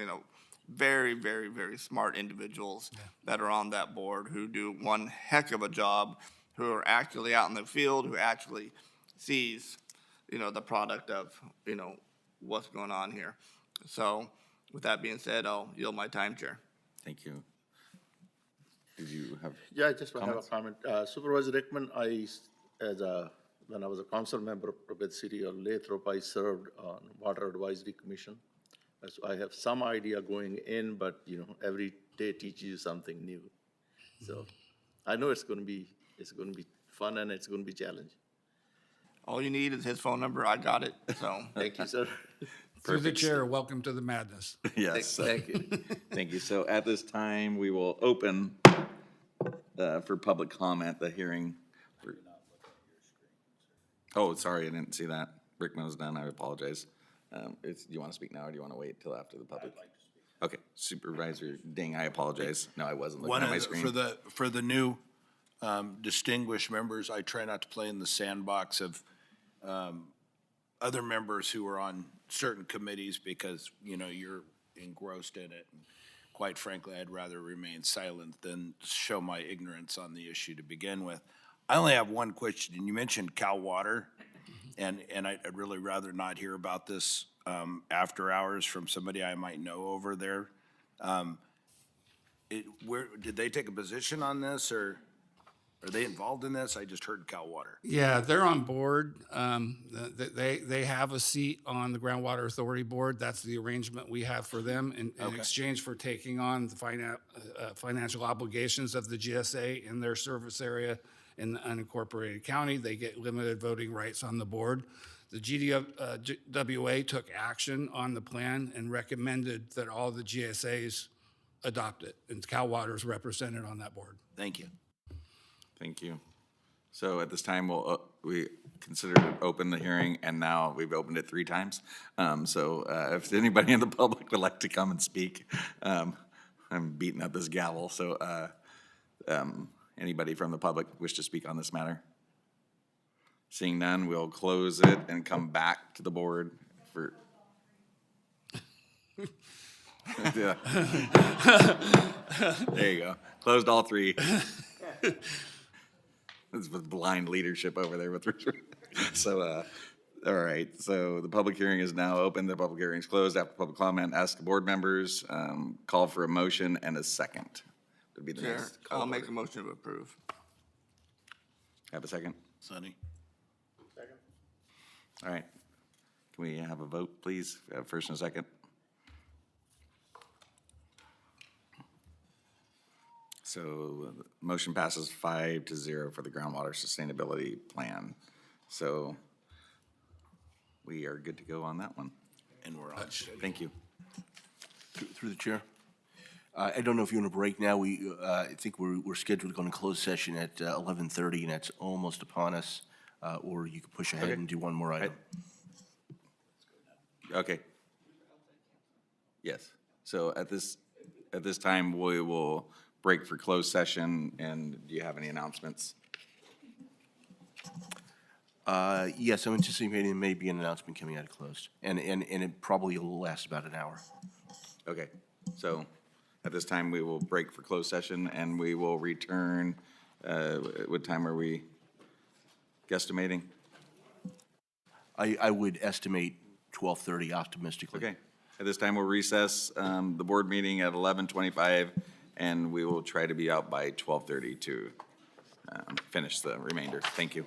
very, very, very smart individuals that are on that board who do one heck of a job, who are actually out in the field, who actually sees, the product of, what's going on here. So with that being said, I'll yield my time, Chair. Thank you. Did you have? Yeah, I just comments? have a comment. Supervisor Rickman, when I was a council member with City of Lathrop, I served on Water Advisory Commission. So I have some idea going in, but every day teaches you something new. So I know it's going to be fun and it's going to be challenging. All you need is his phone number. I got it. So thank you, sir. Through the chair, welcome to the madness. Yes. Thank you. Thank you. So at this time, we will open for public comment, the hearing. Oh, sorry, I didn't see that. Rickman was done. I apologize. Do you want to speak now, or do you want to wait till after the public? I'd like to speak. Okay, Supervisor Ding, I apologize. No, I wasn't looking at my screen. For the new distinguished members, I try not to play in the sandbox of other members who are on certain committees because, you're engrossed in it. And quite frankly, I'd rather remain silent than show my ignorance on the issue to begin with. I only have one question. You mentioned Cal Water, and I'd really rather not hear about this after hours from somebody I might know over there. Did they take a position on this, or are they involved in this? I just heard Cal Water. Yeah, they're on board. They have a seat on the Groundwater Authority Board. That's the arrangement we have for them in exchange for taking on the financial obligations of the GSA in their service area in the unincorporated county. They get limited voting rights on the board. The GWA took action on the plan and recommended that all the GSAs adopt it, and Cal Water is represented on that board. Thank you. Thank you. So at this time, we consider to open the hearing, and now we've opened it 3 times. If anybody in the public would like to come and speak, I'm beating up this gavel. So anybody from the public wish to speak on this matter? Seeing none, we'll close it and come back to the board for. Yeah. There you go. Closed all 3. This was blind leadership over there with Richard. So All right, so the public hearing is now open. The public hearing is closed. After public comment, ask the board members, call for a motion and a second. Would be the Chair, next call I'll make order. a motion to approve. Have a second? Sonny? All right. Can we have a vote, please? First and a second. So the motion passes 5-0 for the groundwater sustainability plan. So we are good to go on that one. And we're on schedule. Thank you. Through the chair. I don't know if you want to break now. I think we're scheduled to go into closed session at 11:30, and that's almost upon us. Or you could push ahead Okay. and do one more item. Okay. Yes. So at this time, we will break for closed session, and do you have any announcements? Yes, I'm anticipating there may be an announcement coming out of closed, and it probably will last about an hour. Okay, so at this time, we will break for closed session, and we will return, what time are we guesstimating? I would estimate 12:30 optimistically. Okay, at this time, we'll recess the board meeting at 11:25, and we will try to be out by 12:30 to finish the remainder. Thank you.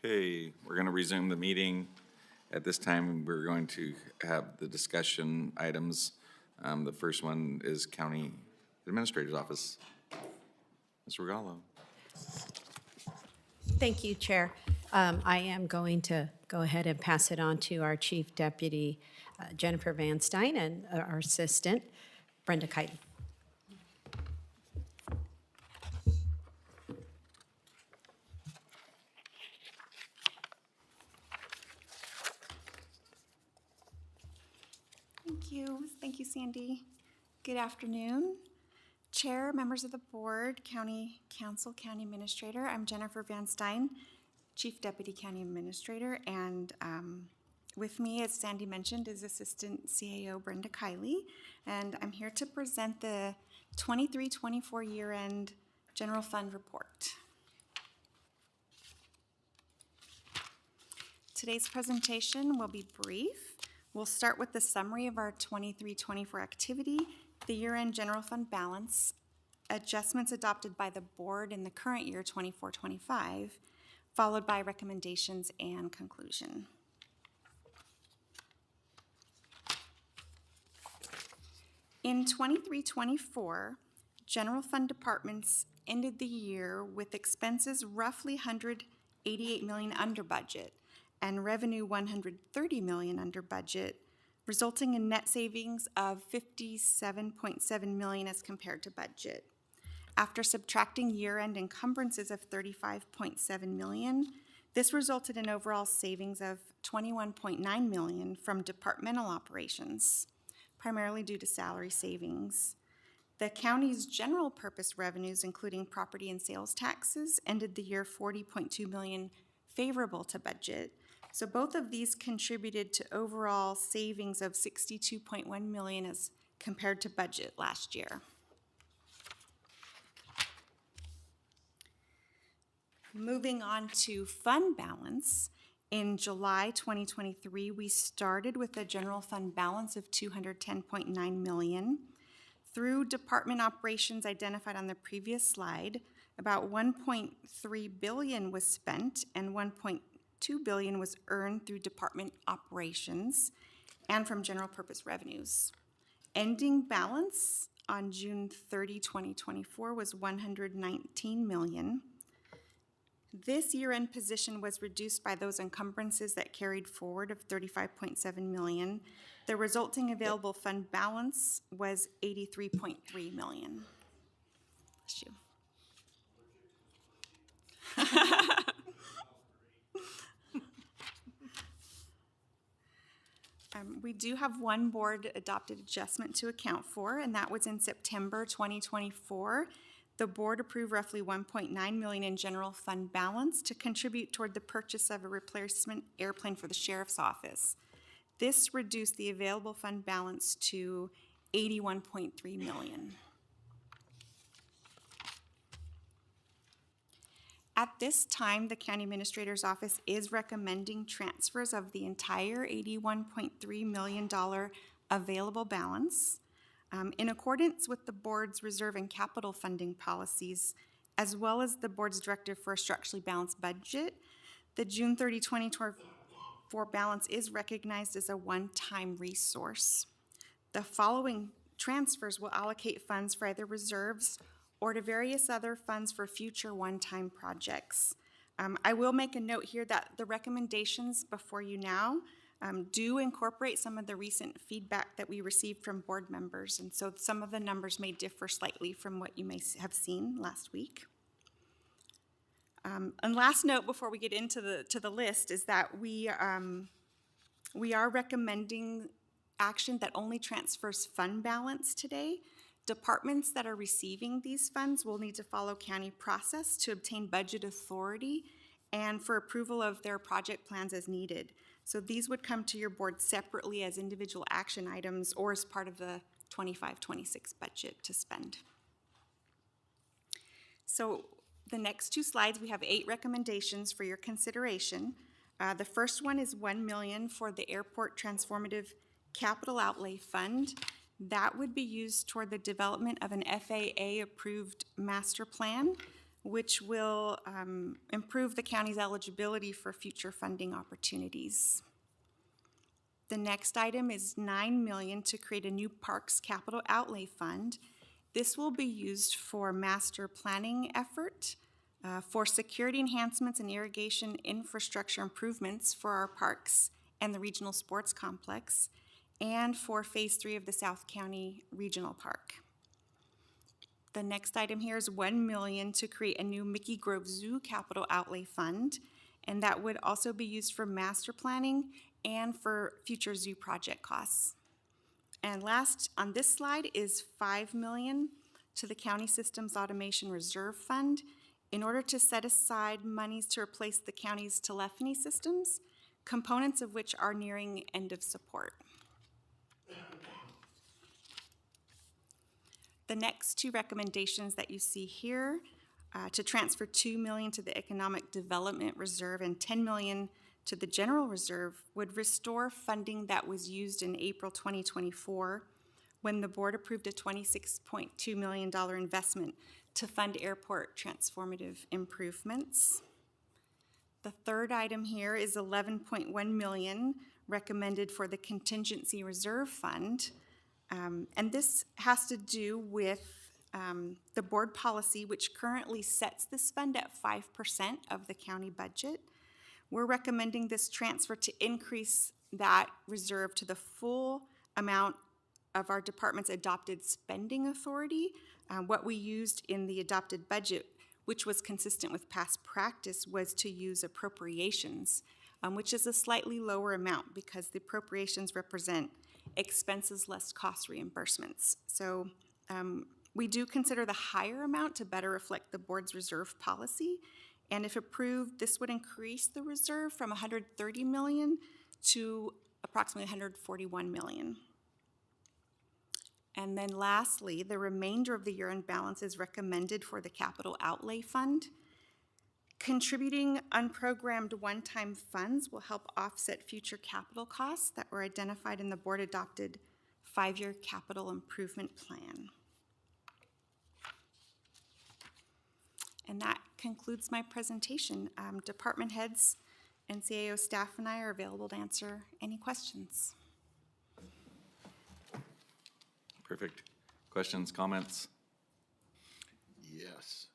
Okay, we're going to resume the meeting. At this time, we're going to have the discussion items. The first one is County Administrator's Office. Ms. Regalo. Thank you, Chair. I am going to go ahead and pass it on to our Chief Deputy, Jennifer Van Stein, and our Assistant, Brenda Kite. Thank you. Thank you, Sandy. Good afternoon. Chair, members of the board, County Council, County Administrator. I'm Jennifer Van Stein, Chief Deputy County Administrator, and with me, as Sandy mentioned, is Assistant CAO Brenda Kiley, and I'm here to present the 23-24 year-end General Fund Report. Today's presentation will be brief. We'll start with the summary of our 23-24 activity, the year-end general fund balance, adjustments adopted by the board in the current year 24-25, followed by recommendations and conclusion. In 23-24, general fund departments ended the year with expenses roughly $188 million under budget and revenue $130 million under budget, resulting in net savings of $57.7 million as compared to budget. After subtracting year-end encumbrances of $35.7 million, this resulted in overall savings of $21.9 million from departmental operations, primarily due to salary savings. The county's general purpose revenues, including property and sales taxes, ended the year $40.2 million favorable to budget. So both of these contributed to overall savings of $62.1 million as compared to budget last year. Moving on to fund balance, in July 2023, we started with a general fund balance of $210.9 million. Through department operations identified on the previous slide, about $1.3 billion was spent and $1.2 billion was earned through department operations and from general purpose revenues. Ending balance on June 30, 2024 was $119 million. This year-end position was reduced by those encumbrances that carried forward of $35.7 million. The resulting available fund balance was $83.3 million. Bless you. We do have one board-adopted adjustment to account for, and that was in September 2024. The board approved roughly $1.9 million in general fund balance to contribute toward the purchase of a replacement airplane for the sheriff's office. This reduced the available fund balance to $81.3 million. At this time, the County Administrator's Office is recommending transfers of the entire $81.3 million available balance. In accordance with the board's reserve and capital funding policies, as well as the board's directive for a structurally balanced budget, the June 30, 2024 balance is recognized as a one-time resource. The following transfers will allocate funds for either reserves or to various other funds for future one-time projects. I will make a note here that the recommendations before you now do incorporate some of the recent feedback that we received from board members, and so some of the numbers may differ slightly from what you may have seen last week. And last note before we get into the list is that we are recommending action that only transfers fund balance today. Departments that are receiving these funds will need to follow county process to obtain budget authority and for approval of their project plans as needed. So these would come to your board separately as individual action items or as part of the 25-26 budget to spend. So the next two slides, we have 8 recommendations for your consideration. The first one is $1 million for the Airport Transformative Capital Outlay Fund. That would be used toward the development of an FAA-approved master plan which will improve the county's eligibility for future funding opportunities. The next item is $9 million to create a new Parks Capital Outlay Fund. This will be used for master planning effort, for security enhancements and irrigation infrastructure improvements for our parks and the regional sports complex, and for Phase 3 of the South County Regional Park. The next item here is $1 million to create a new Mickey Grove Zoo Capital Outlay Fund, and that would also be used for master planning and for future zoo project costs. And last on this slide is $5 million to the County Systems Automation Reserve Fund in order to set aside monies to replace the county's telephony systems, components of which are nearing end of support. The next two recommendations that you see here, to transfer $2 million to the Economic Development Reserve and $10 million to the General Reserve, would restore funding that was used in April 2024 when the board approved a $26.2 million investment to fund airport transformative improvements. The third item here is $11.1 million recommended for the Contingency Reserve Fund. And this has to do with the board policy, which currently sets this fund at 5% of the county budget. We're recommending this transfer to increase that reserve to the full amount of our department's adopted spending authority. What we used in the adopted budget, which was consistent with past practice, was to use appropriations, which is a slightly lower amount because the appropriations represent expenses less cost reimbursements. So we do consider the higher amount to better reflect the board's reserve policy. And if approved, this would increase the reserve from $130 million to approximately $141 million. And then lastly, the remainder of the year-end balance is recommended for the Capital Outlay Fund. Contributing unprogrammed one-time funds will help offset future capital costs that were identified in the board-adopted 5-year capital improvement plan. And that concludes my presentation. Department heads and CAO staff and I are available to answer any questions. Perfect. Questions, comments? Yes.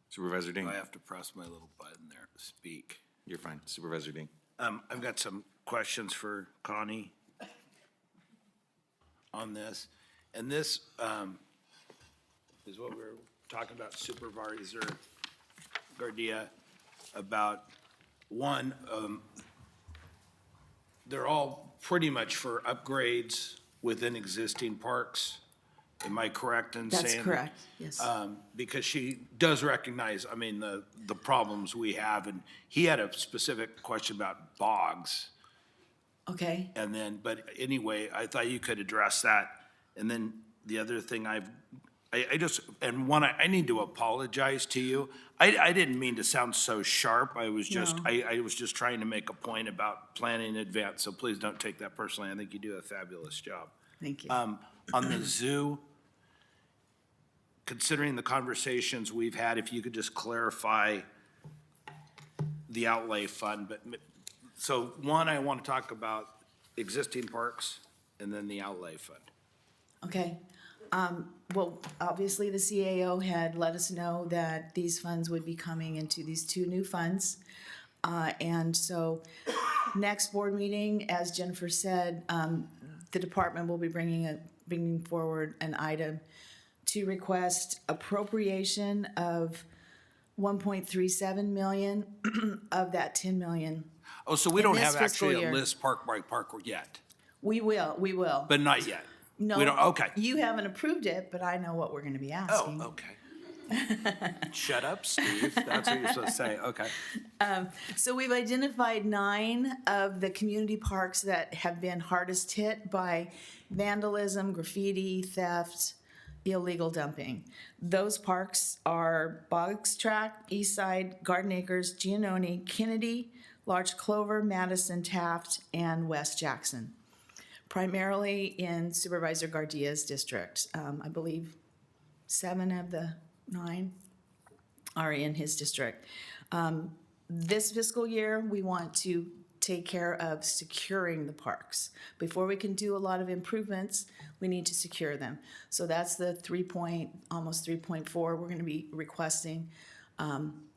Supervisor Ding. I have to press my little button there to speak. You're fine. Supervisor Ding. I've got some questions for Connie on this. And this is what we were talking about, Supervisor Gardia, about one, they're all pretty much for upgrades within existing parks. Am I correct in saying? That's correct, yes. Because she does recognize, I mean, the problems we have, and he had a specific question about bogs. Okay. And then, but anyway, I thought you could address that. And then the other thing I need to apologize to you. I didn't mean to sound so sharp. I was just, No. I was just trying to make a point about planning in advance, so please don't take that personally. I think you do a fabulous job. Thank you. On the zoo, considering the conversations we've had, if you could just clarify the outlay fund. But so one, I want to talk about existing parks and then the outlay fund. Okay. Well, obviously, the CAO had let us know that these funds would be coming into these two new funds. And so next board meeting, as Jennifer said, the department will be bringing forward an item to request appropriation of $1.37 million of that $10 million. Oh, so we in don't this have fiscal actually a year. list park by park yet, We will. but not yet. No, We don't, okay. you haven't approved it, but I know what we're gonna be asking. Oh, okay. Shut up, Steve. That's what you're supposed to say. Okay. So we've identified 9 of the community parks that have been hardest hit by vandalism, graffiti, theft, illegal dumping. Those parks are Boggs Tract, Eastside, Garden Acres, Giannone, Kennedy, Larch Clover, Madison, Taft, and West Jackson. Primarily in Supervisor Gardia's district. I believe 7 of the 9. are in his district. This fiscal year, we want to take care of securing the parks. Before we can do a lot of improvements, we need to secure them. So that's the almost 3.4 we're going to be requesting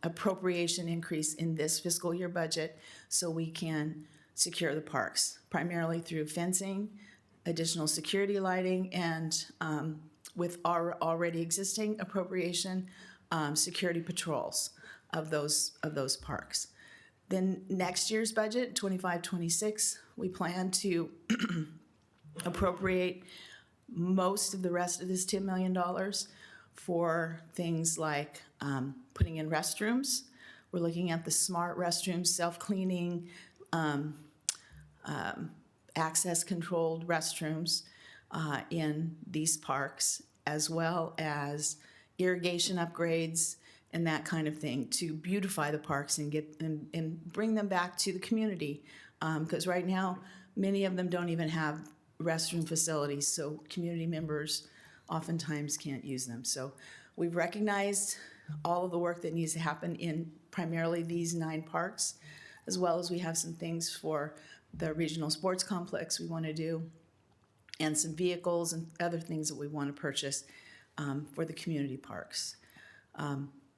appropriation increase in this fiscal year budget so we can secure the parks, primarily through fencing, additional security lighting, and with our already existing appropriation, security patrols of those parks. Then next year's budget, 25-26, we plan to appropriate most of the rest of this $10 million for things like putting in restrooms. We're looking at the smart restrooms, self-cleaning, access-controlled restrooms in these parks, as well as irrigation upgrades and that kind of thing to beautify the parks and and bring them back to the community. Because right now, many of them don't even have restroom facilities, so community members oftentimes can't use them. So we've recognized all of the work that needs to happen in primarily these 9 parks, as well as we have some things for the regional sports complex we want to do, and some vehicles and other things that we want to purchase for the community parks.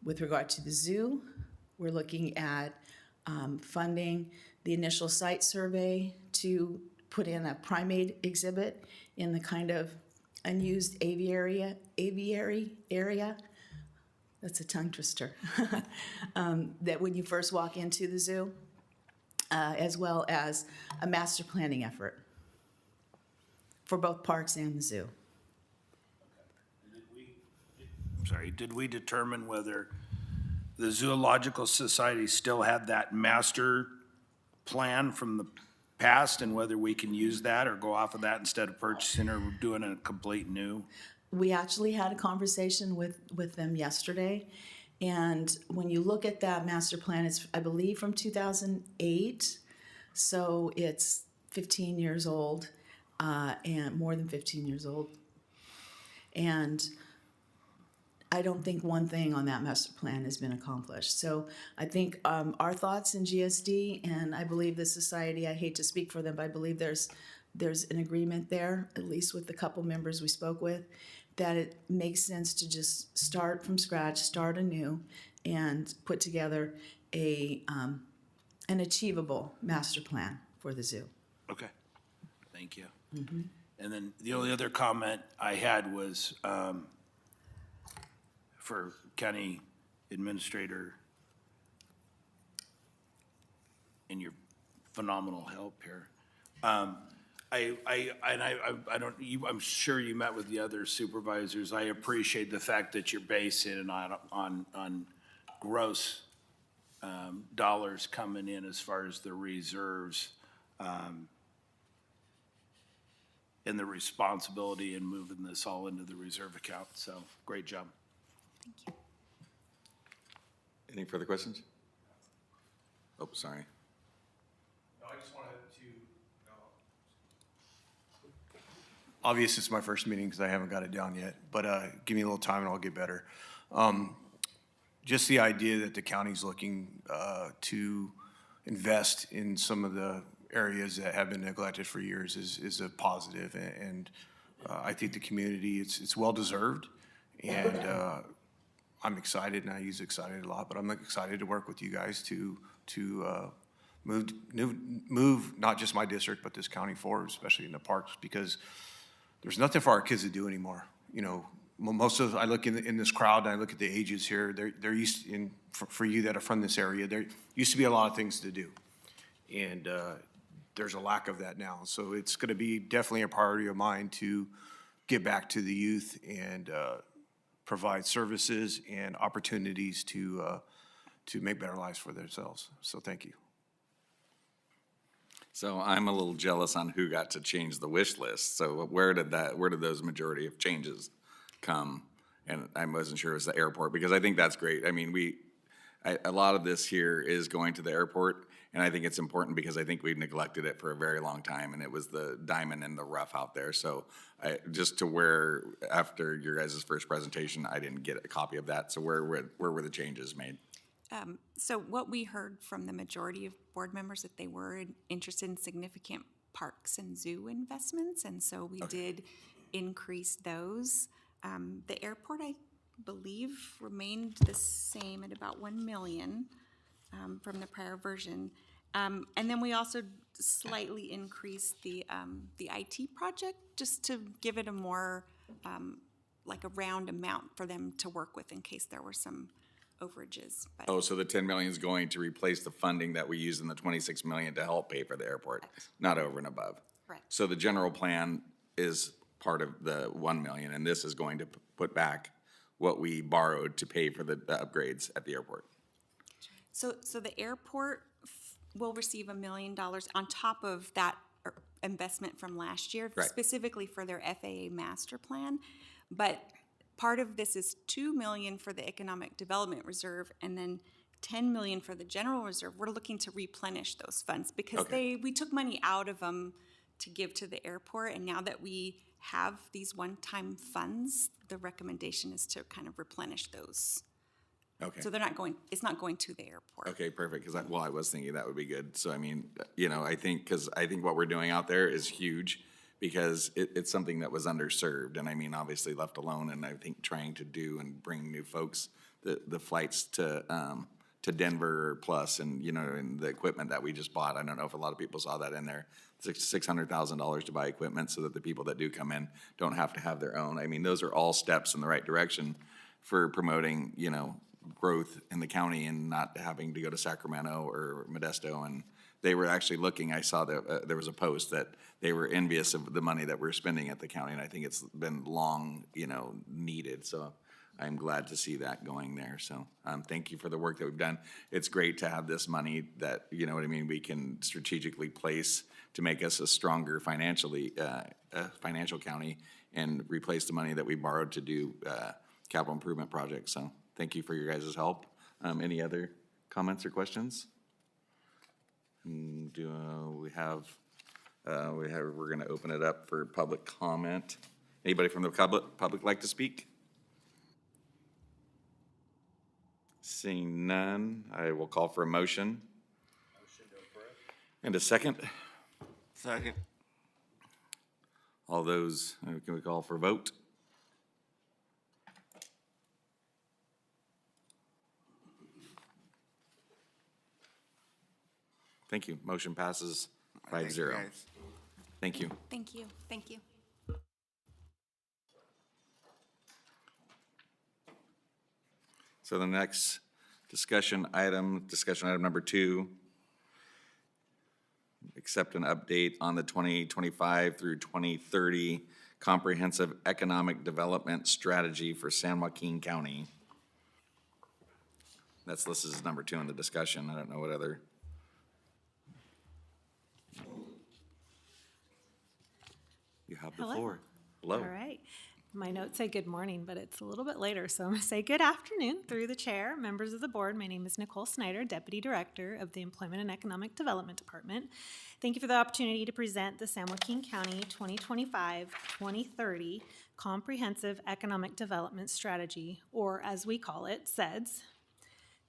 With regard to the zoo, we're looking at funding the initial site survey to put in a primate exhibit in the kind of unused aviary area. That's a tongue twister. That when you first walk into the zoo, as well as a master planning effort for both parks and the zoo. Did we determine whether the Zoological Society still had that master plan from the past and whether we can use that or go off of that instead of purchasing or doing a complete new? We actually had a conversation with them yesterday, and when you look at that master plan, it's, I believe, from 2008, so it's 15 years old, and more than 15 years old. And I don't think one thing on that master plan has been accomplished. So I think our thoughts in GSD, and I believe the society, I hate to speak for them, but I believe there's an agreement there, at least with the couple members we spoke with, that it makes sense to just start from scratch, start anew, and put together an achievable master plan for the zoo. Okay, thank you. And then the only other comment I had was for County Administrator and your phenomenal help here. I'm sure you met with the other supervisors. I appreciate the fact that you're basing it on gross dollars coming in as far as the reserves and the responsibility in moving this all into the reserve account. So great job. Thank you. Any further questions? Oh, sorry. No, I just wanted to, obvious it's my first meeting because I haven't got it down yet, but give me a little time and I'll get better. Just the idea that the county's looking to invest in some of the areas that have been neglected for years is a positive, and I think the community, it's well-deserved, and I'm excited, and I use excited a lot, but I'm excited to work with you guys to move not just my district, but this county forward, especially in the parks, because there's nothing for our kids to do anymore. You know, most of, I look in this crowd and I look at the ages here, they're used in, for you that are from this area, there used to be a lot of things to do. And there's a lack of that now. So it's gonna be definitely a priority of mine to get back to the youth and provide services and opportunities to make better lives for themselves. So thank you. So I'm a little jealous on who got to change the wish list. So where did those majority of changes come? And I wasn't sure it was the airport, because I think that's great. I mean, a lot of this here is going to the airport, And I think it's important because I think we've neglected it for a very long time, and it was the diamond in the rough out there. So just to where, after your guys' first presentation, I didn't get a copy of that. So where were the changes made? So what we heard from the majority of board members, that they were interested in significant parks and zoo investments, and so we did increase those. The airport, I believe, remained the same at about 1 million from the prior version. And then we also slightly increased the IT project, just to give it a more, like a round amount for them to work with in case there were some overages. But Oh, so the 10 million is going to replace the funding that we used in the 26 million to help pay for the airport, not over and above. Correct. So the general plan is part of the 1 million, and this is going to put back what we borrowed to pay for the upgrades at the airport. So the airport will receive $1 million on top of that investment from last year, Right. specifically for their FAA master plan. But part of this is $2 million for the economic development reserve, and then $10 million for the general reserve. We're looking to replenish those funds because we took money out of them to give to the airport, and now that we have these one-time funds, the recommendation is to kind of replenish those. Okay. So it's not going to the airport. Okay, perfect, because I was thinking that would be good. So I mean, I think what we're doing out there is huge, because it's something that was underserved, and I mean, obviously left alone, and I think trying to do and bring new folks, the flights to Denver plus, and and the equipment that we just bought. I don't know if a lot of people saw that in there. $600,000 to buy equipment so that the people that do come in don't have to have their own. I mean, those are all steps in the right direction for promoting, growth in the county and not having to go to Sacramento or Modesto. And they were actually looking, I saw that there was a post that they were envious of the money that we're spending at the county, and I think it's been long, needed. So I'm glad to see that going there. So thank you for the work that we've done. It's great to have this money that, we can strategically place to make us a stronger financial county and replace the money that we borrowed to do capital improvement projects. So thank you for your guys' help. Any other comments or questions? We're going to open it up for public comment. Anybody from the public like to speak? Seeing none, I will call for a motion. And a second. Second. All those, can we call for a vote? Thank you. Motion passes 5-0. Thank you. Thank you. Thank you. So the next discussion item number 2, accept an update on the 2025 through 2030 Comprehensive Economic Development Strategy for San Joaquin County. That's listed as number 2 in the discussion. I don't know what other. You have the floor. Hello. All right. My notes say good morning, but it's a little bit later, so I'm going to say good afternoon through the chair, members of the board. My name is Nicole Snyder, Deputy Director of the Employment and Economic Development Department. Thank you for the opportunity to present the San Joaquin County 2025-2030 Comprehensive Economic Development Strategy, or as we call it, CEDS.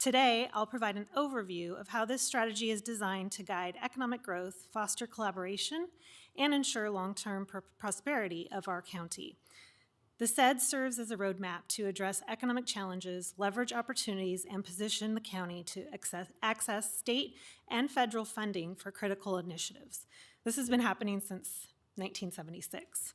Today, I'll provide an overview of how this strategy is designed to guide economic growth, foster collaboration, and ensure long-term prosperity of our county. The CED serves as a roadmap to address economic challenges, leverage opportunities, and position the county to access state and federal funding for critical initiatives. This has been happening since 1976.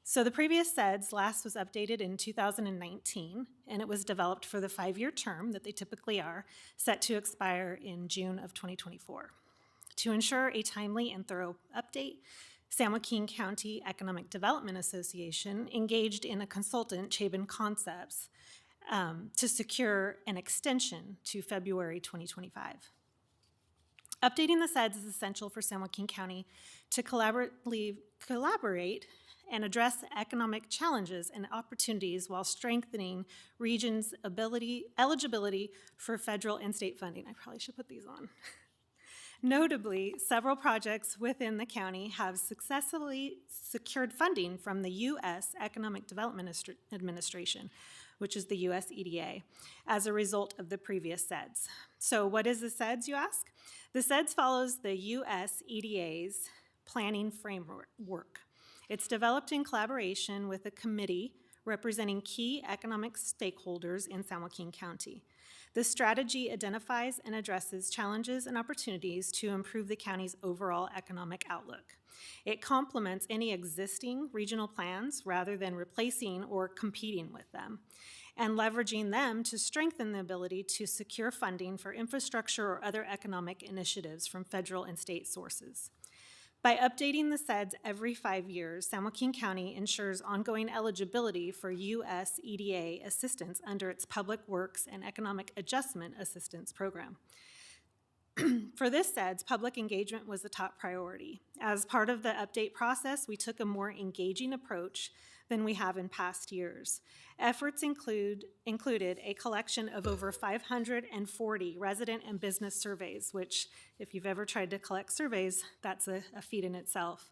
So the previous CEDS last was updated in 2019, and it was developed for the 5-year term that they typically are, set to expire in June of 2024. To ensure a timely and thorough update, San Joaquin County Economic Development Association engaged in a consultant, Chabon Concepts, to secure an extension to February 2025. Updating the CEDS is essential for San Joaquin County to collaborate and address economic challenges and opportunities while strengthening regions' eligibility for federal and state funding. I probably should put these on. Notably, several projects within the county have successfully secured funding from the U.S. Economic Development Administration, which is the U.S. EDA, as a result of the previous SEDS. So what is the SEDS, you ask? The SEDS follows the U.S. EDA's planning framework. It's developed in collaboration with a committee representing key economic stakeholders in San Joaquin County. The strategy identifies and addresses challenges and opportunities to improve the county's overall economic outlook. It complements any existing regional plans rather than replacing or competing with them, and leveraging them to strengthen the ability to secure funding for infrastructure or other economic initiatives from federal and state sources. By updating the SEDS every 5 years, San Joaquin County ensures ongoing eligibility for U.S. EDA assistance under its Public Works and Economic Adjustment Assistance Program. For this SEDS, public engagement was the top priority. As part of the update process, we took a more engaging approach than we have in past years. Efforts included a collection of over 540 resident and business surveys, which, if you've ever tried to collect surveys, that's a feat in itself.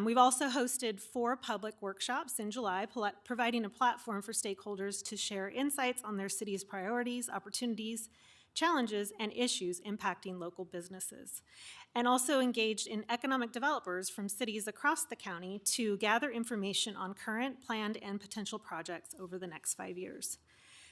We've also hosted 4 public workshops in July, providing a platform for stakeholders to share insights on their city's priorities, opportunities, challenges, and issues impacting local businesses, and also engaged in economic developers from cities across the county to gather information on current, planned, and potential projects over the next 5 years.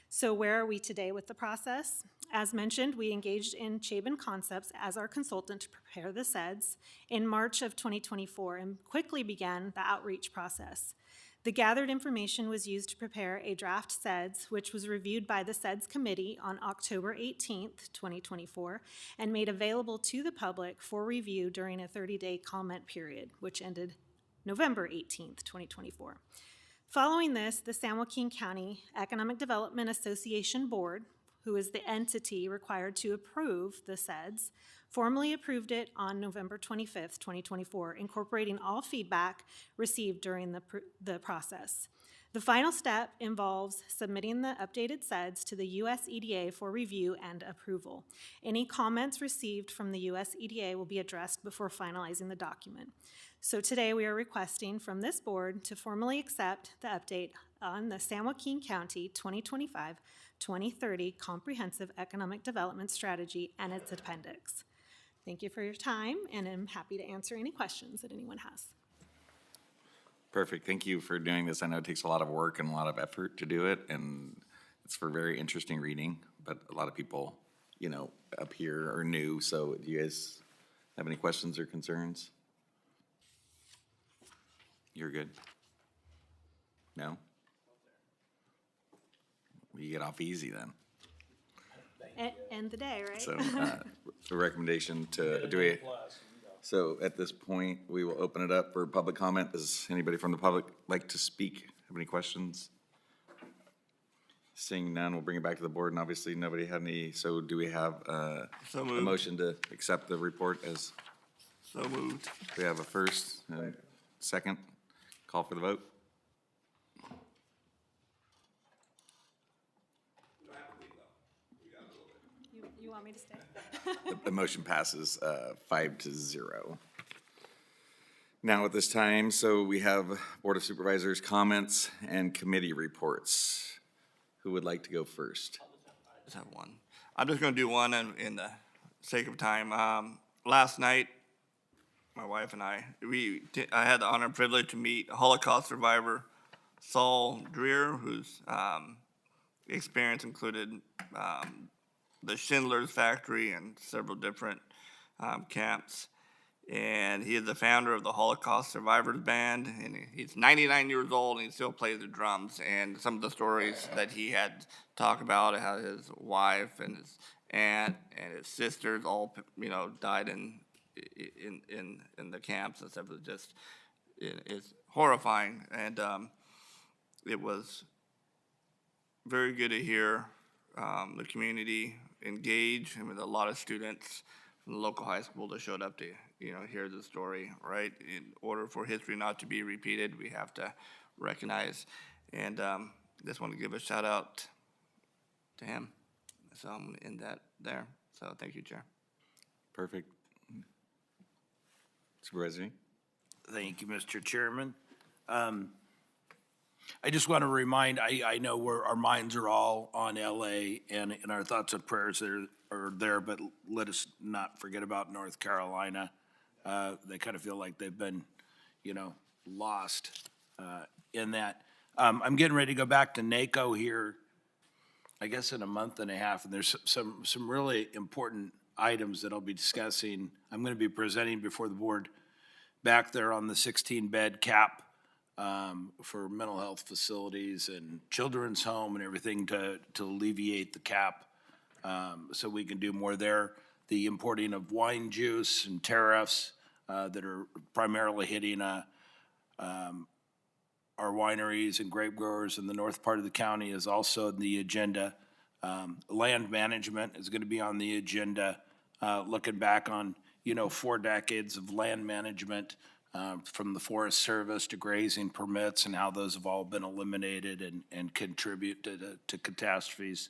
So where are we today with the process? As mentioned, we engaged in Chabon Concepts as our consultant to prepare the SEDS in March of 2024 and quickly began the outreach process. The gathered information was used to prepare a draft SEDS, which was reviewed by the SEDS committee on October 18th, 2024, and made available to the public for review during a 30-day comment period, which ended November 18th, 2024. Following this, the San Joaquin County Economic Development Association Board, who is the entity required to approve the SEDS, formally approved it on November 25th, 2024, incorporating all feedback received during the process. The final step involves submitting the updated SEDS to the U.S. EDA for review and approval. Any comments received from the U.S. EDA will be addressed before finalizing the document. So today we are requesting from this board to formally accept the update on the San Joaquin County 2025-2030 Comprehensive Economic Development Strategy and its appendix. Thank you for your time, and I'm happy to answer any questions that anyone has. Perfect. Thank you for doing this. I know it takes a lot of work and a lot of effort to do it, and it's for very interesting reading, but a lot of people, up here are new. So do you guys have any questions or concerns? You're good? No? Well, you get off easy then. End the day, right? So, the recommendation to, so at this point, we will open it up for public comment. Does anybody from the public like to speak? Have any questions? Seeing none, we'll bring it back to the board, and obviously nobody had any, so do we have a motion to accept the report as? So moved. We have a first and second. Call for the vote. You want me to stay? The motion passes 5-0. Now at this time, so we have Board of Supervisors comments and committee reports. Who would like to go first? I just have one. I'm just going to do one in the sake of time. Last night, my wife and I had the honor and privilege to meet a Holocaust survivor, Saul Dreer, whose experience included the Schindler's Factory and several different camps. And he is the founder of the Holocaust Survivors Band, and he's 99 years old, and he still plays the drums. And some of the stories that he had talked about, how his wife and his aunt and his sisters all, died in the camps and stuff. It was just, it's horrifying. And it was very good to hear the community engage, and with a lot of students from the local high school that showed up to hear the story, right? In order for history not to be repeated, we have to recognize, and just want to give a shout out to him. So I'm going to end that there. So thank you, Chair. Perfect. Supervisor Lee? Thank you, Mr. Chairman. I just want to remind, I know our minds are all on LA and our thoughts and prayers are there, but let us not forget about North Carolina. They kind of feel like they've been, lost in that. I'm getting ready to go back to NACO here, I guess in a month and a half, and there's some really important items that I'll be discussing. I'm going to be presenting before the board back there on the 16-bed cap for mental health facilities and children's home and everything to alleviate the cap so we can do more there. The importing of wine juice and tariffs that are primarily hitting our wineries and grape growers in the north part of the county is also on the agenda. Land management is going to be on the agenda, looking back on 4 decades of land management from the Forest Service to grazing permits and how those have all been eliminated and contribute to catastrophes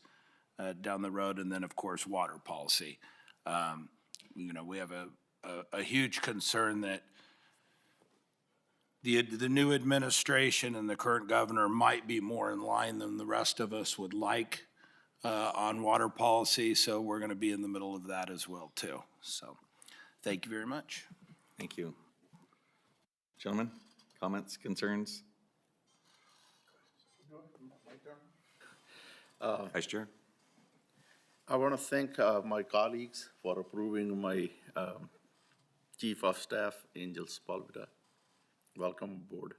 down the road. And then, of course, water policy. We have a huge concern that the new administration and the current governor might be more in line than the rest of us would like on water policy. So we're going to be in the middle of that as well, too. So thank you very much. Thank you. Gentlemen, comments, concerns? Vice Chair. I want to thank my colleagues for approving my Chief of Staff, Angel Sepulveda. Welcome aboard.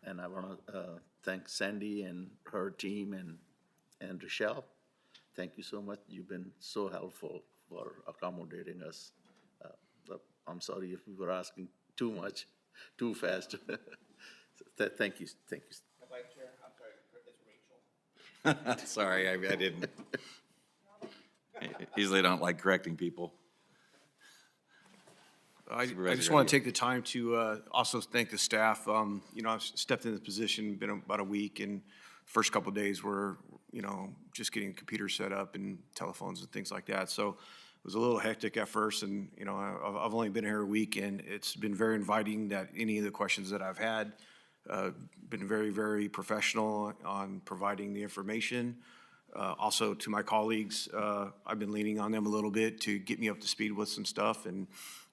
And I want to thank Sandy and her team and Rochelle. Thank you so much. You've been so helpful for accommodating us. I'm sorry if we were asking too much, too fast. Thank you. Thank you. Vice Chair, I'm sorry, it's Rachel. Sorry, I didn't. Usually don't like correcting people. I Supervisor just want to Garcia. take the time to also thank the staff. I've stepped in the position, been about a week, and first couple of days were, just getting computers set up and telephones and things like that. So it was a little hectic at first, and, I've only been here a week, and it's been very inviting that any of the questions that I've had, been very, very professional on providing the information. Also to my colleagues, I've been leaning on them a little bit to get me up to speed with some stuff,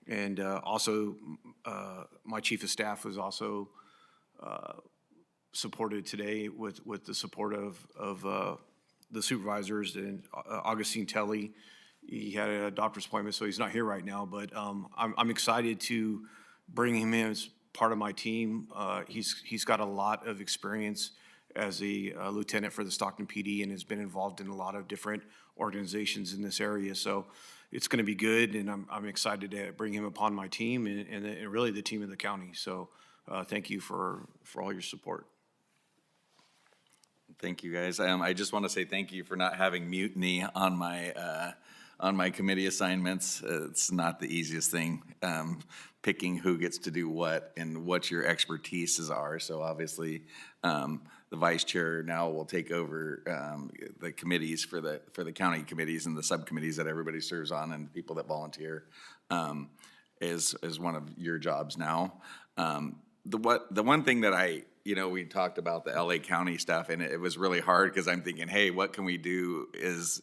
and also my chief of staff was also supported today with the support of the supervisors and Augustine Telly. He had a doctor's appointment, so he's not here right now, but I'm excited to bring him in as part of my team. He's got a lot of experience as a lieutenant for the Stockton PD and has been involved in a lot of different organizations in this area. So it's going to be good, and I'm excited to bring him upon my team and really the team in the county. So thank you for all your support. Thank you, guys. I just want to say thank you for not having mutiny on my committee assignments. It's not the easiest thing, picking who gets to do what and what your expertises are. So obviously, the vice chair now will take over the committees for the county committees and the subcommittees that everybody serves on, and people that volunteer is one of your jobs now. The one thing that we talked about the LA County stuff, and it was really hard because I'm thinking, hey, what can we do is,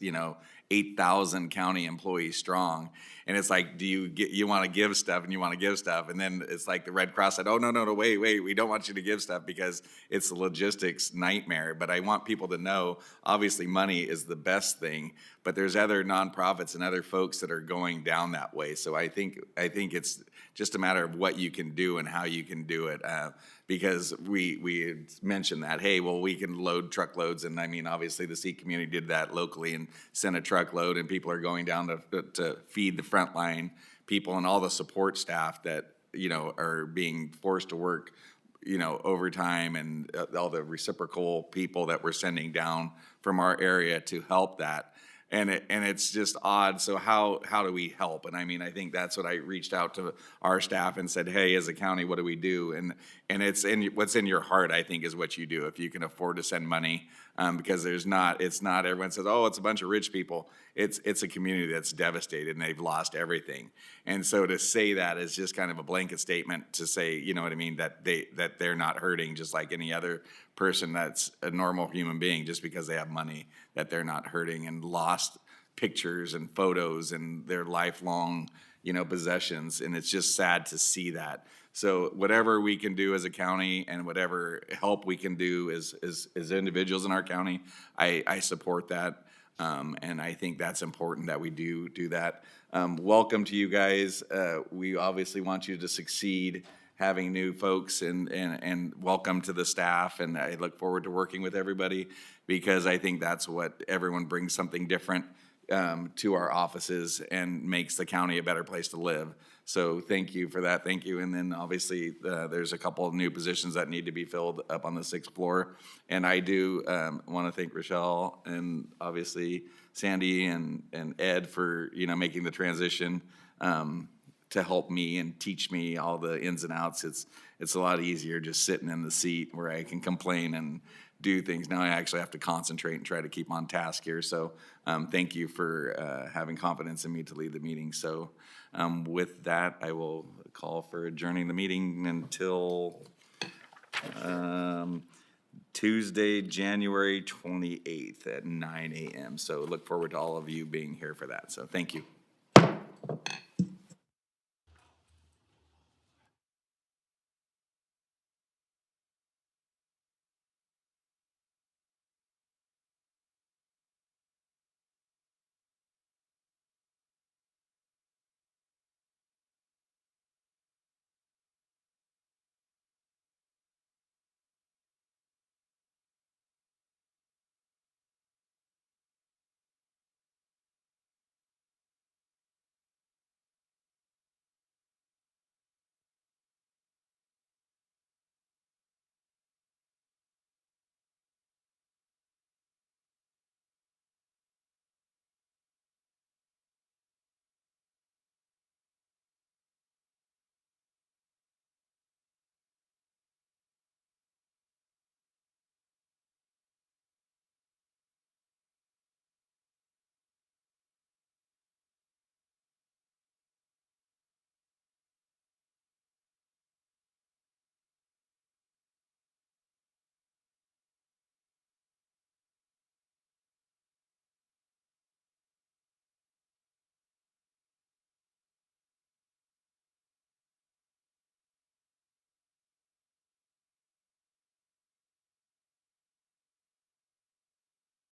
8,000 county employees strong. And it's like, you want to give stuff and you want to give stuff. And then it's like the Red Cross said, oh, no, wait, we don't want you to give stuff because it's a logistics nightmare. But I want people to know, obviously money is the best thing, but there's other nonprofits and other folks that are going down that way. So I think it's just a matter of what you can do and how you can do it. Because we mentioned that, hey, well, we can load truckloads. And I mean, obviously the Sikh community did that locally and sent a truckload, and people are going down to feed the frontline people and all the support staff that, are being forced to work, overtime, and all the reciprocal people that we're sending down from our area to help that. And it's just odd. So how do we help? And I mean, I think that's what I reached out to our staff and said, hey, as a county, what do we do? And it's what's in your heart, I think, is what you do. If you can afford to send money, because it's not, everyone says, oh, it's a bunch of rich people. It's a community that's devastated and they've lost everything. And so to say that is just kind of a blanket statement to say, you know what I mean, that they're not hurting just like any other person that's a normal human being, just because they have money, that they're not hurting and lost pictures and photos and their lifelong, possessions. And it's just sad to see that. So whatever we can do as a county and whatever help we can do as individuals in our county, I support that. And I think that's important that we do that. Welcome to you guys. We obviously want you to succeed, having new folks, and welcome to the staff. And I look forward to working with everybody, because I think that's what everyone brings something different to our offices and makes the county a better place to live. So thank you for that. Thank you. And then obviously there's a couple of new positions that need to be filled up on the 6th floor. And I do want to thank Rochelle and obviously Sandy and Ed for, making the transition to help me and teach me all the ins and outs. It's a lot easier just sitting in the seat where I can complain and do things. Now I actually have to concentrate and try to keep on task here. So thank you for having confidence in me to lead the meeting. So with that, I will call for adjourning the meeting until Tuesday, January 28th at 9 a.m. So look forward to all of you being here for that. So thank you.